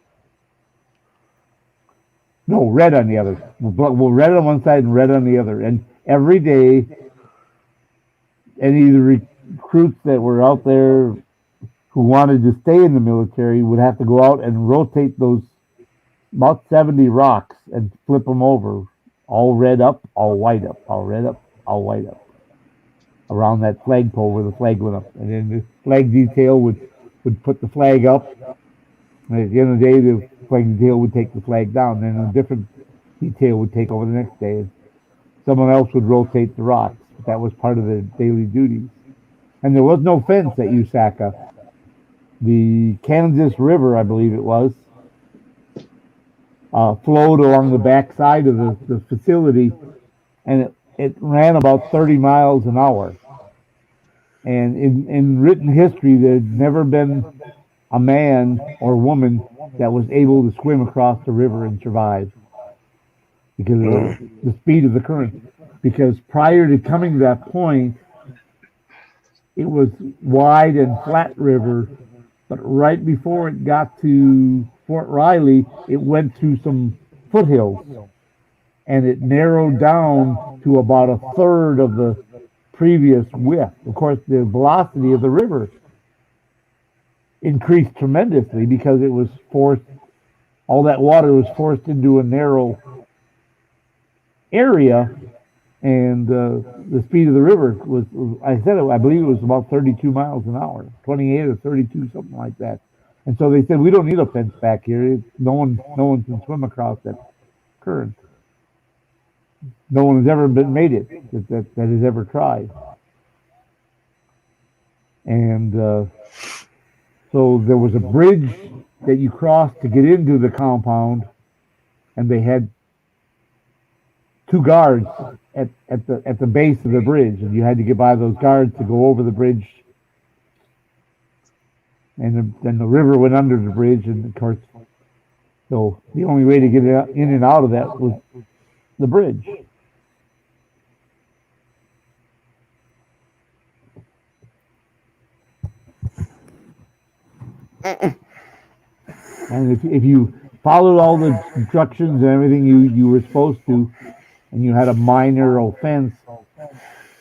No, red on the other. Well, red on one side and red on the other. And every day, any of the recruits that were out there who wanted to stay in the military would have to go out and rotate those about 70 rocks and flip them over, all red up, all white up, all red up, all white up, around that flagpole where the flag went up. And then the flag detail would put the flag up, and at the end of the day, the flag detail would take the flag down. And a different detail would take over the next day. Someone else would rotate the rocks. That was part of their daily duties. And there was no fence at Usaka. The Kansas River, I believe it was, flowed along the back side of the facility, and it ran about 30 miles an hour. And in written history, there'd never been a man or woman that was able to swim across the river and survive because of the speed of the current. Because prior to coming to that point, it was wide and flat river, but right before it got to Fort Riley, it went through some foothills, and it narrowed down to about a third of the previous width. Of course, the velocity of the river increased tremendously because it was forced, all that water was forced into a narrow area, and the speed of the river was, I believe it was about 32 miles an hour, 28 or 32, something like that. And so they said, we don't need a fence back here. No one can swim across that current. No one has ever made it that has ever tried. And so there was a bridge that you crossed to get into the compound, and they had two guards at the base of the bridge, and you had to get by those guards to go over the bridge. And then the river went under the bridge, and of course, so the only way to get in and out of that was the bridge. And if you followed all the instructions and everything you were supposed to, and you had a minor offense,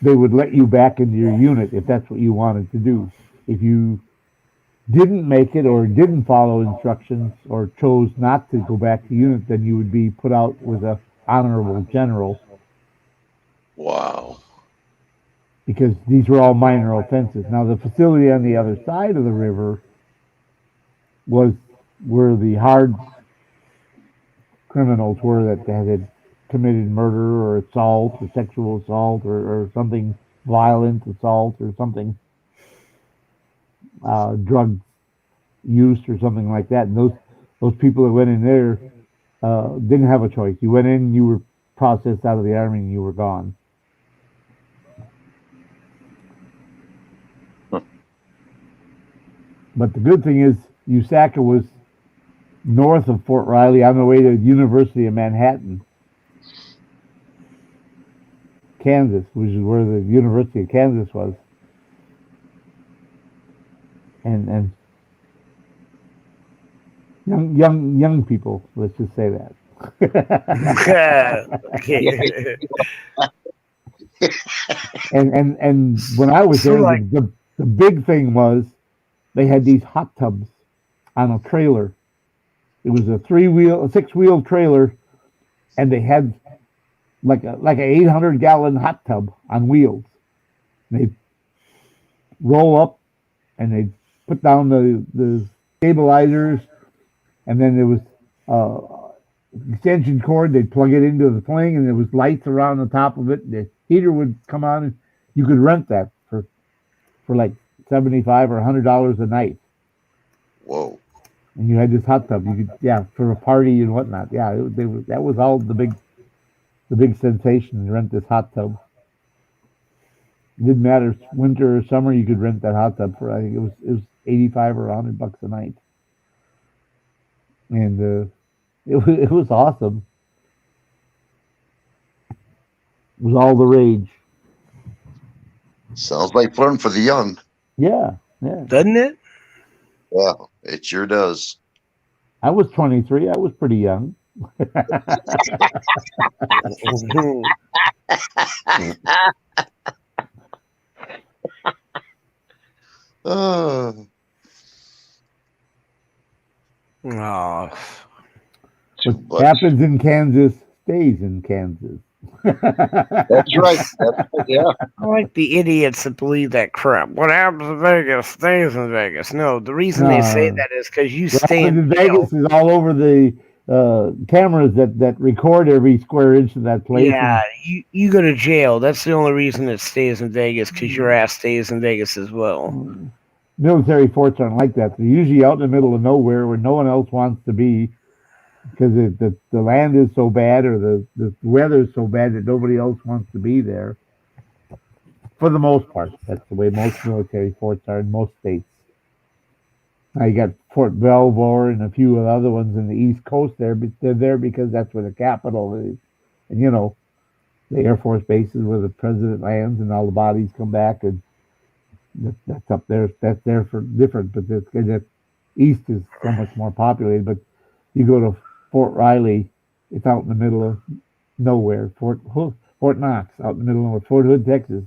they would let you back into your unit if that's what you wanted to do. If you didn't make it or didn't follow instructions or chose not to go back to unit, then you would be put out with a honorable general. Wow. Because these were all minor offenses. Now the facility on the other side of the river was where the hard criminals were that had committed murder or assault or sexual assault or something violent, assault or something, drug use or something like that. And those people that went in there didn't have a choice. You went in, you were processed out of the army, and you were gone. But the good thing is, Usaka was north of Fort Riley on the way to the University of Manhattan, Kansas, which is where the University of Kansas was. And young people, let's just say that. and when I was there, the big thing was they had these hot tubs on a trailer. It was a 6-wheel trailer, and they had like an 800-gallon hot tub on wheels. They'd roll up, and they'd put down the stabilizers, and then there was extension cord. They'd plug it into the thing, and there was lights around the top of it. The heater would come on, and you could rent that for like $75 or $100 a night. Whoa! And you had this hot tub. You could, for a party and whatnot. Yeah, that was all the big sensation. To rent this hot tub. It didn't matter winter or summer. You could rent that hot tub for, I think it was $85 or $100 a night. And it was awesome. It was all the rage. Sounds like fun for the young. Yeah. Doesn't it? Yeah, it sure does. I was 23. I was pretty young. Oh. What happens in Kansas stays in Kansas. That's right. Yeah. I like the idiots that believe that crap. What happens in Vegas stays in Vegas. No, the reason they say that is because you stay in Vegas is all over the cameras that record every square inch of that place. Yeah, you go to jail. That's the only reason it stays in Vegas, because your ass stays in Vegas as well. Military forts aren't like that. They're usually out in the middle of nowhere where no one else wants to be, because the land is so bad, or the weather is so bad that nobody else wants to be there. For the most part, that's the way most military forts are in most states. Now you got Fort Belvoir and a few of the other ones in the East Coast there, but they're there because that's where the capital is. And the Air Force Base is where the president lands and all the bodies come back, and that's up there. That's there for different, but that East is so much more populated. But you go to Fort Riley, it's out in the middle of nowhere. Fort Knox, out in the middle of Fort Hood, Texas,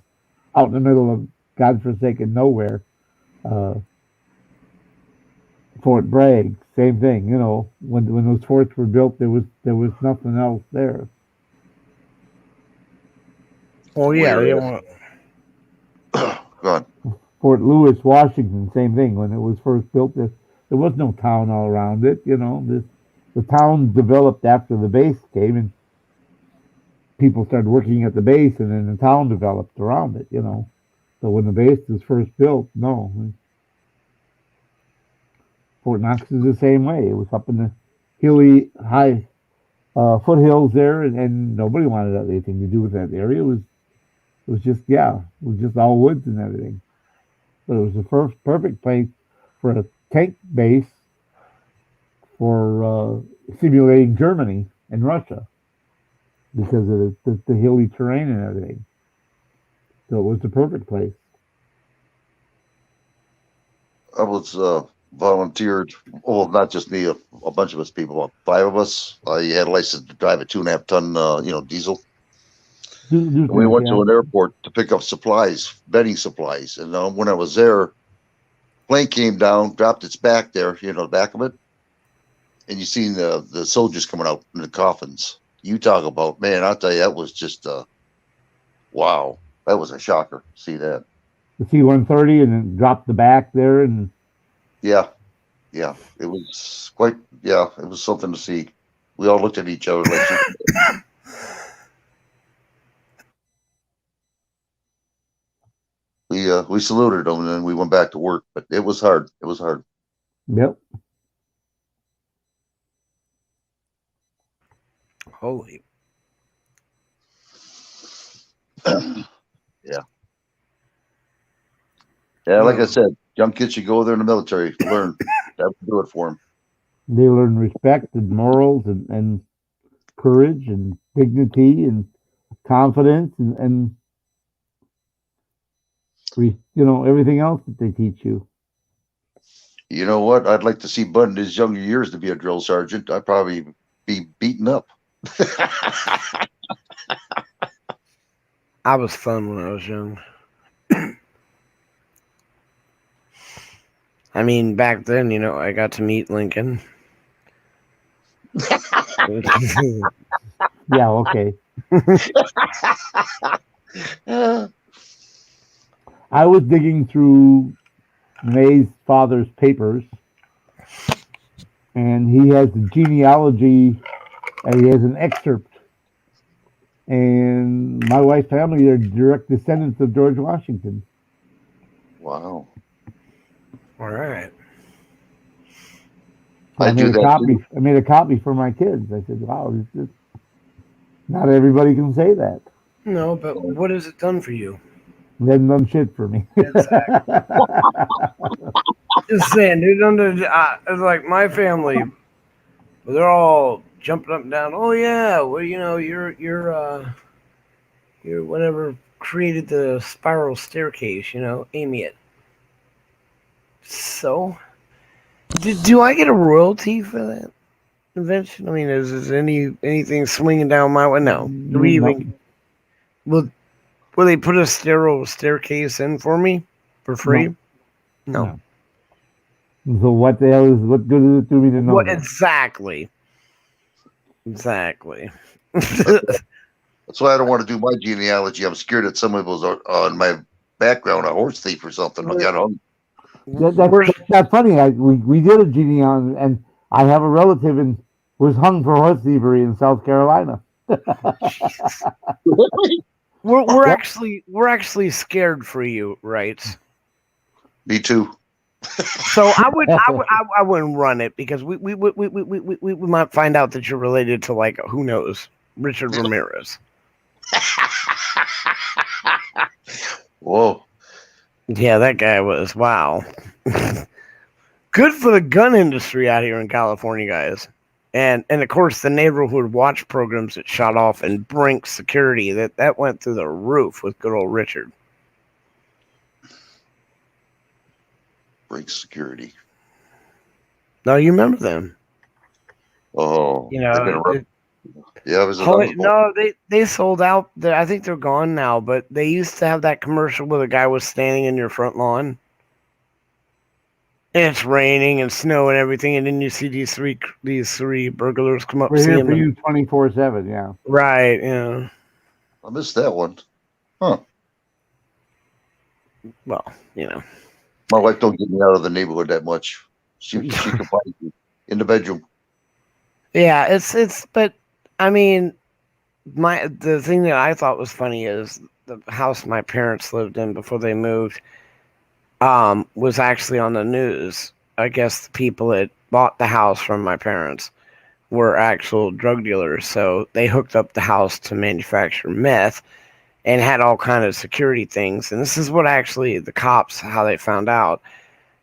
out in the middle of godforsaken nowhere. Fort Bragg, same thing. When those forts were built, there was nothing else there. Oh yeah, they want. Go on. Fort Lewis, Washington, same thing. When it was first built, there was no town all around it. The town developed after the base came, and people started working at the base, and then the town developed around it. So when the base was first built, no. Fort Knox is the same way. It was up in the hilly, high foothills there, and nobody wanted anything to do with that area. It was just all woods and everything. But it was the perfect place for a tank base for simulating Germany and Russia because of the hilly terrain and everything. So it was the perfect place. I was volunteered. Well, not just me, a bunch of us people, about 5 of us. You had a license to drive a 2.5 ton, diesel. We went to an airport to pick up supplies, bedding supplies. And when I was there, plane came down, dropped its back there, the back of it. And you seen the soldiers coming out in the coffins. You talk about, man, I'll tell you, that was just, wow. That was a shocker. See that. The C-130 and then dropped the back there. And yeah, it was quite, it was something to see. We all looked at each other like, we saluted them, and then we went back to work, but it was hard. It was hard. Yep. Holy. Yeah, like I said, young kids should go there in the military, learn. That would do it for them. They learn respect and morals and courage and dignity and confidence and everything else that they teach you. You know what? I'd like to see Bud in his younger years to be a drill sergeant. I'd probably be beaten up. I was fun when I was young. I mean, back then, I got to meet Lincoln. Yeah, okay. I was digging through May's father's papers, and he has the genealogy, and he has an excerpt. And my wife's family are direct descendants of George Washington. Wow. All right. I made a copy for my kids. I said, wow, not everybody can say that. No, but what has it done for you? It hasn't done shit for me. Exactly. Just saying, dude. It's like my family, they're all jumping up and down. Oh yeah, well you're whatever created the spiral staircase. Amy it. So, do I get a royalty for that invention? I mean, is anything swinging down my way? No. Do we even? Will they put a staircase in for me for free? No. So what the hell what good is it to me to know? What exactly? Exactly. That's why I don't want to do my genealogy. I'm scared that somebody was on my background, a horse thief or something. I got hung. That's funny. We did a genealogy, and I have a relative in was hung for horse thievery in South Carolina. We're actually scared for you, right? Me too. So I wouldn't run it because we might find out that you're related to, like, who knows, Richard Ramirez. Whoa. Yeah, that guy was, wow. Good for the gun industry out here in California, guys. And of course the neighborhood watch programs that shot off and Brink security that went through the roof with good old Richard. Brink security. No, you remember them? Oh, You know, yeah, it was no, they sold out. I think they're gone now, but they used to have that commercial where the guy was standing in your front lawn. And it's raining and snow and everything, and then you see these three burglars come up. We're here for you 24/7, yeah. Right, yeah. I missed that one. Huh. Well, you know. My wife don't get me out of the neighborhood that much. She can find me in the bedroom. Yeah, it's but I mean, the thing that I thought was funny is the house my parents lived in before they moved was actually on the news. I guess the people that bought the house from my parents were actual drug dealers, so they hooked up the house to manufacture meth and had all kind of security things. And this is what actually the cops, how they found out.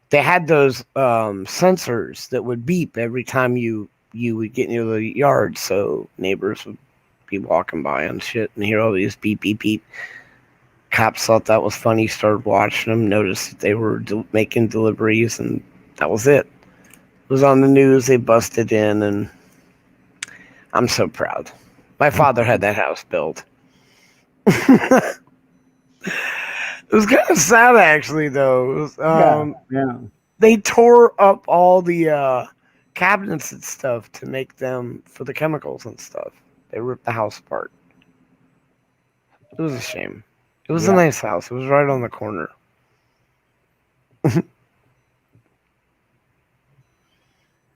They had those sensors that would beep every time you would get near the yard, so neighbors would be walking by and shit and hear all these beep, beep, beep. Cops thought that was funny, started watching them, noticed that they were making deliveries, and that was it. It was on the news, they busted in, and I'm so proud. My father had that house built. It was kind of sad, actually, though. It was, yeah. They tore up all the cabinets and stuff to make them for the chemicals and stuff. They ripped the house apart. It was a shame. It was a nice house. It was right on the corner.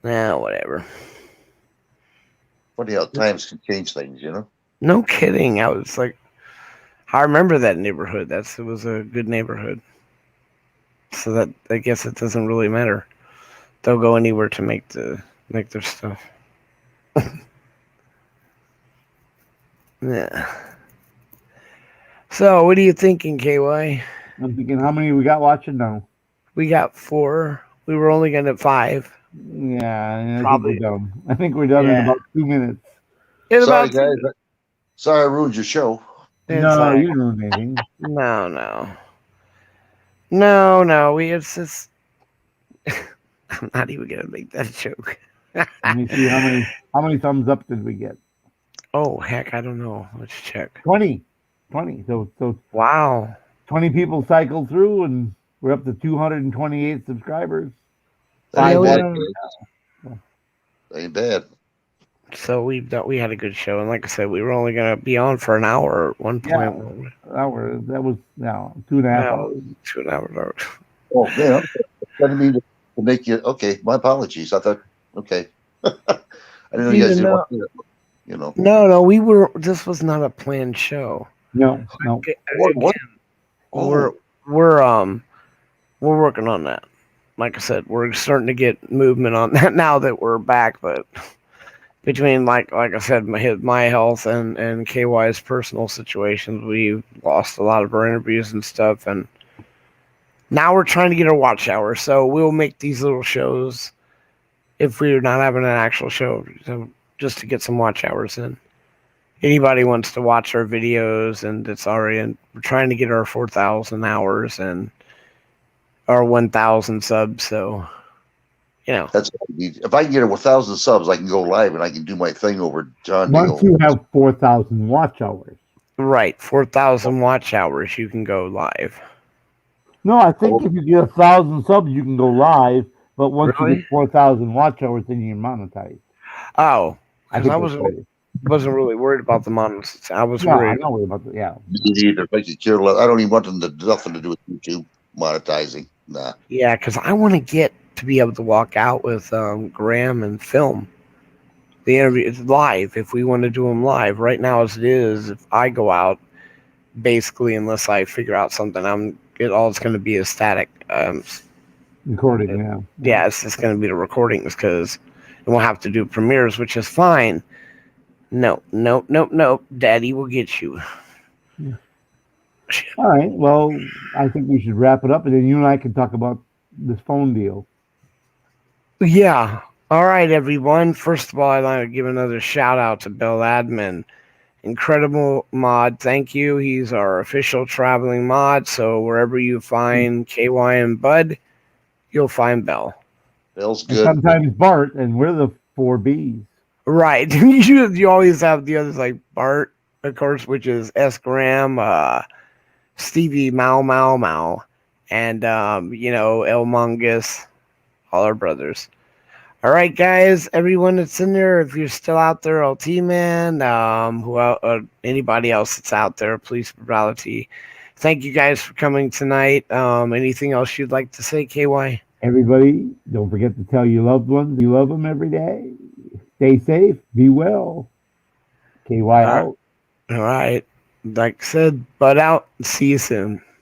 Nah, whatever. Funny how times can change things, you know? No kidding. I remember that neighborhood. It was a good neighborhood. So that, I guess it doesn't really matter. They'll go anywhere to make their stuff. Yeah. So, what are you thinking, KY? I'm thinking, how many we got watching now? We got 4. We were only going to 5. Yeah, Probably. I think we're done in about 2 minutes. Sorry, guys. Sorry I ruined your show. No, you don't know anything. No. It's just... I'm not even going to make that joke. Let me see how many thumbs up did we get? Oh, heck, I don't know. Let's check. 20. So wow. 20 people cycled through, and we're up to 228 subscribers. That ain't bad. So we had a good show, and like I said, we were only going to be on for an hour at one point. That was 2.5 hours. 2.5 hours. Oh man, I didn't mean to make you. Okay, my apologies. I thought. Okay, I didn't know you guys didn't want to, you know. No, we were. This was not a planned show. No. What? We're working on that. Like I said, we're starting to get movement on that now that we're back. But between like I said, my health and KY's personal situations, we've lost a lot of our interviews and stuff, and now we're trying to get our watch hour. So we'll make these little shows if we're not having an actual show, just to get some watch hours in. Anybody wants to watch our videos, and it's already, and we're trying to get our 4,000 hours and our 1,000 subs. So, you know, that's what I need. If I can get 1,000 subs, I can go live and I can do my thing over John. Once you have 4,000 watch hours, right? 4,000 watch hours, you can go live. No, I think if you get 1,000 subs, you can go live. But once you get 4,000 watch hours, then you're monetized. Oh, I wasn't really worried about the monetization. I was worried. I'm not worried about that. Yeah. Either. I don't even want them to nothing to do with YouTube monetizing. Nah. Yeah, because I want to get to be able to walk out with Graham and film. The interview is live if we want to do them live. Right now, as it is, if I go out, basically, unless I figure out something, it's going to be a static. Recording, Yeah, it's just going to be the recordings because we'll have to do premieres, which is fine. No. Daddy will get you. Yeah. All right. Well, I think we should wrap it up, and then you and I can talk about this phone deal. Yeah. All right, everyone. First of all, I'd like to give another shout out to Bill Admin. Incredible mod. Thank you. He's our official traveling mod. So wherever you find KY and Bud, you'll find Bell. Bill's And good. sometimes Bart, and we're the 4Bs. Right. You always have the others like Bart, of course, which is S. Graham, Stevie Mau, and El Mongus, all our brothers. All right, guys, everyone that's in there, if you're still out there, LT Man, anybody else that's out there, Police Brutality, thank you guys for coming tonight. Anything else you'd like to say, KY? Everybody, don't forget to tell your loved ones you love them every day. Stay safe, be well. KY out. All right. Like I said, Bud out. See you soon.